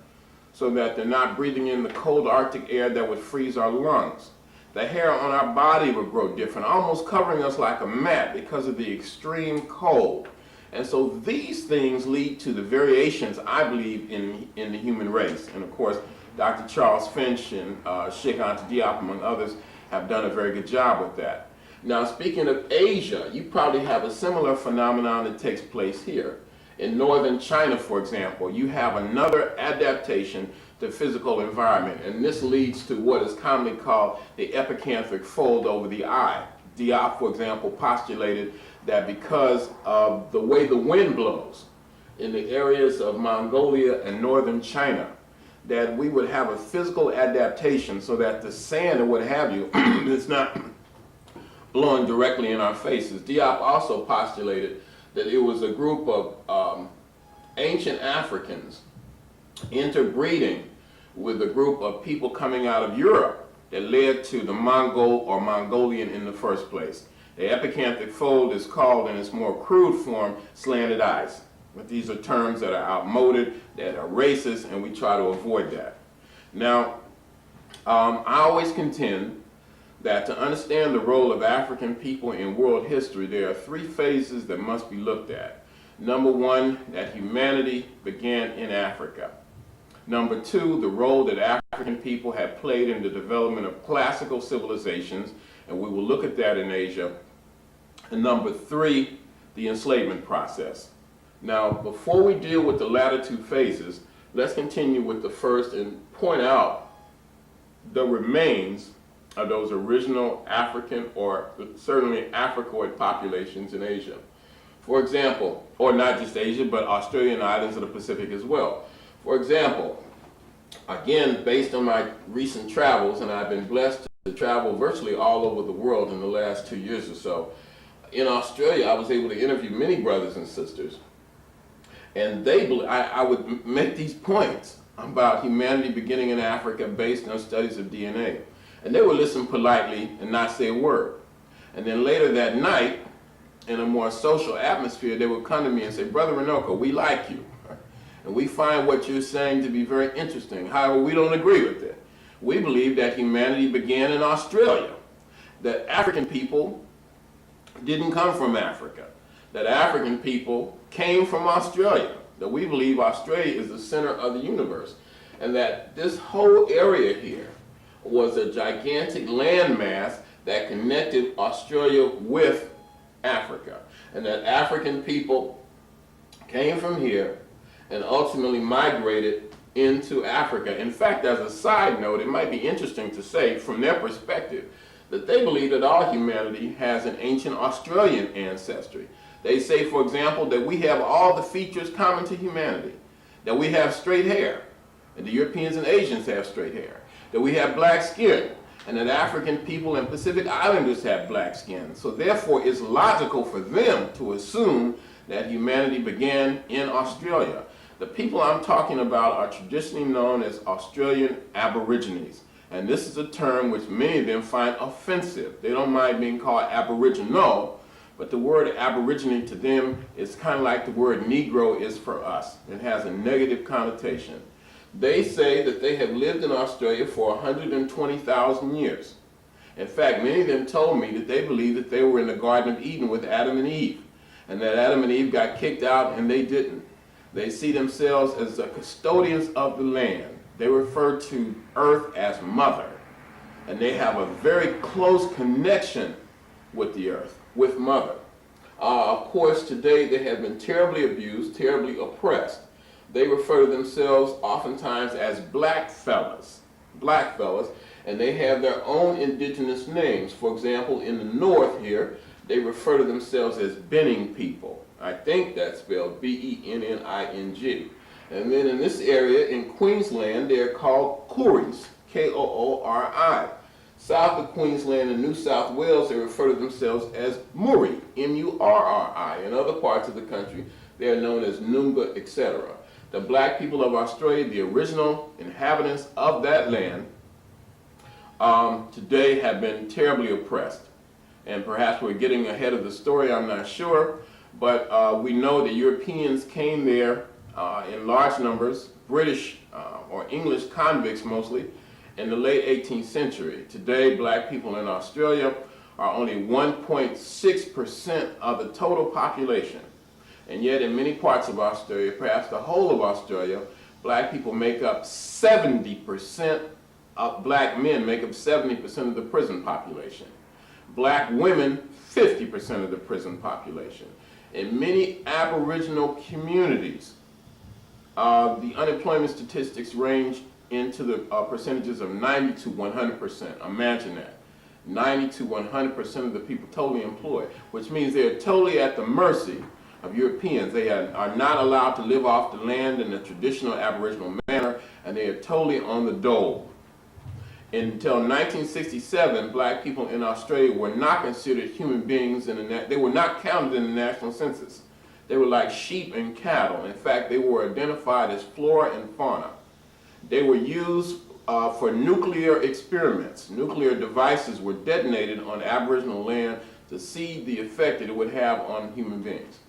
so that they're not breathing in the cold Arctic air that would freeze our lungs. The hair on our body would grow different, almost covering us like a mat because of the extreme cold. And so these things lead to the variations, I believe, in the human race. And of course, Dr. Charles Finch and Sheikh Anta Diop, among others, have done a very good job with that. Now, speaking of Asia, you probably have a similar phenomenon that takes place here. In northern China, for example, you have another adaptation to physical environment, and this leads to what is commonly called the epicanthic fold over the eye. Diop, for example, postulated that because of the way the wind blows in the areas of Mongolia and northern China, that we would have a physical adaptation so that the sand or what have you is not blowing directly in our faces. Diop also postulated that it was a group of ancient Africans interbreeding with a group of people coming out of Europe that led to the Mongol or Mongolian in the first place. The epicanthic fold is called, in its more crude form, slanted eyes. But these are terms that are outmoded, that are racist, and we try to avoid that. Now, I always contend that to understand the role of African people in world history, there are three phases that must be looked at. Number one, that humanity began in Africa. Number two, the role that African people have played in the development of classical civilizations, and we will look at that in Asia. And number three, the enslavement process. Now, before we deal with the latter two phases, let's continue with the first and point out the remains of those original African or certainly Africoid populations in Asia. For example, or not just Asia, but Australian islands of the Pacific as well. For example, again, based on my recent travels, and I've been blessed to travel virtually all over the world in the last 2 years or so, in Australia, I was able to interview many brothers and sisters, and I would make these points about humanity beginning in Africa based on studies of DNA. And they would listen politely and not say a word. And then later that night, in a more social atmosphere, they would come to me and say, Brother Runoko, we like you. And we find what you're saying to be very interesting. However, we don't agree with it. We believe that humanity began in Australia, that African people didn't come from Africa, that African people came from Australia, that we believe Australia is the center of the universe, and that this whole area here was a gigantic landmass that connected Australia with Africa, and that African people came from here and ultimately migrated into Africa. In fact, as a side note, it might be interesting to say from their perspective that they believe that all humanity has an ancient Australian ancestry. They say, for example, that we have all the features common to humanity, that we have straight hair, and the Europeans and Asians have straight hair, that we have black skin, and that African people and Pacific Islanders have black skin. So therefore, it's logical for them to assume that humanity began in Australia. The people I'm talking about are traditionally known as Australian Aborigines. And this is a term which many of them find offensive. They don't mind being called Aboriginal, but the word Aborigine to them is kind of like the word Negro is for us. It has a negative connotation. They say that they have lived in Australia for 120,000 years. In fact, many of them told me that they believe that they were in the Garden of Eden with Adam and Eve, and that Adam and Eve got kicked out and they didn't. They see themselves as the custodians of the land. They refer to earth as mother, and they have a very close connection with the earth, with mother. Of course, today they have been terribly abused, terribly oppressed. They refer to themselves oftentimes as black fellas, and they have their own indigenous names. For example, in the north here, they refer to themselves as Benning people. I think that's spelled B-E-N-N-I-N-G. And then in this area in Queensland, they're called Kooris, K-O-O-R-I. South of Queensland and New South Wales, they refer to themselves as Muri, M-U-R-R-I. In other parts of the country, they are known as Noongar, etc. The black people of Australia, the original inhabitants of that land, today have been terribly oppressed. And perhaps we're getting ahead of the story, I'm not sure, but we know that Europeans came there in large numbers, British or English convicts mostly, in the late 18th century. Today, black people in Australia are only 1.6% of the total population. And yet in many parts of Australia, perhaps the whole of Australia, black people make up 70% of black men make up 70% of the prison population. Black women, 50% of the prison population. In many Aboriginal communities, the unemployment statistics range into the percentages of 90 to 100%. Imagine that. 90 to 100% of the people totally employed, which means they're totally at the mercy of Europeans. They are not allowed to live off the land in the traditional Aboriginal manner, and they are totally on the dole. Until 1967, black people in Australia were not considered human beings, they were not counted in the national census. They were like sheep and cattle. In fact, they were identified as flora and fauna. They were used for nuclear experiments. Nuclear devices were detonated on Aboriginal land to see the effect that it would have on human beings.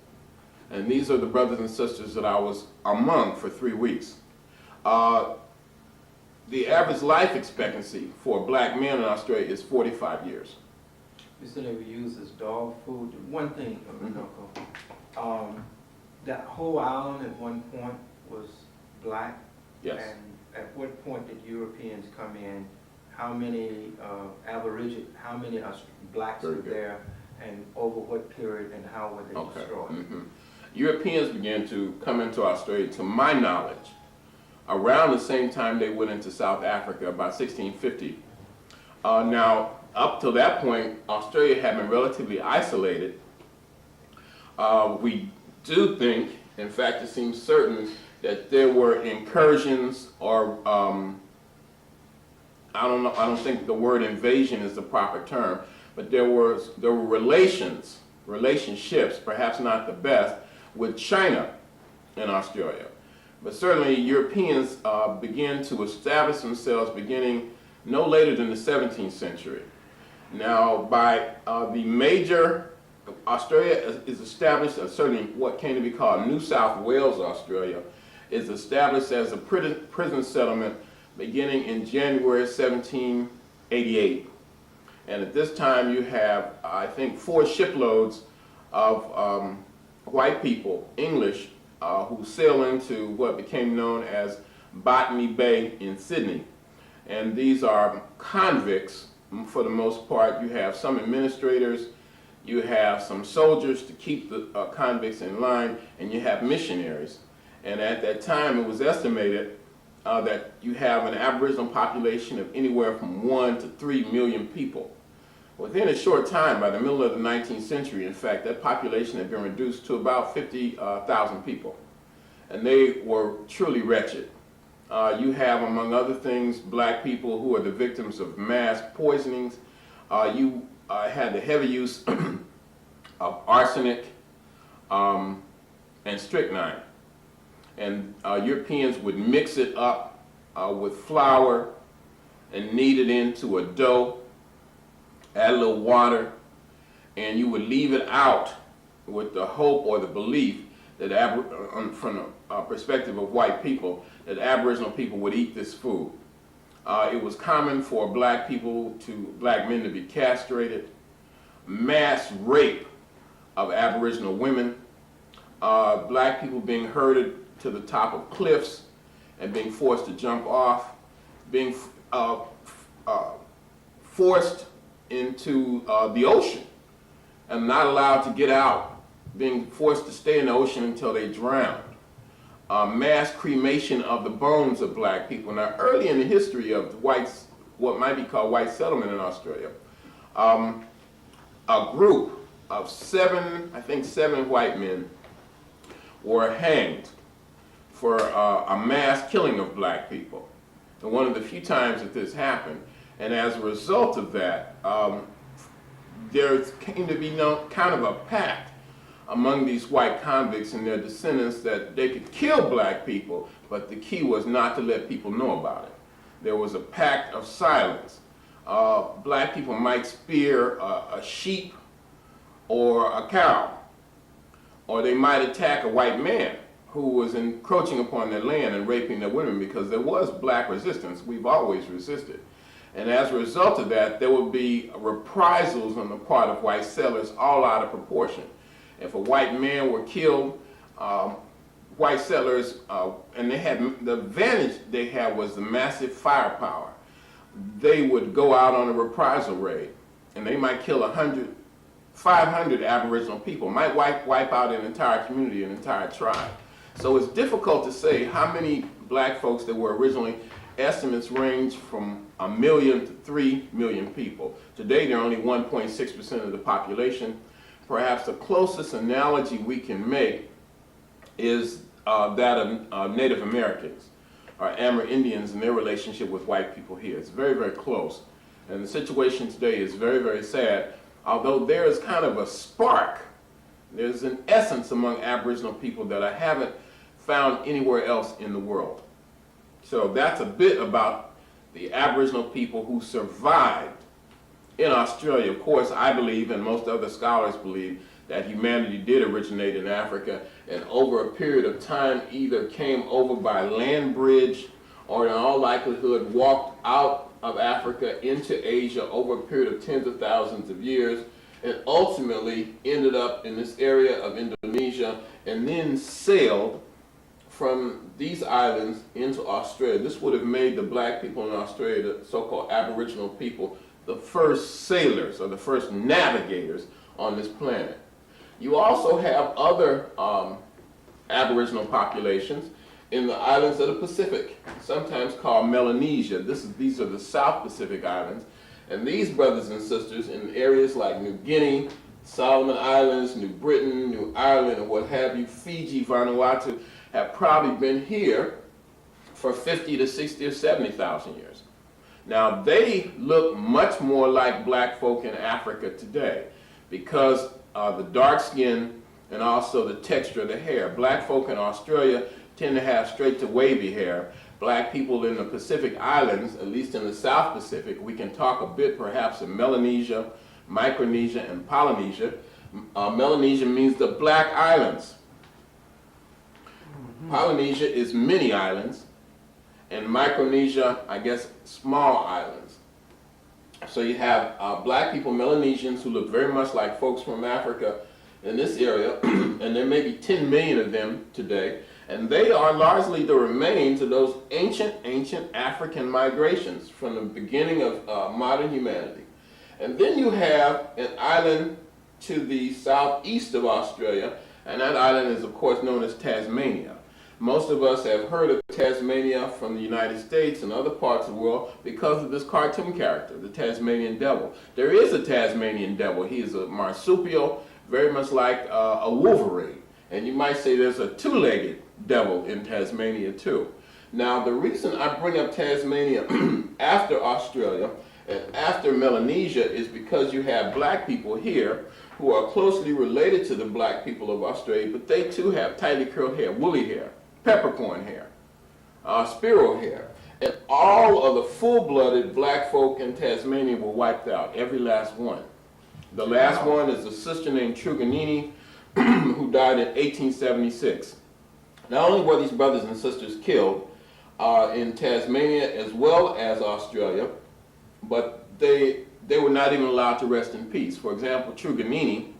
And these are the brothers and sisters that I was among for 3 weeks. The average life expectancy for black men in Australia is 45 years. You said they were used as dog food. One thing, Runoko, that whole island at one point was black. Yes. And at what point did Europeans come in? How many how many blacks were there, and over what period, and how were they destroyed? Europeans began to come into Australia, to my knowledge, around the same time they went into South Africa, about 1650. Now, up till that point, Australia had been relatively isolated. We do think, in fact, it seems certain, that there were incursions or, I don't think the word invasion is the proper term, but there were relationships, perhaps not the best, with China in Australia. But certainly Europeans began to establish themselves beginning no later than the 17th century. Now, by the major, Australia is established, certainly what came to be called New South Wales, Australia, is established as a prison settlement beginning in January 1788. And at this time you have, I think, 4 shiploads of white people, English, who sail into what became known as Botany Bay in Sydney. And these are convicts for the most part. You have some administrators, you have some soldiers to keep the convicts in line, and you have missionaries. And at that time it was estimated that you have an Aboriginal population of anywhere from 1 to 3 million people. Within a short time, by the middle of the 19th century, in fact, that population had been reduced to about 50,000 people. And they were truly wretched. You have, among other things, black people who are the victims of mass poisonings. You had the heavy use of arsenic and strychnine. And Europeans would mix it up with flour and knead it into a dough, add a little water, and you would leave it out with the hope or the belief that, from the perspective of white people, that Aboriginal people would eat this food. It was common for black men to be castrated, mass rape of Aboriginal women, black people being herded to the top of cliffs and being forced to jump off, being forced into the ocean and not allowed to get out, being forced to stay in the ocean until they drowned. Mass cremation of the bones of black people. Now, early in the history of whites, what might be called white settlement in Australia, a group of seven white men were hanged for a mass killing of black people. And one of the few times that this happened. And as a result of that, there came to be kind of a pact among these white convicts and their descendants that they could kill black people, but the key was not to let people know about it. There was a pact of silence. Black people might spear a sheep or a cow, or they might attack a white man who was encroaching upon their land and raping their women, because there was black resistance. We've always resisted. And as a result of that, there would be reprisals on the part of white settlers, all out of proportion. If a white man were killed, white settlers, and they had, the advantage they had was the massive firepower. They would go out on a reprisal raid, and they might kill 500 Aboriginal people, might wipe out an entire community, an entire tribe. So it's difficult to say how many black folks there were originally. Estimates range from 1 million to 3 million people. Today, they're only 1.6% of the population. Perhaps the closest analogy we can make is that of Native Americans or Amerindians and their relationship with white people here. It's very, very close. And the situation today is very, very sad. Although there is kind of a spark, there's an essence among Aboriginal people that I haven't found anywhere else in the world. So that's a bit about the Aboriginal people who survived in Australia. Of course, I believe, and most other scholars believe, that humanity did originate in Africa, and over a period of time either came over by land bridge or in all likelihood walked out of Africa into Asia over a period of tens of thousands of years, and ultimately ended up in this area of Indonesia and then sailed from these islands into Australia. This would have made the black people in Australia, the so-called Aboriginal people, the first sailors or the first navigators on this planet. You also have other Aboriginal populations in the islands of the Pacific, sometimes called Melanesia. These are the South Pacific Islands. And these brothers and sisters in areas like New Guinea, Solomon Islands, New Britain, New Ireland, and what have you, Fiji, Vanuatu, have probably been here for 50 to 60 or 70,000 years. Now, they look much more like black folk in Africa today because the dark skin and also the texture of the hair. Black folk in Australia tend to have straight to wavy hair. Black people in the Pacific Islands, at least in the South Pacific, we can talk a bit perhaps of Melanesia, Micronesia, and Polynesia. Melanesia means the Black Islands. Polynesia is many islands, and Micronesia, I guess, small islands. So you have black people, Melanesians, who look very much like folks from Africa in this area, and there may be 10 million of them today, and they are largely the remains of those ancient African migrations from the beginning of modern humanity. And then you have an island to the southeast of Australia, and that island is of course known as Tasmania. Most of us have heard of Tasmania from the United States and other parts of the world because of this cartoon character, the Tasmanian devil. There is a Tasmanian devil. He is a marsupial, very much like a wolverine. And you might say there's a two-legged devil in Tasmania too. Now, the reason I bring up Tasmania after Australia and after Melanesia is because you have black people here who are closely related to the black people of Australia, but they too have tightly curled hair, woolly hair, peppercorn hair, sparrow hair. And all of the full-blooded black folk in Tasmania were wiped out, every last one. The last one is a sister named Truganini, who died in 1876. Not only were these brothers and sisters killed in Tasmania as well as Australia, but they were not even allowed to rest in peace. For example, Truganini,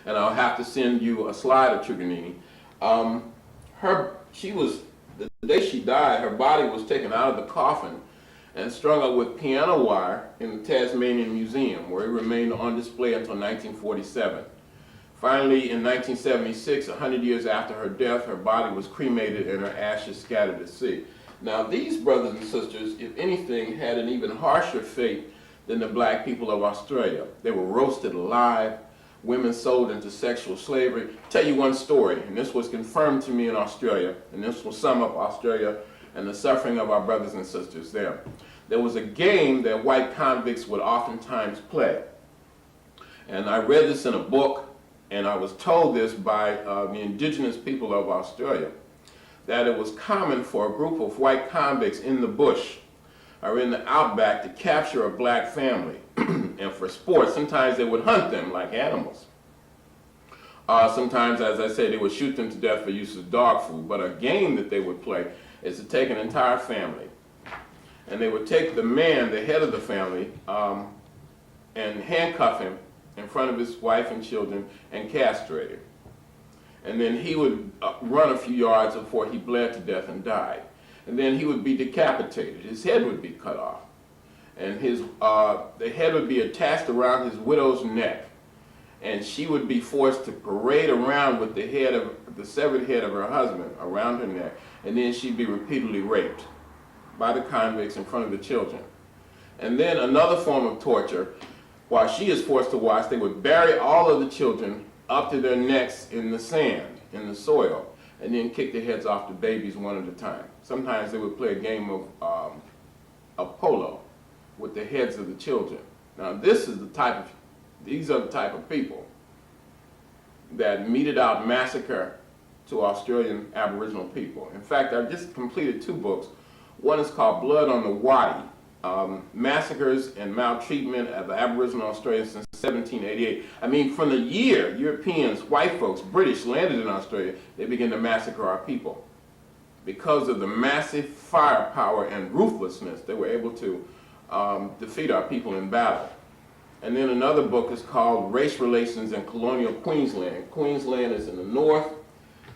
and I'll have to send you a slide of Truganini, the day she died, her body was taken out of the coffin and strung up with piano wire in the Tasmanian Museum, where it remained on display until 1947. Finally, in 1976, 100 years after her death, her body was cremated and her ashes scattered at sea. Now, these brothers and sisters, if anything, had an even harsher fate than the black people of Australia. They were roasted alive, women sold into sexual slavery. I'll tell you one story, and this was confirmed to me in Australia, and this will sum up Australia and the suffering of our brothers and sisters there. There was a game that white convicts would oftentimes play. And I read this in a book, and I was told this by the indigenous people of Australia, that it was common for a group of white convicts in the bush or in the outback to capture a black family. And for sport, sometimes they would hunt them like animals. Sometimes, as I say, they would shoot them to death for use as dog food. But a game that they would play is to take an entire family. And they would take the man, the head of the family, and handcuff him in front of his wife and children and castrate him. And then he would run a few yards before he bled to death and died. And then he would be decapitated. His head would be cut off. And the head would be attached around his widow's neck. And she would be forced to parade around with the severed head of her husband around her neck. And then she'd be repeatedly raped by the convicts in front of the children. And then another form of torture, while she is forced to watch, they would bury all of the children up to their necks in the sand, in the soil, and then kick the heads off the babies one at a time. Sometimes they would play a game of polo with the heads of the children. Now these are the type of people that meted out massacre to Australian Aboriginal people. In fact, I've just completed 2 books. One is called Blood on the Wadi, Massacres and Maltreatment of Aboriginal Australians since 1788. I mean, from the year Europeans, white folks, British landed in Australia, they began to massacre our people. Because of the massive firepower and ruthlessness, they were able to defeat our people in battle. And then another book is called Race Relations in Colonial Queensland. Queensland is in the north.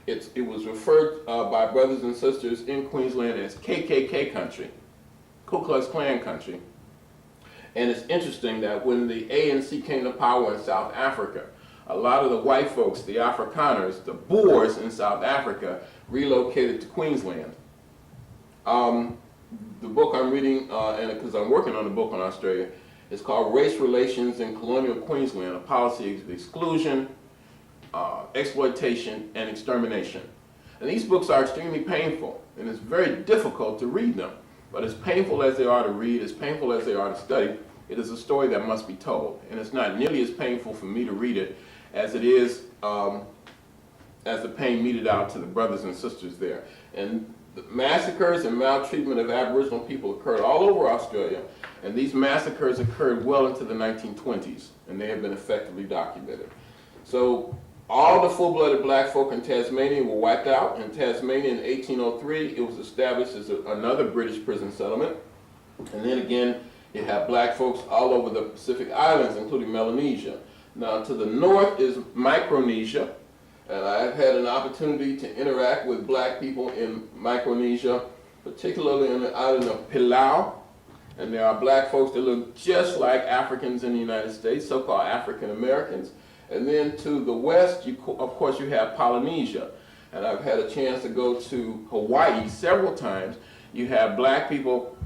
It was referred by brothers and sisters in Queensland as KKK country, Ku Klux Klan country. And it's interesting that when the ANC came to power in South Africa, a lot of the white folks, the Afrikaners, the Boers in South Africa, relocated to Queensland. The book I'm reading, and because I'm working on a book on Australia, is called Race Relations in Colonial Queensland, a Policy of Exclusion, Exploitation, and Extermination. And these books are extremely painful, and it's very difficult to read them. But as painful as they are to read, as painful as they are to study, it is a story that must be told. And it's not nearly as painful for me to read it as it is as the pain meted out to the brothers and sisters there. And the massacres and maltreatment of Aboriginal people occurred all over Australia, and these massacres occurred well into the 1920s, and they have been effectively documented. So all the full-blooded black folk in Tasmania were wiped out. In Tasmania in 1803, it was established as another British prison settlement. And then again, you have black folks all over the Pacific Islands, including Melanesia. Now to the north is Micronesia, and I've had an opportunity to interact with black people in Micronesia, particularly on the island of Palau. And there are black folks that look just like Africans in the United States, so-called African Americans. And then to the west, of course, you have Polynesia. And I've had a chance to go to Hawaii several times. You have black people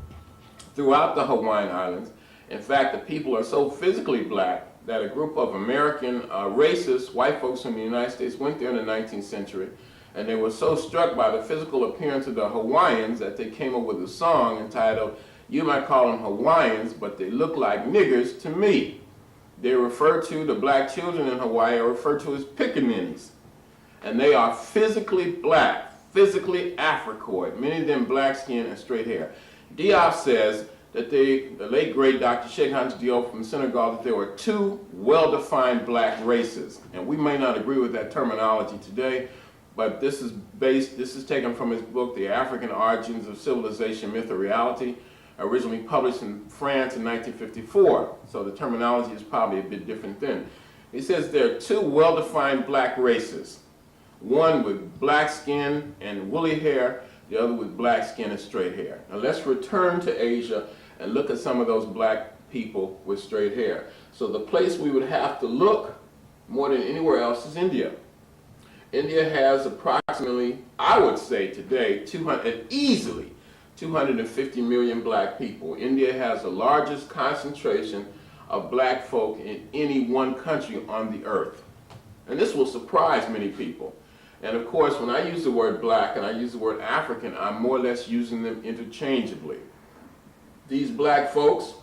throughout the Hawaiian Islands. In fact, the people are so physically black that a group of American racists, white folks from the United States, went there in the 19th century. And they were so struck by the physical appearance of the Hawaiians that they came up with a song entitled, "You might call them Hawaiians, but they look like niggers to me." They refer to the black children in Hawaii are referred to as pickaninnies. And they are physically black, physically Africoid, many of them black skin and straight hair. Diop says that the late great Dr. Sheikh Hans Diop from Senegal, that there were two well-defined black races. And we may not agree with that terminology today, but this is taken from his book, The African Origins of Civilization, Myth or Reality, originally published in France in 1954. So the terminology is probably a bit different then. He says there are two well-defined black races, one with black skin and woolly hair, the other with black skin and straight hair. Now let's return to Asia and look at some of those black people with straight hair. So the place we would have to look more than anywhere else is India. India has approximately, I would say today, easily 250 million black people. India has the largest concentration of black folk in any one country on the earth. And this will surprise many people. And of course, when I use the word black and I use the word African, I'm more or less using them interchangeably. These black folks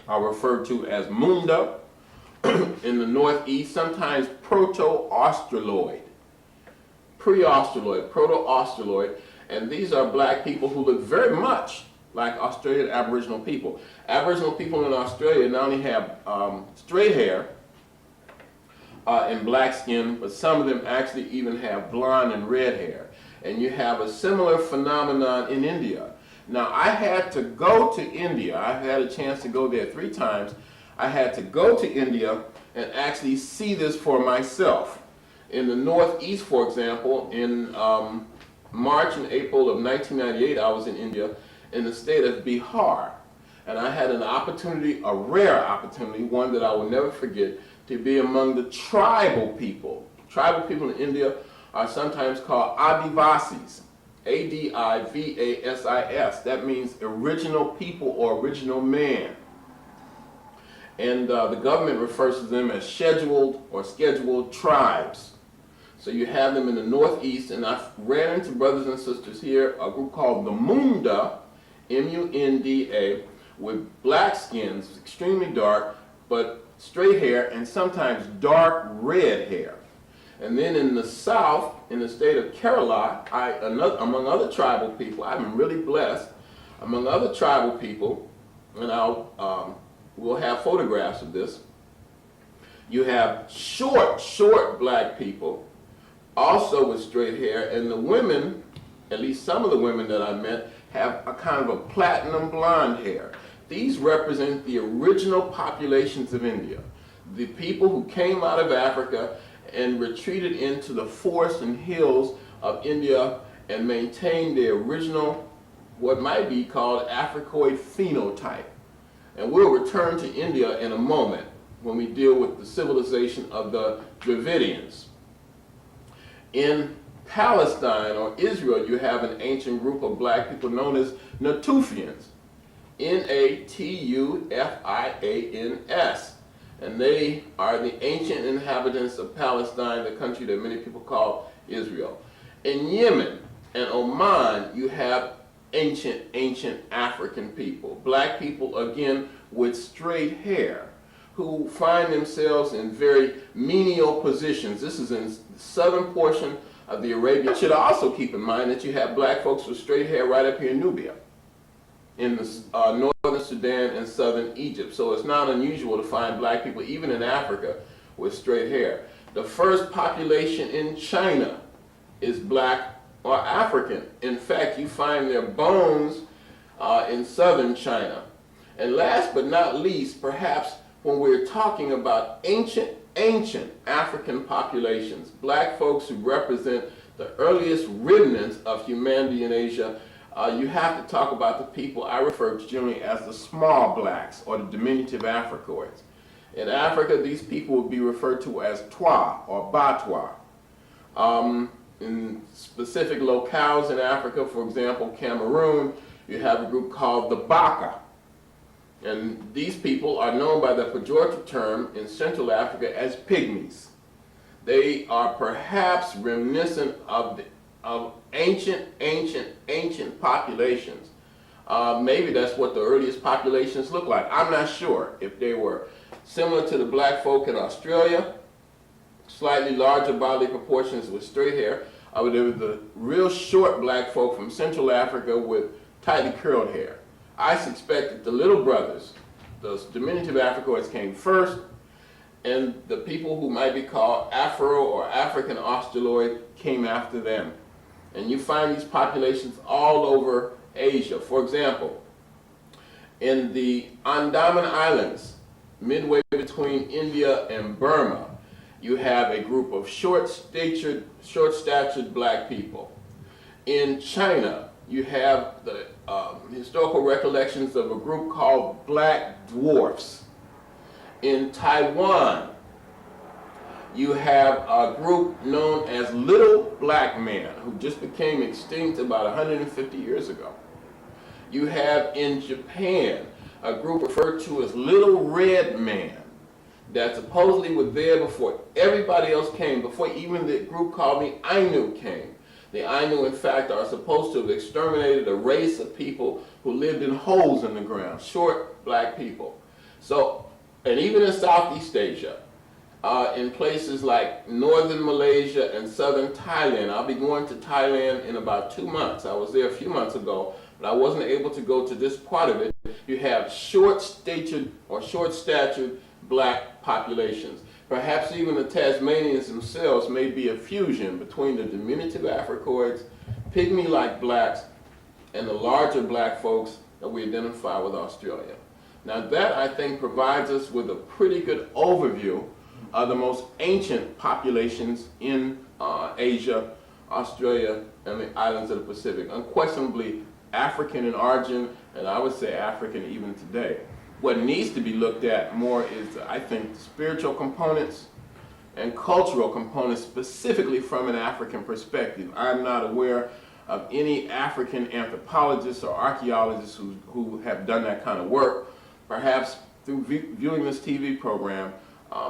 are referred to as Munda in the northeast, sometimes Proto-Australoid, Pre-Australoid, Proto-Australoid, and these are black people who look very much like Australian Aboriginal people. Aboriginal people in Australia not only have straight hair and black skin, but some of them actually even have blonde and red hair. And you have a similar phenomenon in India. Now, I had to go to India. I've had a chance to go there 3 times. I had to go to India and actually see this for myself. In the Northeast, for example, in March and April of 1998, I was in India in the state of Bihar. And I had an opportunity, a rare opportunity, one that I will never forget, to be among the tribal people. Tribal people in India are sometimes called Adivasis. Adivasis. That means original people or original man. And the government refers to them as scheduled tribes. So you have them in the Northeast, and I've ran into brothers and sisters here, a group called the Munda, M-U-N-D-A, with black skins, extremely dark, but straight hair and sometimes dark red hair. And then in the south, in the state of Kerala, among other tribal people, I've been really blessed, among other tribal people, and we'll have photographs of this. You have short black people, also with straight hair, and the women, at least some of the women that I met, have a kind of a platinum blonde hair. These represent the original populations of India, the people who came out of Africa and retreated into the forests and hills of India and maintained their original, what might be called Africoid phenotype. And we'll return to India in a moment when we deal with the civilization of the Dravidians. In Palestine or Israel, you have an ancient group of black people known as Natufians, N-A-T-U-F-I-A-N-S. And they are the ancient inhabitants of Palestine, the country that many people call Israel. In Yemen and Oman, you have ancient African people. Black people, again, with straight hair, who find themselves in very menial positions. This is in the southern portion of the Arabian. You should also keep in mind that you have black folks with straight hair right up here in Nubia, in the northern Sudan and southern Egypt. So it's not unusual to find black people, even in Africa, with straight hair. The first population in China is black or African. In fact, you find their bones in southern China. And last but not least, perhaps when we're talking about ancient ancient African populations, black folks who represent the earliest remnants of humanity in Asia, you have to talk about the people I refer to generally as the small blacks, or the diminutive Africoids. In Africa, these people would be referred to as Twa or Batwa. In specific locales in Africa, for example, Cameroon, you have a group called the Baka. And these people are known by the pejorative term in Central Africa as pygmies. They are perhaps reminiscent of ancient populations. Maybe that's what the earliest populations look like. I'm not sure if they were similar to the black folk in Australia, slightly larger bodily proportions with straight hair, or they were the real short black folk from Central Africa with tightly curled hair. I suspect that the little brothers, those diminutive Africoids, came first, and the people who might be called Afro or African Australoid came after them. And you find these populations all over Asia. For example, in the Andaman Islands, midway between India and Burma, you have a group of short-statured black people. In China, you have the historical recollections of a group called black dwarfs. In Taiwan, you have a group known as little black men, who just became extinct about 150 years ago. You have in Japan a group referred to as little red man that supposedly was there before everybody else came, before even the group called the Ainu came. The Ainu, in fact, are supposed to have exterminated a race of people who lived in holes in the ground, short black people. So, and even in Southeast Asia, in places like northern Malaysia and southern Thailand. I'll be going to Thailand in about 2 months. I was there a few months ago, but I wasn't able to go to this part of it. You have short-statured black populations. Perhaps even the Tasmanians themselves may be a fusion between the diminutive Africoids, pygmy-like blacks, and the larger black folks that we identify with Australia. Now that, I think, provides us with a pretty good overview of the most ancient populations in Asia, Australia, and the islands of the Pacific. Unquestionably African in origin, and I would say African even today. What needs to be looked at more is, I think, spiritual components and cultural components, specifically from an African perspective. I'm not aware of any African anthropologists or archaeologists who have done that kind of work. Perhaps through viewing this TV program,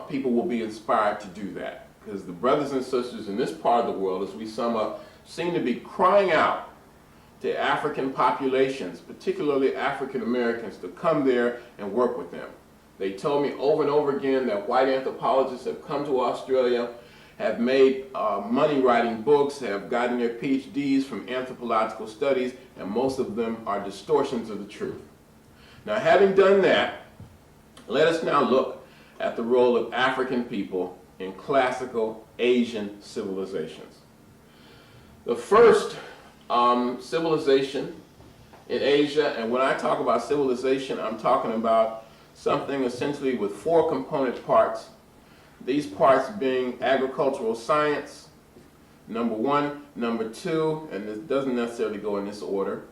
people will be inspired to do that, because the brothers and sisters in this part of the world, as we sum up, seem to be crying out to African populations, particularly African Americans, to come there and work with them. They told me over and over again that white anthropologists have come to Australia, have made money writing books, have gotten their PhDs from anthropological studies, and most of them are distortions of the truth. Now, having done that, let us now look at the role of African people in classical Asian civilizations. The first civilization in Asia, and when I talk about civilization, I'm talking about something essentially with 4 component parts. These parts being agricultural science, number 1, number 2, and this doesn't necessarily go in this order,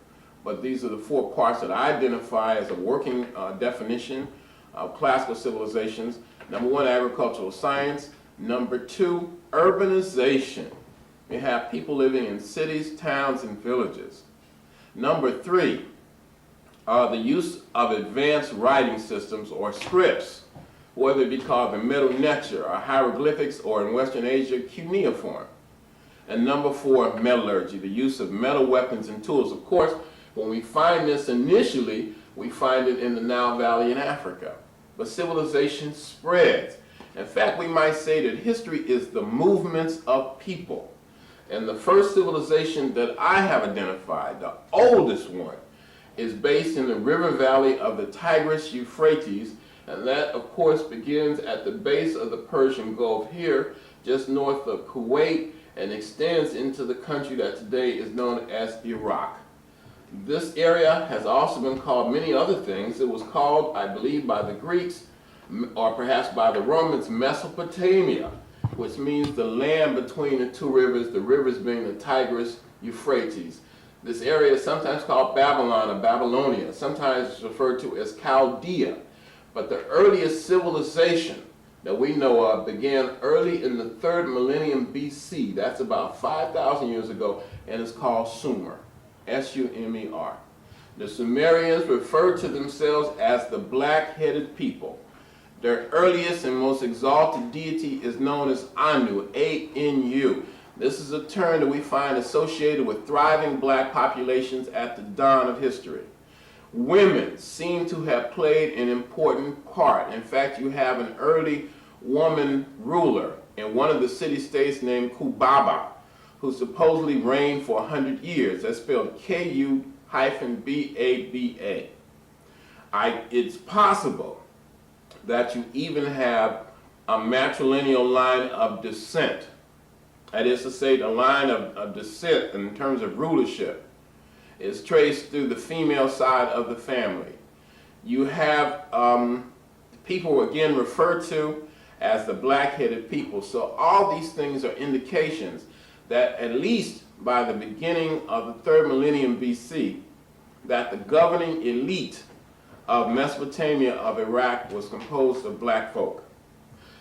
but these are the 4 parts that I identify as a working definition of classical civilizations. Number 1, agricultural science. Number 2, urbanization. We have people living in cities, towns, and villages. Number 3, the use of advanced writing systems or scripts, whether it be called the Medu Neter or hieroglyphics, or in Western Asia, cuneiform. And number 4, metallurgy, the use of metal weapons and tools. Of course, when we find this initially, we find it in the Nile Valley in Africa. But civilization spreads. In fact, we might say that history is the movements of people. And the first civilization that I have identified, the oldest one, is based in the river valley of the Tigris-Euphrates, and that, of course, begins at the base of the Persian Gulf here, just north of Kuwait, and extends into the country that today is known as Iraq. This area has also been called many other things. It was called, I believe, by the Greeks, or perhaps by the Romans, Mesopotamia, which means the land between the two rivers, the rivers being the Tigris, Euphrates. This area is sometimes called Babylon or Babylonia, sometimes it's referred to as Chaldea. But the earliest civilization that we know of began early in the 3rd millennium BC. That's about 5,000 years ago, and it's called Sumer, S-U-M-E-R. The Sumerians referred to themselves as the black-headed people. Their earliest and most exalted deity is known as Anu, A-N-U. This is a term that we find associated with thriving black populations at the dawn of history. Women seem to have played an important part. In fact, you have an early woman ruler in one of the city-states named Kubaba, who supposedly reigned for 100 years. That's spelled K-U-B-A-B-A. It's possible that you even have a matrilineal line of descent. That is to say, the line of descent in terms of rulership is traced through the female side of the family. You have people again referred to as the black-headed people. So all these things are indications that at least by the beginning of the 3rd millennium BC, that the governing elite of Mesopotamia of Iraq was composed of black folk.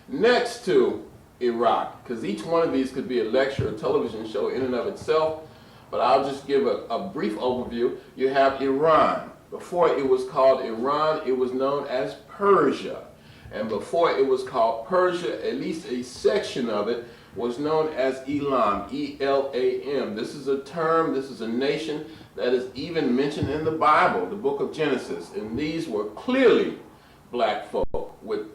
Next to Iraq, because each one of these could be a lecture or television show in and of itself, but I'll just give a brief overview. You have Iran. Before it was called Iran, it was known as Persia. And before it was called Persia, at least a section of it was known as Elam, E-L-A-M. This is a term, this is a nation that is even mentioned in the Bible, the book of Genesis. And these were clearly black folk with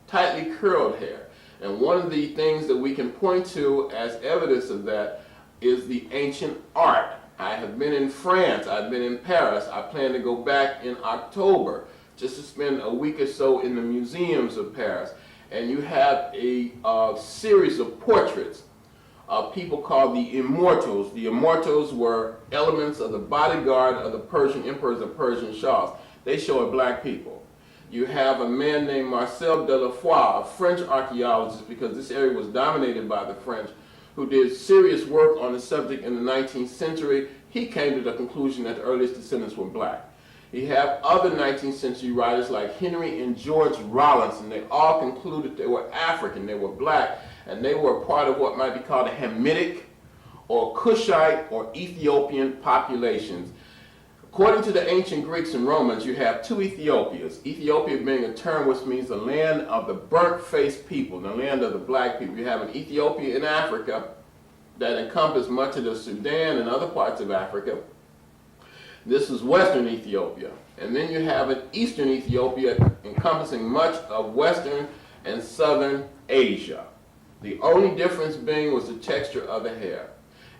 tightly curled hair. And one of the things that we can point to as evidence of that is the ancient art. I have been in France, I've been in Paris, I plan to go back in October just to spend a week or so in the museums of Paris. And you have a series of portraits of people called the Immortals. The Immortals were elements of the bodyguard of the Persian emperors and Persian shahs. They show black people. You have a man named Marcel Delafoy, a French archaeologist, because this area was dominated by the French, who did serious work on the subject in the 19th century. He came to the conclusion that the earliest descendants were black. You have other 19th century writers like Henry and George Rawlinson. They all concluded they were African, they were black, and they were part of what might be called a Hamitic or Kushite or Ethiopian populations. According to the ancient Greeks and Romans, you have two Ethiopias. Ethiopia being a term which means the land of the burnt-faced people, the land of the black people. You have an Ethiopia in Africa that encompassed much of the Sudan and other parts of Africa. This is Western Ethiopia. And then you have an Eastern Ethiopia encompassing much of Western and Southern Asia. The only difference being was the texture of the hair.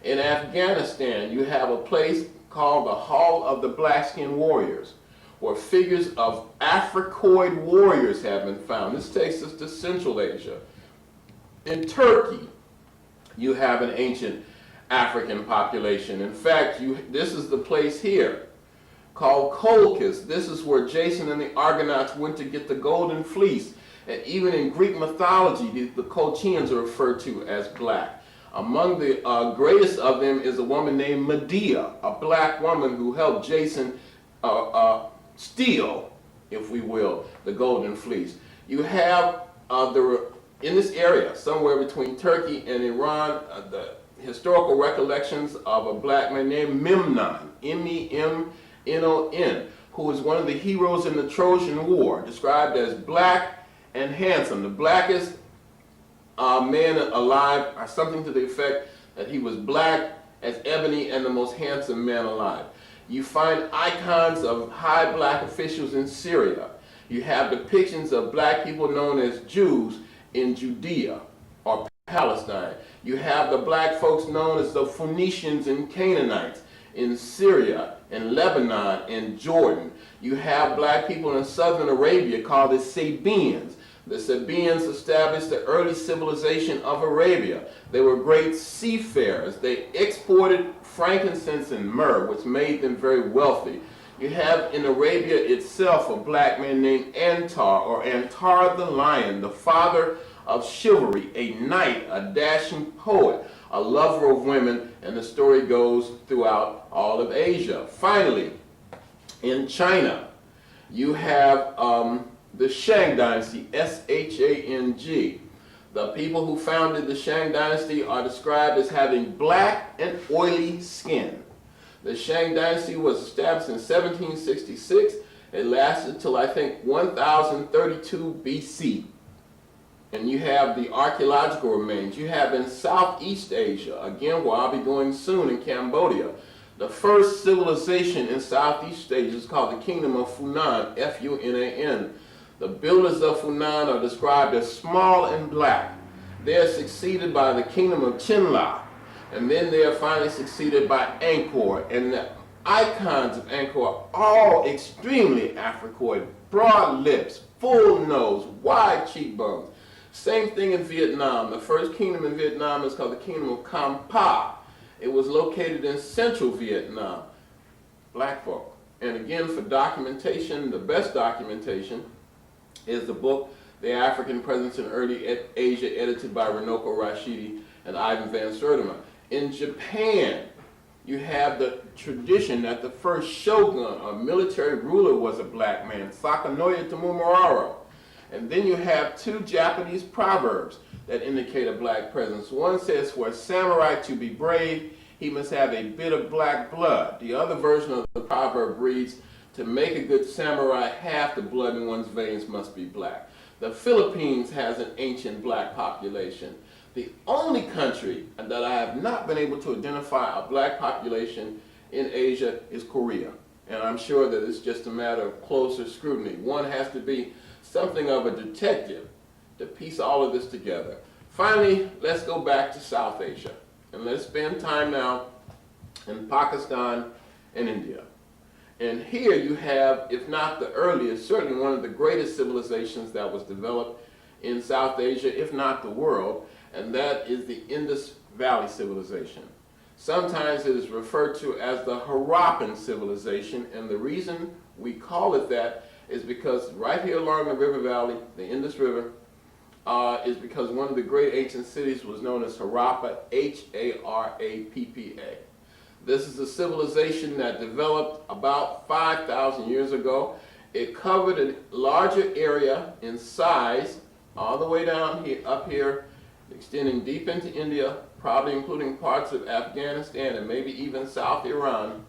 In Afghanistan, you have a place called the Hall of the Black-Skinned Warriors, where figures of Africoid warriors have been found. This takes us to Central Asia. In Turkey, you have an ancient African population. In fact, this is the place here called Colchis. This is where Jason and the Argonauts went to get the golden fleece. And even in Greek mythology, the Colchians are referred to as black. Among the greatest of them is a woman named Medea, a black woman who helped Jason steal, if we will, the golden fleece. You have in this area, somewhere between Turkey and Iran, the historical recollections of a black man named Memnon, M-E-M-N-O-N, who was one of the heroes in the Trojan War, described as black and handsome, the blackest man alive, or something to the effect that he was black as ebony and the most handsome man alive. You find icons of high black officials in Syria. You have depictions of black people known as Jews in Judea or Palestine. You have the black folks known as the Phoenicians and Canaanites in Syria, in Lebanon, in Jordan. You have black people in southern Arabia called the Sabaeans. The Sabaeans established the early civilization of Arabia. They were great seafarers. They exported frankincense and myrrh, which made them very wealthy. You have in Arabia itself a black man named Antar, or Antar the Lion, the father of chivalry, a knight, a dashing poet, a lover of women, and the story goes throughout all of Asia. Finally, in China, you have the Shang Dynasty, S-H-A-N-G. The people who founded the Shang Dynasty are described as having black and oily skin. The Shang Dynasty was established in 1766. It lasted till I think 1032 BC. And you have the archaeological remains. You have in Southeast Asia, again where I'll be going soon, in Cambodia, the first civilization in Southeast Asia is called the Kingdom of Funan, F-U-N-A-N. The builders of Funan are described as small and black. They are succeeded by the Kingdom of Chinla, and then they are finally succeeded by Angkor. And the icons of Angkor are all extremely Africoid, broad lips, full nose, wide cheekbones. Same thing in Vietnam. The first kingdom in Vietnam is called the Kingdom of Kampa. It was located in central Vietnam. Black folk. And again, for documentation, the best documentation is the book, The African Presence in Early Asia, edited by Runoko Rashidi and Ivan Van Sertima. In Japan, you have the tradition that the first shogun, or military ruler, was a black man, Sakanoya Tomomoaro. And then you have two Japanese proverbs that indicate a black presence. One says, for a samurai to be brave, he must have a bit of black blood. The other version of the proverb reads, to make a good samurai, half the blood in one's veins must be black. The Philippines has an ancient black population. The only country that I have not been able to identify a black population in Asia is Korea. And I'm sure that it's just a matter of closer scrutiny. One has to be something of a detective to piece all of this together. Finally, let's go back to South Asia. And let's spend time now in Pakistan and India. And here you have, if not the earliest, certainly one of the greatest civilizations that was developed in South Asia, if not the world, and that is the Indus Valley civilization. Sometimes it is referred to as the Harappan civilization, and the reason we call it that is because right here along the river valley, the Indus River, is because one of the great ancient cities was known as Harappa, H-A-R-A-P-P-A. This is a civilization that developed about 5,000 years ago. It covered a larger area in size, all the way down here, up here, extending deep into India, probably including parts of Afghanistan and maybe even South Iran.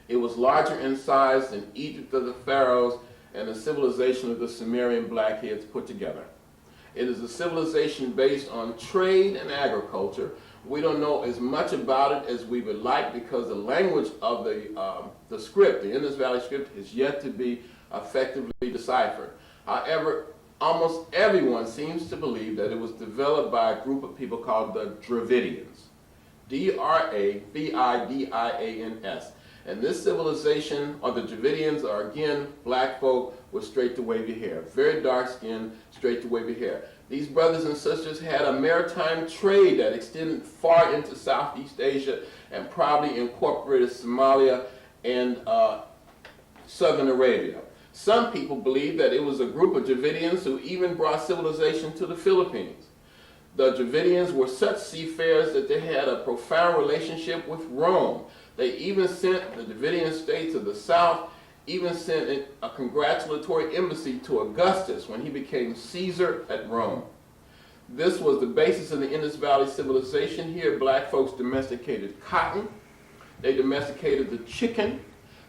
It was larger in size than Egypt of the pharaohs and the civilization of the Sumerian blackheads put together. It is a civilization based on trade and agriculture. We don't know as much about it as we would like because the language of the script, the Indus Valley script, is yet to be effectively deciphered. However, almost everyone seems to believe that it was developed by a group of people called the Dravidians. D-R-A-V-I-D-I-A-N-S. And this civilization, or the Dravidians, are again black folk with straight to wavy hair. Very dark skin, straight to wavy hair. These brothers and sisters had a maritime trade that extended far into Southeast Asia and probably incorporated Somalia and southern Arabia. Some people believe that it was a group of Dravidians who even brought civilization to the Philippines. The Dravidians were such seafarers that they had a profound relationship with Rome. They even sent, the Dravidian states of the south, even sent a congratulatory embassy to Augustus when he became Caesar at Rome. This was the basis of the Indus Valley civilization. Here, black folks domesticated cotton. They domesticated the chicken.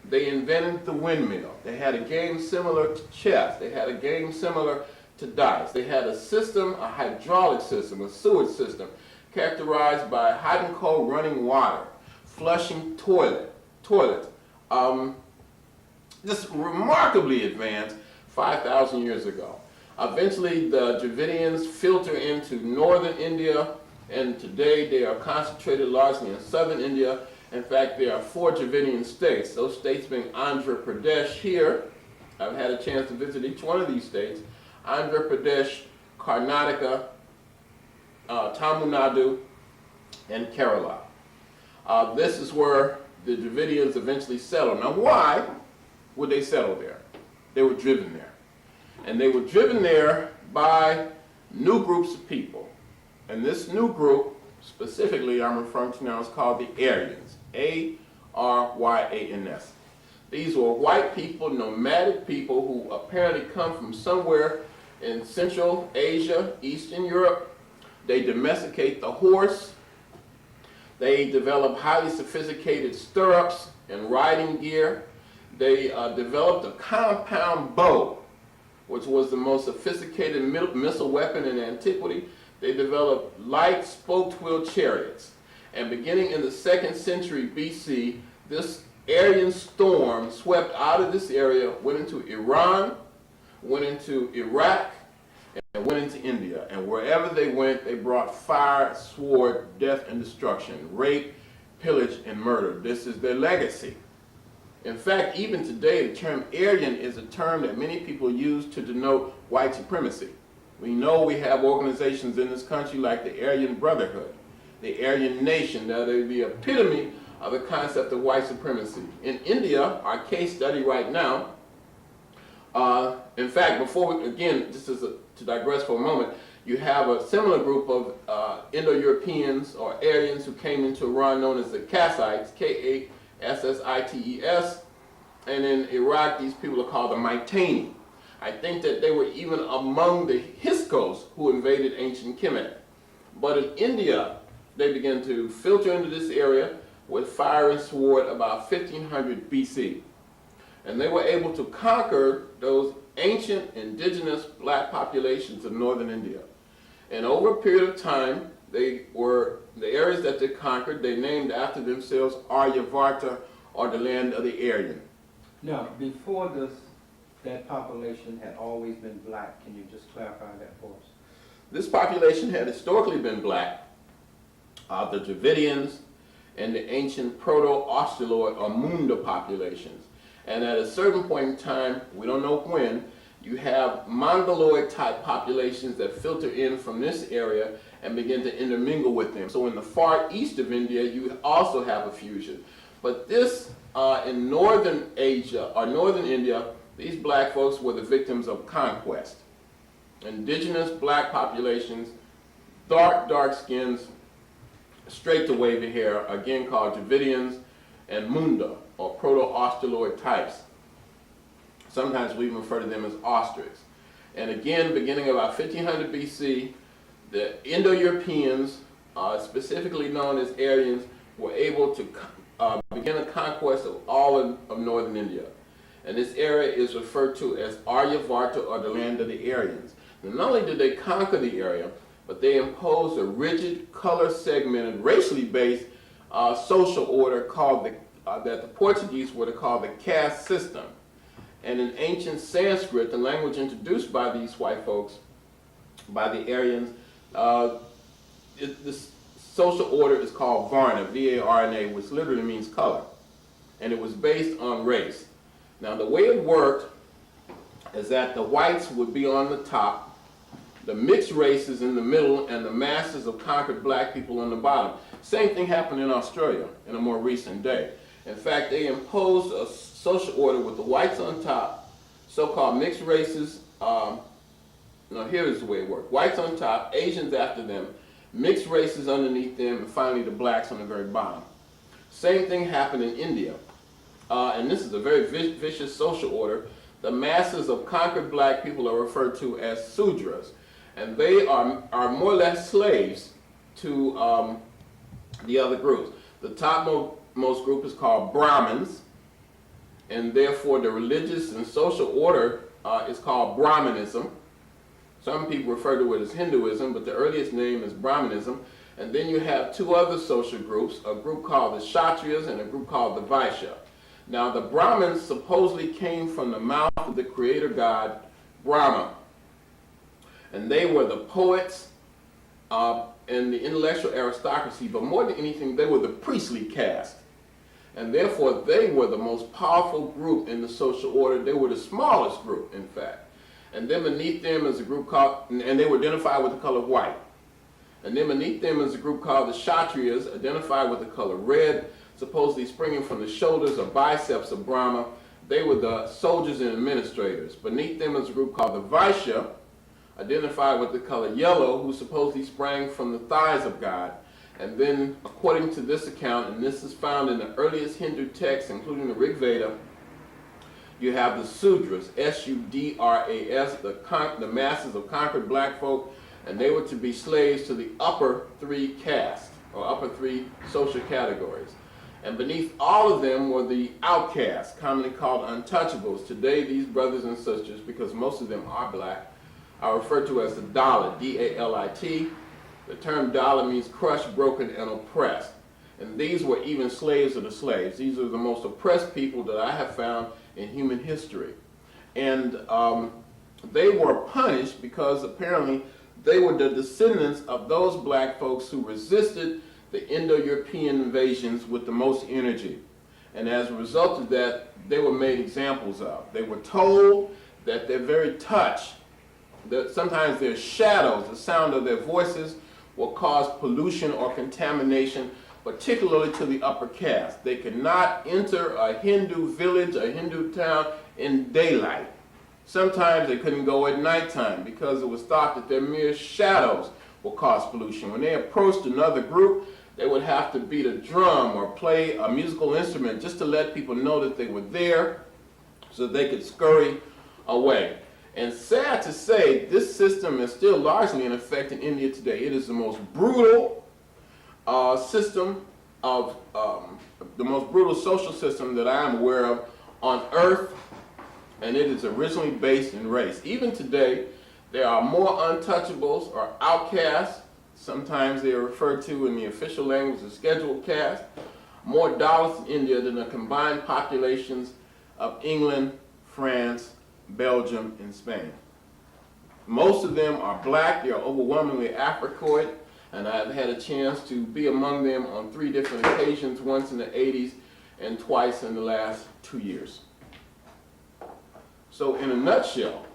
They invented the windmill. They had a game similar to chess. They had a game similar to dice. They had a system, a hydraulic system, a sewage system, characterized by hot and cold running water, flushing toilets. Just remarkably advanced 5,000 years ago. Eventually, the Dravidians filter into northern India, and today they are concentrated largely in southern India. In fact, there are 4 Dravidian states, those states being Andhra Pradesh here. I've had a chance to visit each one of these states. Andhra Pradesh, Karnataka, Tamil Nadu, and Kerala. This is where the Dravidians eventually settled. Now, why would they settle there? They were driven there. And they were driven there by new groups of people. And this new group, specifically I'm referring to now, is called the Aryans. A-R-Y-A-N-S. These were white people, nomadic people who apparently come from somewhere in Central Asia, Eastern Europe. They domesticate the horse. They develop highly sophisticated stirrups and riding gear. They developed a compound bow, which was the most sophisticated missile weapon in antiquity. They developed light spoked-wheel chariots. And beginning in the 2nd century BC, this Aryan storm swept out of this area, went into Iran, went into Iraq, and went into India. And wherever they went, they brought fire, sword, death, and destruction, rape, pillage, and murder. This is their legacy. In fact, even today, the term Aryan is a term that many people use to denote white supremacy. We know we have organizations in this country like the Aryan Brotherhood, the Aryan Nation, that are the epitome of the concept of white supremacy. In India, our case study right now, in fact, before we, again, just as to digress for a moment, you have a similar group of Indo-Europeans or Aryans who came into Iran known as the Kassites, K-A-S-S-I-T-E-S, and in Iraq, these people are called the Mytani. I think that they were even among the Hyksos who invaded ancient Kemet. But in India, they began to filter into this area with fire and sword about 1500 BC. And they were able to conquer those ancient indigenous black populations of northern India. And over a period of time, they were, the areas that they conquered, they named after themselves Aryavarta, or the land of the Aryan. Now, before this, that population had always been black. Can you just clarify that for us? This population had historically been black. The Dravidians and the ancient Proto-Australoid or Munda populations. And at a certain point in time, we don't know when, you have Mongoloid type populations that filter in from this area and begin to intermingle with them. So in the far east of India, you also have a fusion. But this, in northern Asia or northern India, these black folks were the victims of conquest. Indigenous black populations, dark skins, straight to wavy hair, again called Dravidians, and Munda, or Proto-Australoid types. Sometimes we even refer to them as ostriches. And again, beginning about 1500 BC, the Indo-Europeans, specifically known as Aryans, were able to begin a conquest of all of northern India. And this area is referred to as Aryavarta, or the land of the Aryans. And not only did they conquer the area, but they imposed a rigid, color-segmented, racially based social order called that the Portuguese would have called the caste system. And in ancient Sanskrit, the language introduced by these white folks, by the Aryans, this social order is called Varna, V-A-R-N-A, which literally means color. And it was based on race. Now, the way it worked is that the whites would be on the top, the mixed races in the middle, and the masses of conquered black people on the bottom. Same thing happened in Australia in a more recent day. In fact, they imposed a social order with the whites on top, so-called mixed races. Here's the way it worked. Whites on top, Asians after them, mixed races underneath them, and finally the blacks on the very bottom. Same thing happened in India. And this is a very vicious social order. The masses of conquered black people are referred to as Sudras. And they are more or less slaves to the other groups. The topmost group is called Brahmins, and therefore the religious and social order is called Brahmanism. Some people refer to it as Hinduism, but the earliest name is Brahmanism. And then you have two other social groups, a group called the Kshatriyas and a group called the Vaishya. Now the Brahmins supposedly came from the mouth of the creator god Brahma. And they were the poets and the intellectual aristocracy, but more than anything, they were the priestly caste. And therefore, they were the most powerful group in the social order. They were the smallest group, in fact. And then beneath them is a group called, and they were identified with the color white. And then beneath them is a group called the Kshatriyas, identified with the color red. supposedly springing from the shoulders or biceps of Brahma. They were the soldiers and administrators. Beneath them is a group called the Vaishya, identified with the color yellow, who supposedly sprang from the thighs of God. And then, according to this account, and this is found in the earliest Hindu texts, including the Rig Veda, you have the Sudras, S-U-D-R-A-S, the masses of conquered black folk, and they were to be slaves to the upper three castes, or upper three social categories. And beneath all of them were the outcasts, commonly called untouchables. Today, these brothers and sisters, because most of them are black, are referred to as the Dalit, D-A-L-I-T. The term Dalit means crushed, broken, and oppressed. And these were even slaves of the slaves. These are the most oppressed people that I have found in human history. And they were punished because apparently they were the descendants of those black folks who resisted the Indo-European invasions with the most energy. And as a result of that, they were made examples of. They were told that their very touch, that sometimes their shadows, the sound of their voices, will cause pollution or contamination, particularly to the upper caste. They could not enter a Hindu village, a Hindu town in daylight. Sometimes they couldn't go at nighttime because it was thought that their mere shadows will cause pollution. When they approached another group, they would have to beat a drum or play a musical instrument just to let people know that they were there so they could scurry away. And sad to say, this system is still largely in effect in India today. It is the most brutal system of, the most brutal social system that I am aware of on earth, and it is originally based in race. Even today, there are more untouchables or outcasts. Sometimes they are referred to in the official language as scheduled caste. More Dalits in India than the combined populations of England, France, Belgium, and Spain. Most of them are black. They are overwhelmingly Africoid, and I've had a chance to be among them on 3 different occasions, once in the 80s and twice in the last 2 years. So in a nutshell,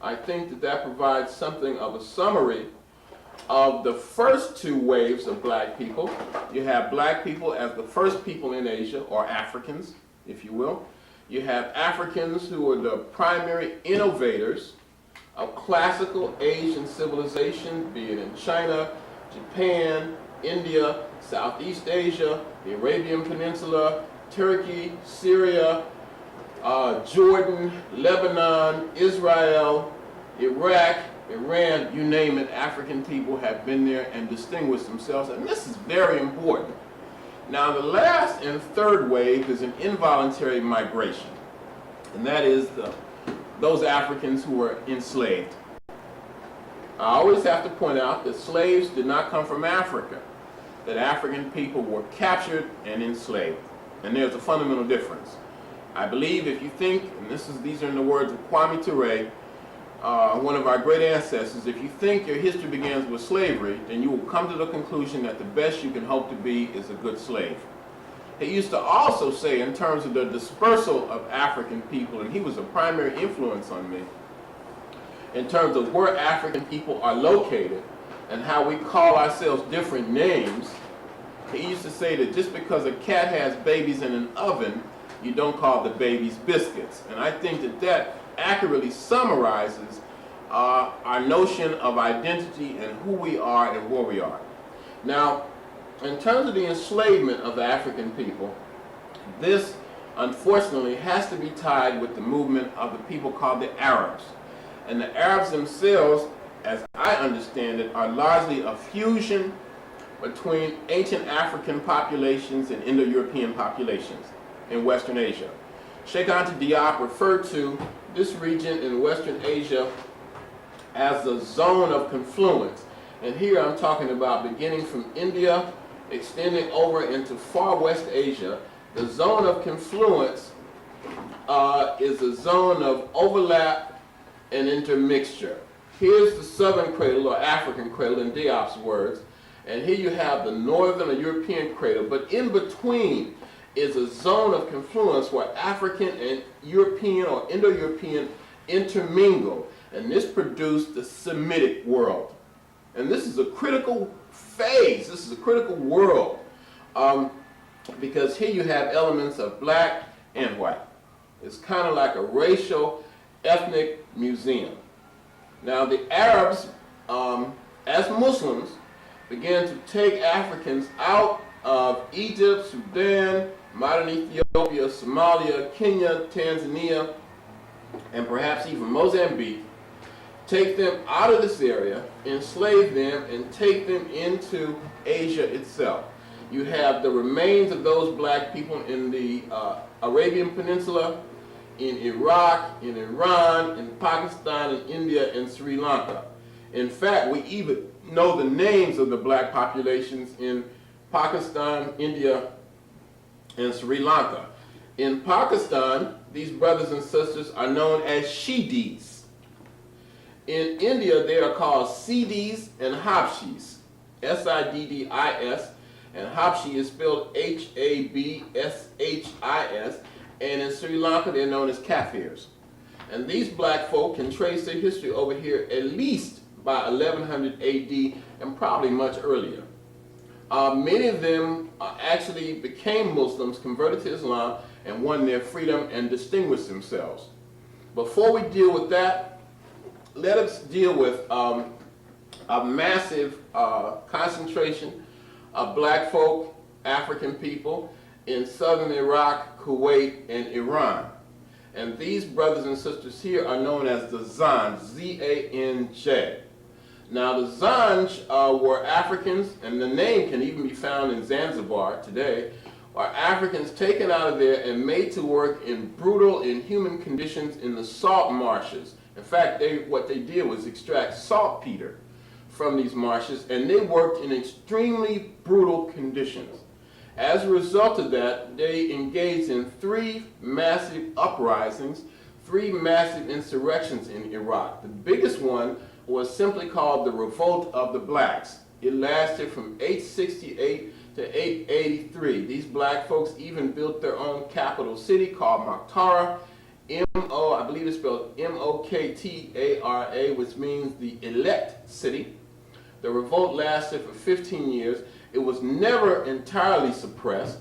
I think that that provides something of a summary of the first 2 waves of black people. You have black people as the first people in Asia, or Africans, if you will. You have Africans who are the primary innovators of classical Asian civilization, be it in China, Japan, India, Southeast Asia, the Arabian Peninsula, Turkey, Syria, Jordan, Lebanon, Israel, Iraq, Iran, you name it, African people have been there and distinguished themselves, and this is very important. Now, the last and third wave is an involuntary migration, and that is those Africans who were enslaved. I always have to point out that slaves did not come from Africa, that African people were captured and enslaved, and there's a fundamental difference. I believe if you think, and these are in the words of Kwame Ture, one of our great ancestors, if you think your history begins with slavery, then you will come to the conclusion that the best you can hope to be is a good slave. He used to also say, in terms of the dispersal of African people, and he was a primary influence on me, in terms of where African people are located and how we call ourselves different names, he used to say that just because a cat has babies in an oven, you don't call the babies biscuits. And I think that that accurately summarizes our notion of identity and who we are and where we are. Now, in terms of the enslavement of the African people, this unfortunately has to be tied with the movement of the people called the Arabs. And the Arabs themselves, as I understand it, are largely a fusion between ancient African populations and Indo-European populations in Western Asia. Sheikh Anta Diop referred to this region in Western Asia as the zone of confluence. And here I'm talking about beginning from India, extending over into far West Asia. The zone of confluence is a zone of overlap and intermixture. Here's the southern cradle, or African cradle in Diop's words, and here you have the northern or European cradle, but in between is a zone of confluence where African and European or Indo-European intermingle, and this produced the Semitic world. And this is a critical phase, this is a critical world. because here you have elements of black and white. It's kind of like a racial, ethnic museum. Now the Arabs, as Muslims, began to take Africans out of Egypt, Sudan, modern Ethiopia, Somalia, Kenya, Tanzania, and perhaps even Mozambique, take them out of this area, enslave them, and take them into Asia itself. You have the remains of those black people in the Arabian Peninsula, in Iraq, in Iran, in Pakistan, in India, and Sri Lanka. In fact, we even know the names of the black populations in Pakistan, India, and Sri Lanka. In Pakistan, these brothers and sisters are known as Shidis. In India, they are called Siddis and Habshis, S-I-D-D-I-S, and Habshi is spelled H-A-B-S-H-I-S, and in Sri Lanka, they're known as Kafirs. And these black folk can trace their history over here at least by 1100 AD and probably much earlier. Many of them actually became Muslims, converted to Islam, and won their freedom and distinguished themselves. Before we deal with that, let us deal with a massive concentration of black folk, African people, in southern Iraq, Kuwait, and Iran. And these brothers and sisters here are known as the Zanj, Z-A-N-J. Now the Zanj were Africans, and the name can even be found in Zanzibar today, are Africans taken out of there and made to work in brutal, inhuman conditions in the salt marshes. In fact, what they did was extract saltpeter from these marshes, and they worked in extremely brutal conditions. As a result of that, they engaged in 3 massive uprisings, 3 massive insurrections in Iraq. The biggest one was simply called the Revolt of the Blacks. It lasted from 868 to 883. These black folks even built their own capital city called Mokhtara, I believe it's spelled M-O-K-T-A-R-A, which means the elect city. The revolt lasted for 15 years. It was never entirely suppressed.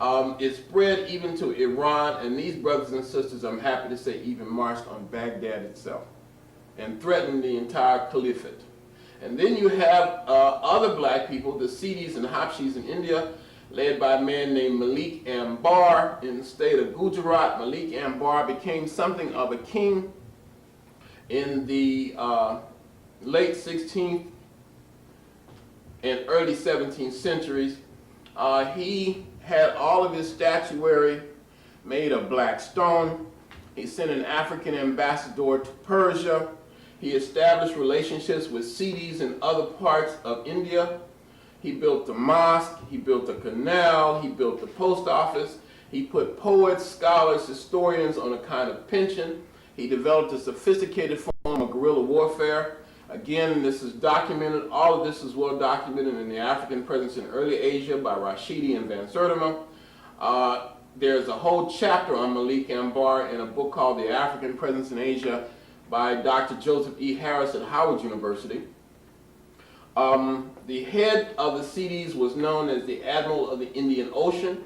It spread even to Iran, and these brothers and sisters, I'm happy to say, even marched on Baghdad itself and threatened the entire caliphate. And then you have other black people, the Siddis and Habshis in India, led by a man named Malik Ambar in the state of Gujarat. Malik Ambar became something of a king in the late 16th and early 17th centuries. He had all of his statuary made of black stone. He sent an African ambassador to Persia. He established relationships with Siddis in other parts of India. He built a mosque, he built a canal, he built the post office. He put poets, scholars, historians on a kind of pension. He developed a sophisticated form of guerrilla warfare. Again, this is documented, all of this is well documented in the African presence in early Asia by Rashidi and Van Sertima. There's a whole chapter on Malik Ambar in a book called The African Presence in Asia by Dr. Joseph E. Harris at Howard University. The head of the Siddis was known as the Admiral of the Indian Ocean.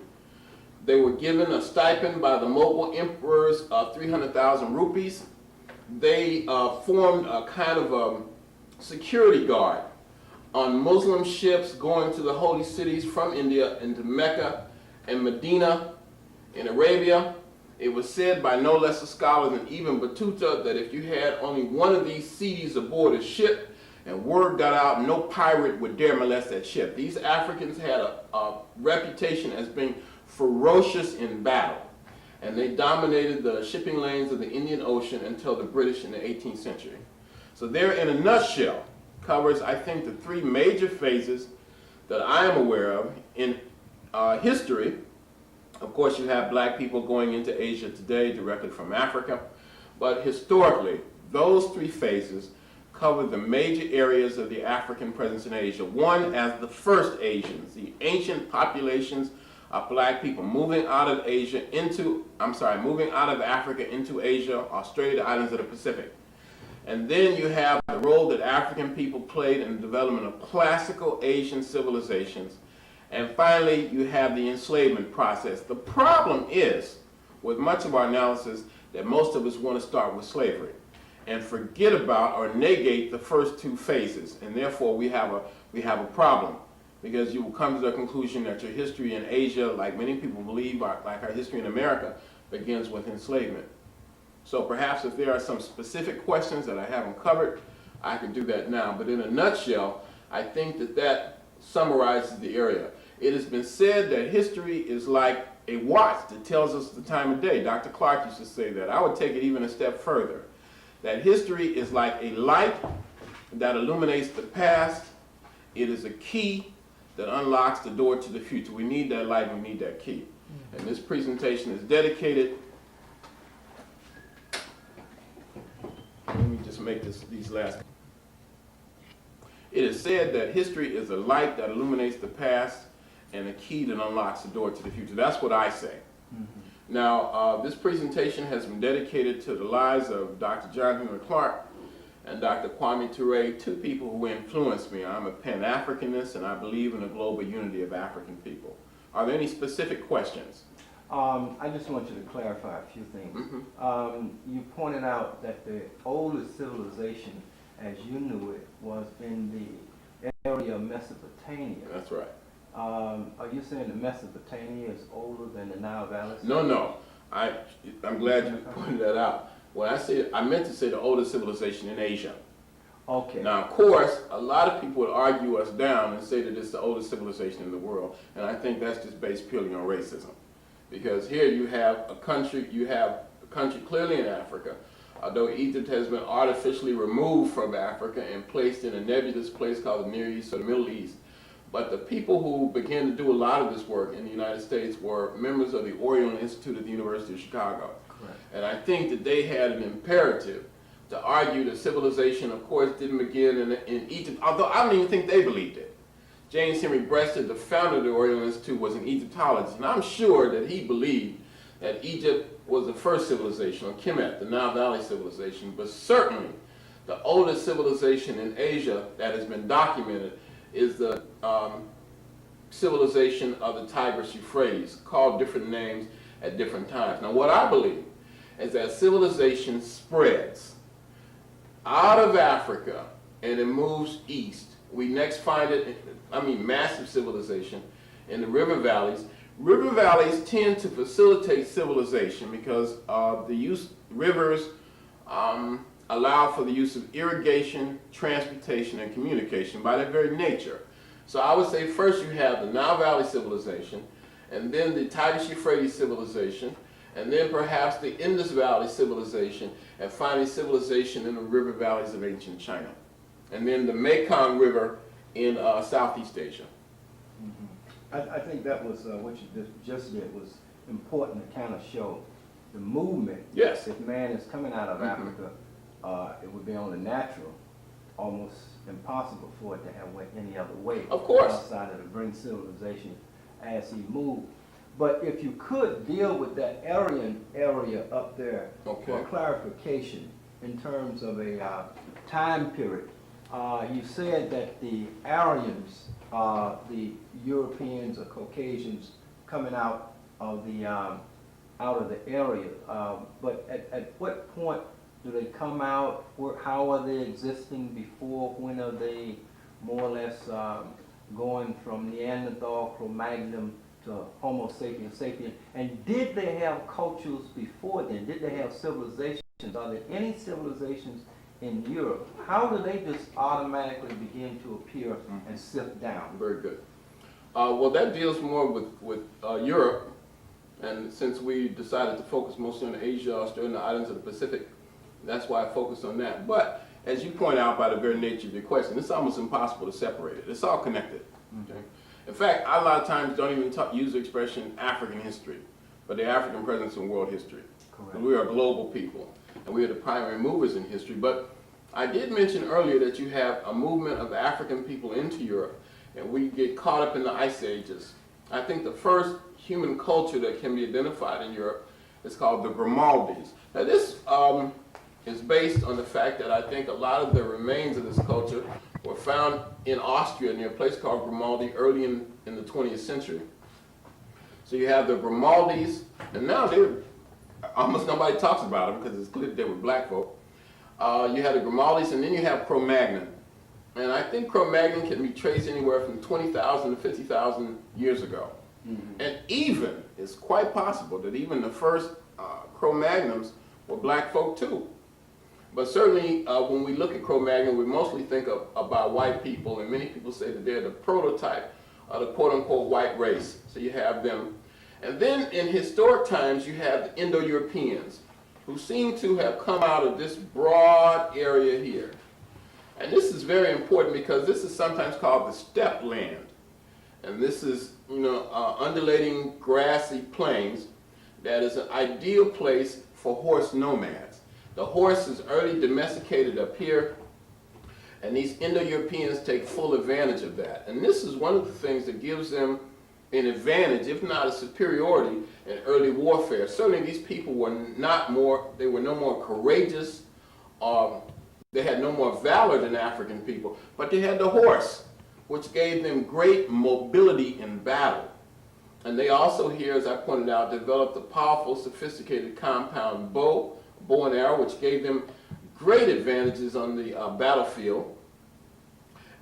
They were given a stipend by the Mughal emperors of 300,000 rupees. They formed a kind of security guard on Muslim ships going to the holy cities from India into Mecca and Medina in Arabia. It was said by no less a scholar than Ibn Battuta that if you had only one of these Siddis aboard a ship and word got out, no pirate would dare molest that ship. These Africans had a reputation as being ferocious in battle, and they dominated the shipping lanes of the Indian Ocean until the British in the 18th century. So there, in a nutshell, covers, I think, the 3 major phases that I am aware of in history. Of course, you have black people going into Asia today directly from Africa, but historically, those 3 phases cover the major areas of the African presence in Asia. One as the first Asians, the ancient populations of black people moving out of moving out of Africa into Asia, Australia, the islands of the Pacific. And then you have the role that African people played in the development of classical Asian civilizations. And finally, you have the enslavement process. The problem is, with much of our analysis, that most of us want to start with slavery and forget about or negate the first two phases. And therefore, we have a problem, because you will come to the conclusion that your history in Asia, like many people believe, like our history in America, begins with enslavement. So perhaps if there are some specific questions that I haven't covered, I could do that now. But in a nutshell, I think that summarizes the area. It has been said that history is like a watch that tells us the time of day. Dr. Clarke used to say that. I would take it even a step further, that history is like a light that illuminates the past. It is a key that unlocks the door to the future. We need that light, we need that key. And this presentation is dedicated. Let me just make these last. It is said that history is a light that illuminates the past and a key that unlocks the door to the future. That's what I say. Now, this presentation has been dedicated to the lives of Dr. John Henrik Clarke and Dr. Kwame Ture, two people who influenced me. I'm a Pan-Africanist, and I believe in the global unity of African people. Are there any specific questions? I just want you to clarify a few things. You pointed out that the oldest civilization, as you knew it, was in the area of Mesopotamia. That's right. Are you saying that Mesopotamia is older than the Nile Valley? No. I'm glad you pointed that out. When I said, I meant to say the oldest civilization in Asia. Okay. Now, of course, a lot of people would argue us down and say that it's the oldest civilization in the world, and I think that's just based purely on racism. Because here you have a country clearly in Africa, although Egypt has been artificially removed from Africa and placed in a nebulous place called the Near East or the Middle East. But the people who began to do a lot of this work in the United States were members of the Oriental Institute at the University of Chicago. Correct. And I think that they had an imperative to argue that civilization, of course, didn't begin in Egypt, although I don't even think they believed it. James Henry Breasted, the founder of the Oriental Institute, was an Egyptologist, and I'm sure that he believed that Egypt was the first civilization, or Kemet, the Nile Valley civilization, but certainly the oldest civilization in Asia that has been documented is the civilization of the Tigris-Euphrates, called different names at different times. Now, what I believe is that civilization spreads out of Africa and it moves east. We next find it, massive civilization in the river valleys. River valleys tend to facilitate civilization because rivers allow for the use of irrigation, transportation, and communication by their very nature. So I would say first you have the Nile Valley civilization, and then the Tigris-Euphrates civilization, and then perhaps the Indus Valley civilization, and finally civilization in the river valleys of ancient China. And then the Mekong River in Southeast Asia. I think that was what you just did was important to kind of show the movement. Yes. If man is coming out of Africa, it would be only natural, almost impossible for it to have went any other way. Of course. Outside of the bring civilization as he moved. But if you could deal with that Aryan area up there for clarification in terms of a time period. You said that the Aryans, the Europeans or Caucasians coming out of the area, but at what point do they come out? How are they existing before? When are they more or less going from Neanderthal, Cro-Magnon to Homo sapiens sapiens? And did they have cultures before then? Did they have civilizations? Are there any civilizations in Europe? How do they just automatically begin to appear and sift down? Very good. Well, that deals more with Europe, and since we decided to focus mostly on Asia, Australia, and the islands of the Pacific, that's why I focused on that. But as you point out by the very nature of your question, it's almost impossible to separate it. It's all connected. Okay? In fact, I a lot of times don't even use the expression African history, but the African presence in world history. Correct. We are global people, and we are the primary movers in history. But I did mention earlier that you have a movement of African people into Europe, and we get caught up in the ice ages. I think the first human culture that can be identified in Europe is called the Grimaldis. Now this is based on the fact that I think a lot of the remains of this culture were found in Austria near a place called Grimaldi early in the 20th century. So you have the Grimaldis, and now almost nobody talks about them because it's clear that they were black folk. You have the Grimaldis, and then you have Cro-Magnon. And I think Cro-Magnon can be traced anywhere from 20,000 to 50,000 years ago. Mm-hmm. And even, it's quite possible that even the first Cro-Magnons were black folk too. But certainly when we look at Cro-Magnon, we mostly think about white people, and many people say that they're the prototype of the quote-unquote white race. So you have them. And then in historic times, you have the Indo-Europeans, who seem to have come out of this broad area here. And this is very important because this is sometimes called the steppe land. And this is, undulating grassy plains that is an ideal place for horse nomads. The horse is early domesticated up here, and these Indo-Europeans take full advantage of that. And this is one of the things that gives them an advantage, if not a superiority, in early warfare. Certainly these people were they were no more courageous, they had no more valor than African people, but they had the horse, which gave them great mobility in battle. And they also here, as I pointed out, developed a powerful, sophisticated compound bow and arrow, which gave them great advantages on the battlefield.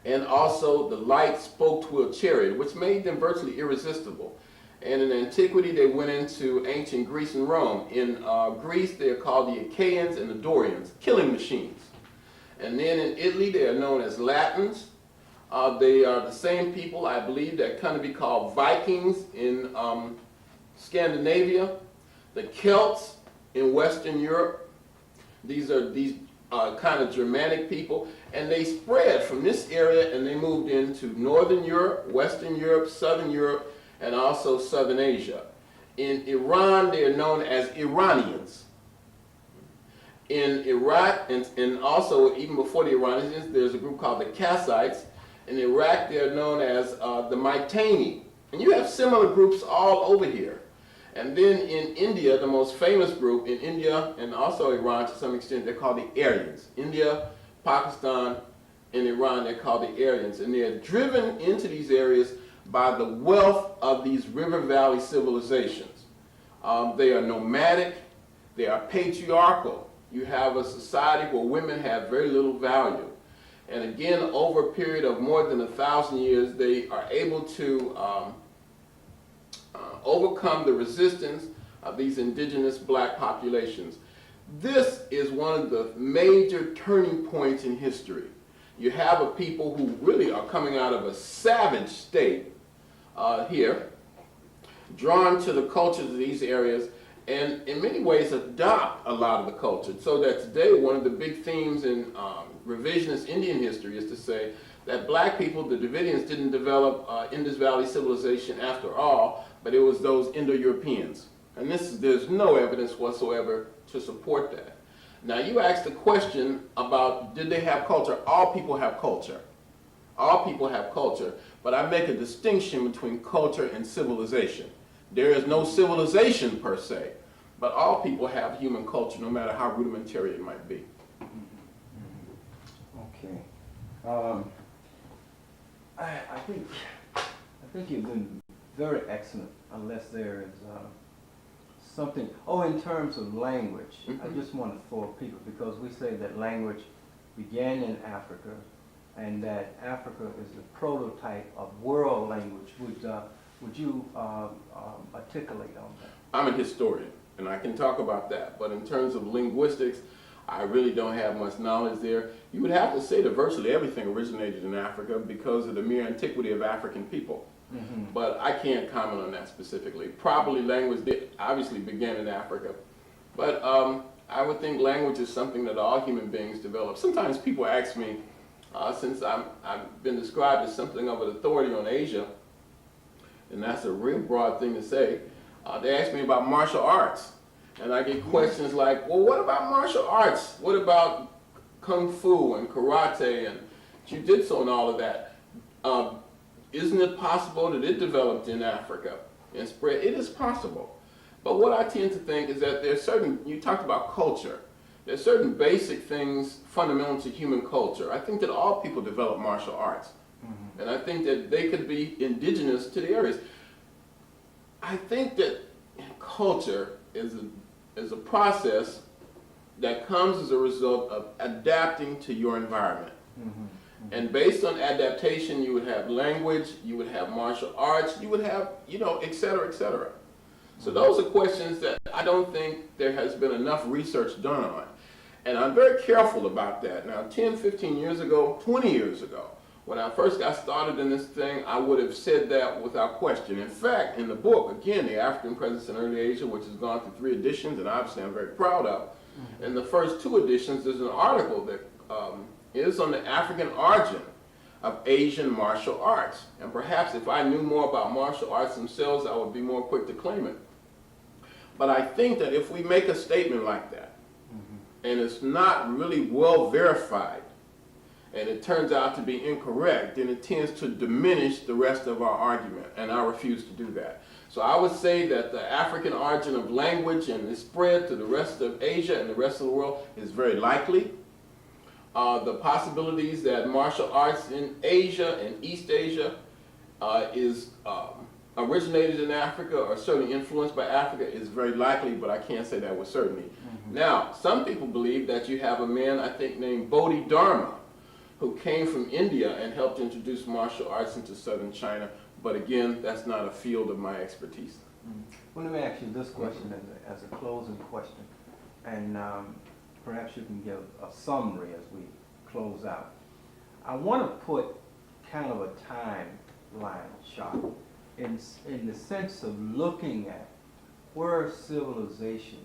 And also the light spoked-wheel chariot, which made them virtually irresistible. And in antiquity, they went into ancient Greece and Rome. In Greece, they are called the Achaeans and the Dorians, killing machines. And then in Italy, they are known as Latins. They are the same people, I believe, that kind of be called Vikings in Scandinavia. The Celts in Western Europe. These are kind of Germanic people. And they spread from this area and they moved into Northern Europe, Western Europe, Southern Europe, and also Southern Asia. In Iran, they are known as Iranians. In Iraq, and also even before the Iranians, there's a group called the Kassites. In Iraq, they are known as the Mytani. And you have similar groups all over here. And then in India, the most famous group in India and also Iran to some extent, they're called the Aryans. India, Pakistan, and Iran, they're called the Aryans. And they're driven into these areas by the wealth of these river valley civilizations. They are nomadic, they are patriarchal. You have a society where women have very little value. And again, over a period of more than 1,000 years, they are able to overcome the resistance of these indigenous black populations. This is one of the major turning points in history. You have a people who really are coming out of a savage state here, drawn to the cultures of these areas, and in many ways adopt a lot of the culture. So that today, one of the big themes in revisionist Indian history is to say that black people, the Dravidians, didn't develop Indus Valley civilization after all, but it was those Indo-Europeans. And there's no evidence whatsoever to support that. Now you asked the question about did they have culture? All people have culture. All people have culture, but I make a distinction between culture and civilization. There is no civilization per se, but all people have human culture, no matter how rudimentary it might be. Okay. I think you've been very excellent, unless there is something. Oh, in terms of language, I just want to throw people, because we say that language began in Africa, and that Africa is the prototype of world language. Would you articulate on that? I'm a historian, and I can talk about that. But in terms of linguistics, I really don't have much knowledge there. You would have to say that virtually everything originated in Africa because of the mere antiquity of African people. Mm-hmm. But I can't comment on that specifically. Probably language obviously began in Africa. But I would think language is something that all human beings develop. Sometimes people ask me, since I've been described as something of an authority on Asia, and that's a real broad thing to say, they ask me about martial arts. And I get questions like, well, what about martial arts? What about kung fu and karate and jiu-jitsu and all of that? Isn't it possible that it developed in Africa and spread? It is possible. But what I tend to think is that there's certain, you talked about culture, there's certain basic things fundamental to human culture. I think that all people develop martial arts. And I think that they could be indigenous to the areas. I think that culture is a process that comes as a result of adapting to your environment. And based on adaptation, you would have language, you would have martial arts, you would have, et cetera, et cetera. So those are questions that I don't think there has been enough research done on. And I'm very careful about that. Now, 10, 15 years ago, 20 years ago, when I first got started in this thing, I would have said that without question. In fact, in the book, again, The African Presence in Early Asia, which has gone through 3 editions, and obviously I'm very proud of, in the first 2 editions, there's an article that is on the African origin of Asian martial arts. And perhaps if I knew more about martial arts themselves, I would be more quick to claim it. But I think that if we make a statement like that, and it's not really well verified, and it turns out to be incorrect, then it tends to diminish the rest of our argument, and I refuse to do that. So I would say that the African origin of language and the spread to the rest of Asia and the rest of the world is very likely. The possibilities that martial arts in Asia and East Asia is originated in Africa or certainly influenced by Africa is very likely, but I can't say that with certainty. Now, some people believe that you have a man, I think, named Bodhidharma, who came from India and helped introduce martial arts into southern China. But again, that's not a field of my expertise. Well, let me ask you this question as a closing question. And perhaps you can give a summary as we close out. I want to put kind of a timeline shot in the sense of looking at where civilization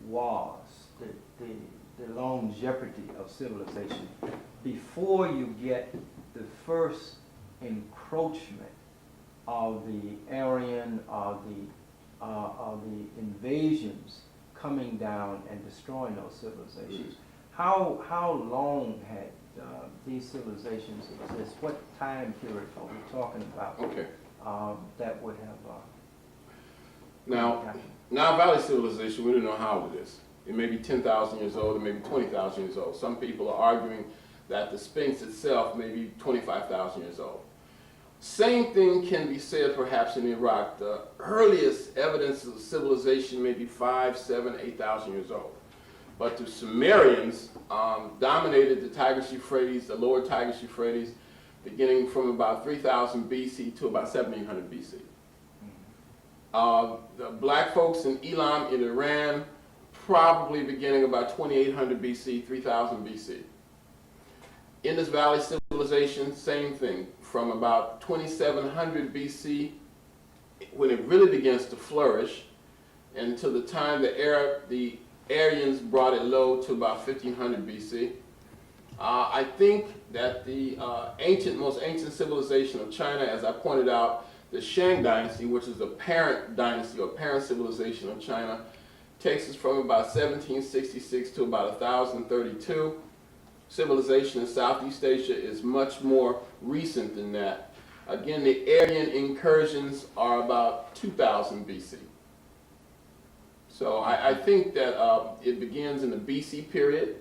was, the longevity of civilization, before you get the first encroachment of the Aryan, of the invasions coming down and destroying those civilizations. How long had these civilizations exist? What time period are we talking about? Okay. That would have Now, Nile Valley civilization, we don't know how old it is. It may be 10,000 years old, or maybe 20,000 years old. Some people are arguing that the Sphinx itself may be 25,000 years old. Same thing can be said perhaps in Iraq. The earliest evidence of civilization may be 5, 7, 8,000 years old. But the Sumerians dominated the Tigris-Euphrates, the lower Tigris-Euphrates, beginning from about 3000 BC to about 1700 BC. The black folks in Elam in Iran, probably beginning about 2800 BC, 3000 BC. Indus Valley civilization, same thing, from about 2700 BC, when it really begins to flourish, until the time the Aryans brought it low to about 1500 BC. I think that the most ancient civilization of China, as I pointed out, the Shang dynasty, which is the parent dynasty or parent civilization of China, takes us from about 1766 to about 1032. Civilization in Southeast Asia is much more recent than that. Again, the Aryan incursions are about 2000 BC. So I think that it begins in the BC period,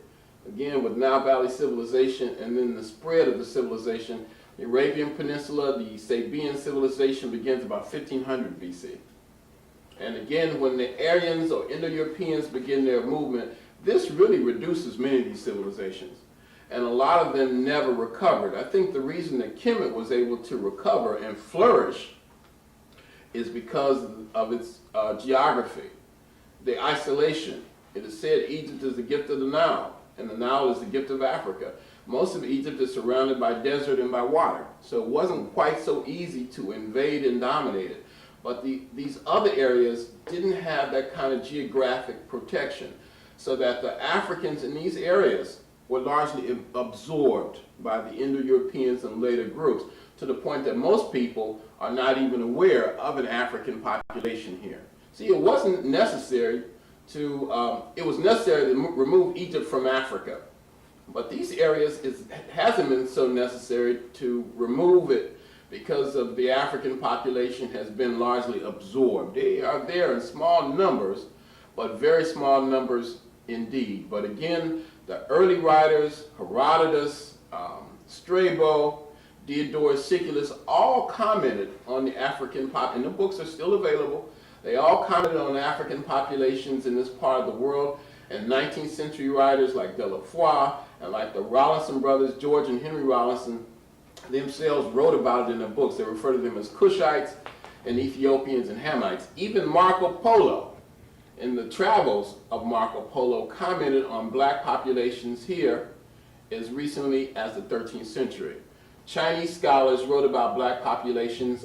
again with Nile Valley civilization, and then the spread of the civilization. The Arabian Peninsula, the Sabian civilization begins about 1500 BC. And again, when the Aryans or Indo-Europeans begin their movement, this really reduces many of these civilizations. And a lot of them never recovered. I think the reason that Kemet was able to recover and flourish is because of its geography, the isolation. It is said Egypt is the gift of the Nile, and the Nile is the gift of Africa. Most of Egypt is surrounded by desert and by water, so it wasn't quite so easy to invade and dominate it. But these other areas didn't have that kind of geographic protection, so that the Africans in these areas were largely absorbed by the Indo-Europeans and later groups, to the point that most people are not even aware of an African population here. See, it wasn't necessary to, it was necessary to remove Egypt from Africa. But these areas, it hasn't been so necessary to remove it because of the African population has been largely absorbed. They are there in small numbers, but very small numbers indeed. But again, the early writers, Herodotus, Strabo, Diodorus Siculus, all commented on the African and the books are still available. They all commented on African populations in this part of the world, and 19th century writers like Delafoy and like the Rawlinson brothers, George and Henry Rawlinson, themselves wrote about it in their books. They refer to them as Cushites and Ethiopians and Hamites. Even Marco Polo, in the travels of Marco Polo, commented on black populations here as recently as the 13th century. Chinese scholars wrote about black populations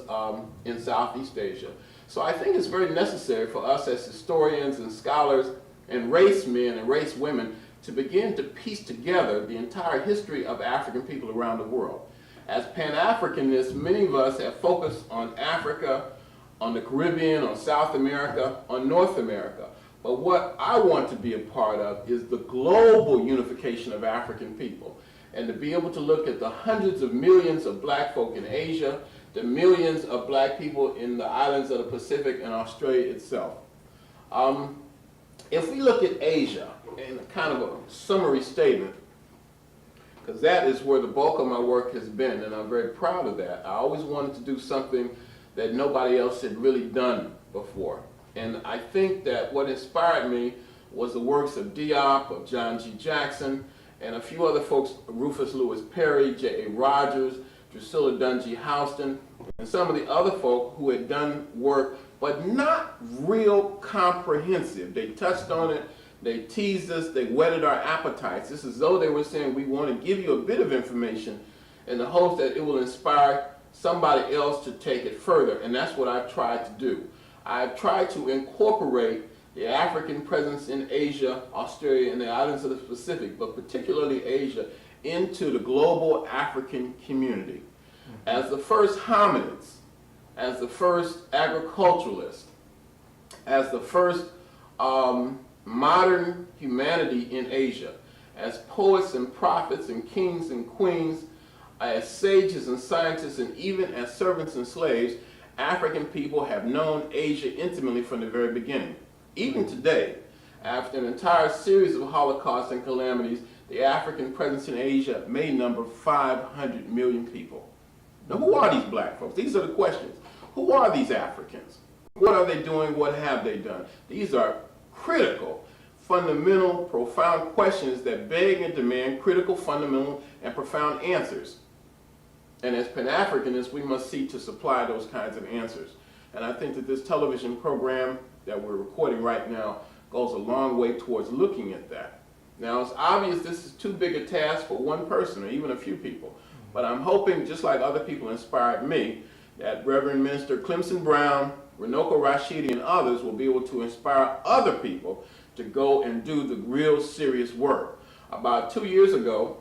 in Southeast Asia. So I think it's very necessary for us as historians and scholars and race men and race women to begin to piece together the entire history of African people around the world. As Pan-Africanists, many of us have focused on Africa, on the Caribbean, on South America, on North America. But what I want to be a part of is the global unification of African people, and to be able to look at the hundreds of millions of black folk in Asia, the millions of black people in the islands of the Pacific and Australia itself. If we look at Asia in kind of a summary statement, because that is where the bulk of my work has been, and I'm very proud of that. I always wanted to do something that nobody else had really done before. And I think that what inspired me was the works of Diop, of John G. Jackson, and a few other folks, Rufus Lewis Perry, J.A. Rogers, Drusilla Dungy Houston, and some of the other folk who had done work, but not real comprehensive. They touched on it, they teased us, they whetted our appetites. It's as though they were saying, we want to give you a bit of information in the hopes that it will inspire somebody else to take it further, and that's what I've tried to do. I've tried to incorporate the African presence in Asia, Australia, and the islands of the Pacific, but particularly Asia, into the global African community. As the first hominids, as the first agriculturalists, as the first modern humanity in Asia, as poets and prophets and kings and queens, as sages and scientists, and even as servants and slaves, African people have known Asia intimately from the very beginning. Even today, after an entire series of holocausts and calamities, the African presence in Asia may number 500 million people. Now, who are these black folks? These are the questions. Who are these Africans? What are they doing? What have they done? These are critical, fundamental, profound questions that beg and demand critical, fundamental, and profound answers. And as Pan-Africanists, we must seek to supply those kinds of answers. And I think that this television program that we're recording right now goes a long way towards looking at that. Now, it's obvious this is too big a task for one person or even a few people. But I'm hoping, just like other people inspired me, that Reverend Minister Clemson Brown, Runoko Rashidi, and others will be able to inspire other people to go and do the real serious work. About 2 years ago,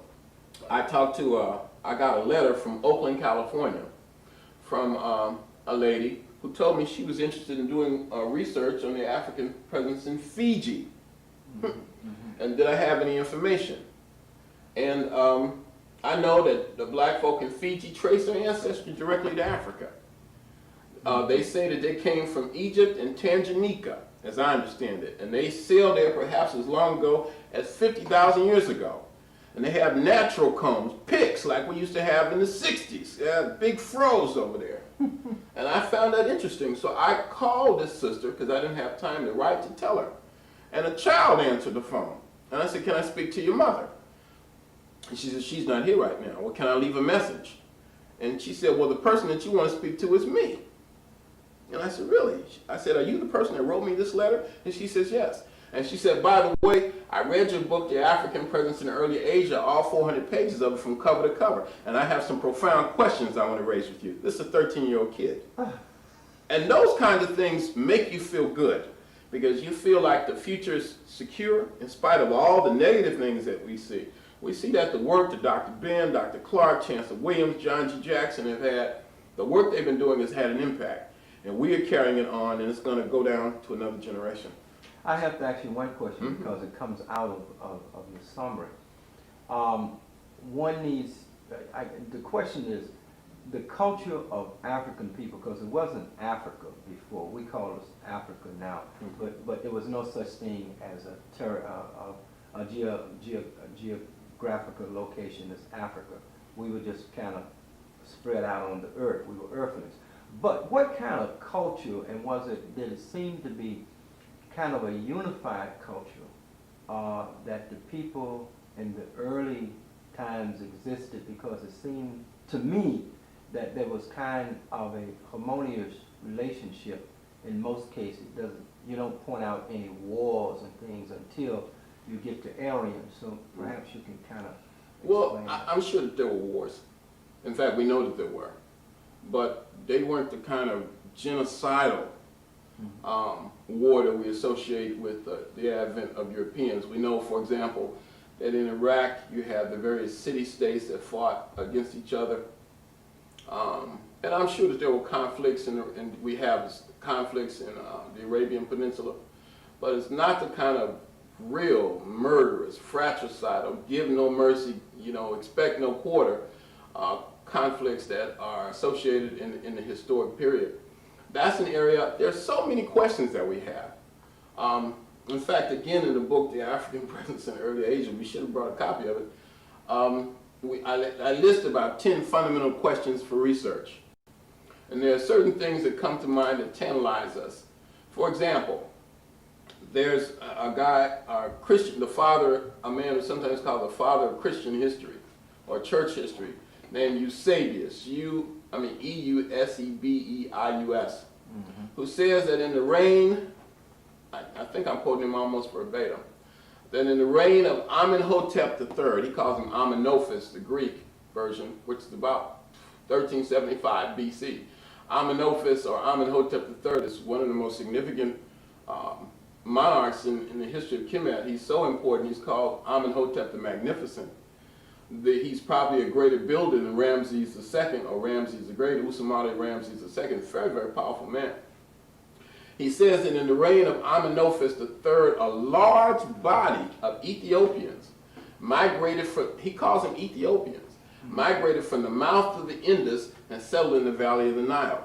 I got a letter from Oakland, California, from a lady who told me she was interested in doing research on the African presence in Fiji. And did I have any information? And I know that the black folk in Fiji trace their ancestry directly to Africa. They say that they came from Egypt and Tanganyika, as I understand it. And they sailed there perhaps as long ago as 50,000 years ago. And they have natural combs, picks, like we used to have in the 60s. They have big froze over there. And I found that interesting. So I called this sister, because I didn't have time to write, to tell her. And a child answered the phone. And I said, can I speak to your mother? And she said, she's not here right now. Well, can I leave a message? And she said, well, the person that you want to speak to is me. And I said, really? I said, are you the person that wrote me this letter? And she says, yes. And she said, by the way, I read your book, The African Presence in Early Asia, all 400 pages of it from cover to cover. And I have some profound questions I want to raise with you. This is a 13-year-old kid. And those kinds of things make you feel good, because you feel like the future is secure in spite of all the negative things that we see. We see that the work that Dr. Ben, Dr. Clarke, Chancellor Williams, John G. Jackson have had, the work they've been doing has had an impact. And we are carrying it on, and it's going to go down to another generation. I have to ask you one question because it comes out of your summary. One needs, the question is, the culture of African people, because it wasn't Africa before. We call it Africa now, but there was no such thing as a geographical location as Africa. We were just kind of spread out on the earth. We were earthlings. But what kind of culture, and did it seem to be kind of a unified culture that the people in the early times existed, because it seemed to me that there was kind of a harmonious relationship in most cases. You don't point out any wars and things until you get to Aryans, so perhaps you can kind of Well, I'm sure that there were wars. In fact, we know that there were. But they weren't the kind of genocidal war that we associate with the advent of Europeans. We know, for example, that in Iraq you have the various city-states that fought against each other. And I'm sure that there were conflicts, and we have conflicts in the Arabian Peninsula, but it's not the kind of real murderous, fratricidal, give no mercy, expect no quarter conflicts that are associated in the historic period. That's an area, there's so many questions that we have. In fact, again, in the book, The African Presence in Early Asia, we should have brought a copy of it. I list about 10 fundamental questions for research. And there are certain things that come to mind that tantalize us. For example, there's a guy, a Christian, a man who's sometimes called the father of Christian history or church history, named Eusebius, E-U-S-E-B-E-I-U-S, who says that in the reign, I think I'm quoting him almost verbatim, that in the reign of Imhotep III, he calls him Amenophis, the Greek version, which is about 1375 BC. Amenophis or Amenhotep III is one of the most significant monarchs in the history of Kemet. He's so important, he's called Amenhotep the Magnificent. He's probably a greater builder than Ramses II or Ramses the Great, Usamadi Ramses II, very, very powerful man. He says that in the reign of Amenophis III, a large body of Ethiopians migrated he calls them Ethiopians, migrated from the mouth of the Indus and settled in the valley of the Nile.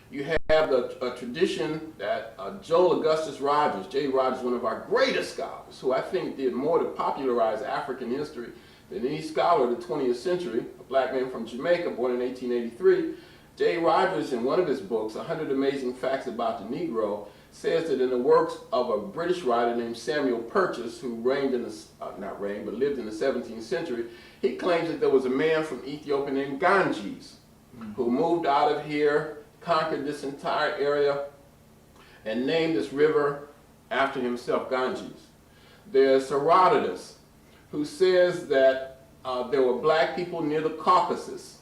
You have a tradition that Joel Augustus Rogers, J. Rogers, one of our greatest scholars, who I think did more to popularize African history than any scholar of the 20th century, a black man from Jamaica, born in 1883, J. Rogers, in one of his books, 100 Amazing Facts About the Negro, says that in the works of a British writer named Samuel Purchas, who lived in the 17th century, he claims that there was a man from Ethiopia named Ganges, who moved out of here, conquered this entire area, and named this river after himself, Ganges. There's Herodotus, who says that there were black people near the Caucasus,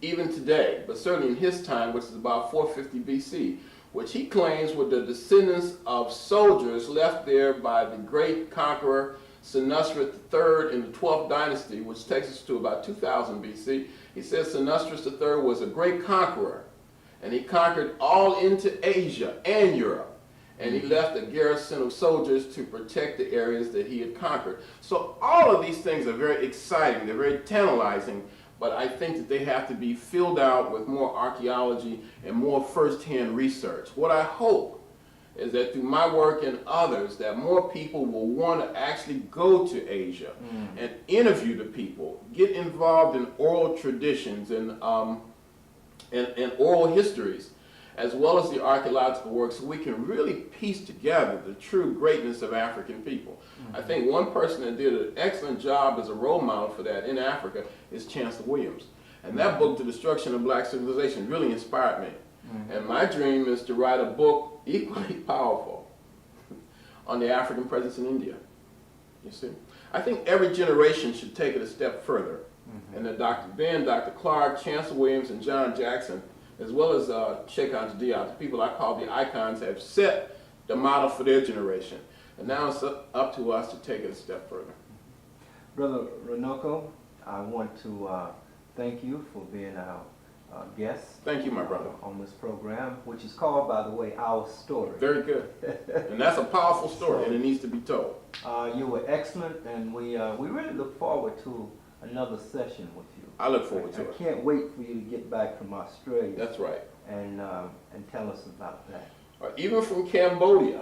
even today, but certainly in his time, which is about 450 BC, which he claims were the descendants of soldiers left there by the great conqueror Senusret III in the 12th dynasty, which takes us to about 2000 BC. He says Senusret III was a great conqueror, and he conquered all into Asia and Europe. And he left a garrison of soldiers to protect the areas that he had conquered. So all of these things are very exciting, they're very tantalizing, but I think that they have to be filled out with more archaeology and more first-hand research. What I hope is that through my work and others, that more people will want to actually go to Asia and interview the people, get involved in oral traditions and oral histories, as well as the archaeological work, so we can really piece together the true greatness of African people. I think one person that did an excellent job as a role model for that in Africa is Chancellor Williams. And that book, The Destruction of Black Civilization, really inspired me. And my dream is to write a book equally powerful on the African presence in India. You see? I think every generation should take it a step further. And that Dr. Ben, Dr. Clarke, Chancellor Williams, and John Jackson, as well as Sheikh Anta Diop, the people I call the icons, have set the model for their generation. And now it's up to us to take it a step further. Brother Runoko, I want to thank you for being our guest. Thank you, my brother. On this program, which is called, by the way, Our Story. Very good. And that's a powerful story, and it needs to be told. You were excellent, and we really look forward to another session with you. I look forward to I it. can't wait for you to get back from Australia That's right. and tell us about that. Even from Cambodia,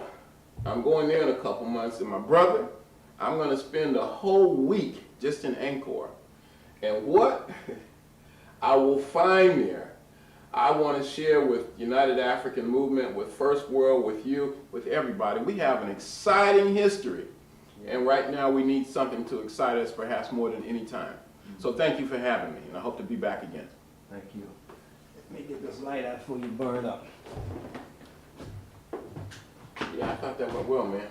I'm going there in a couple months, and my brother, I'm going to spend a whole week just in Angkor. And what I will find there, I want to share with United African Movement, with First World, with you, with everybody. We have an exciting history, and right now we need something to excite us perhaps more than any time. So thank you for having me, and I hope to be back again. Thank you. Let me get this light out before you burn up. Yeah, I thought that went well, man.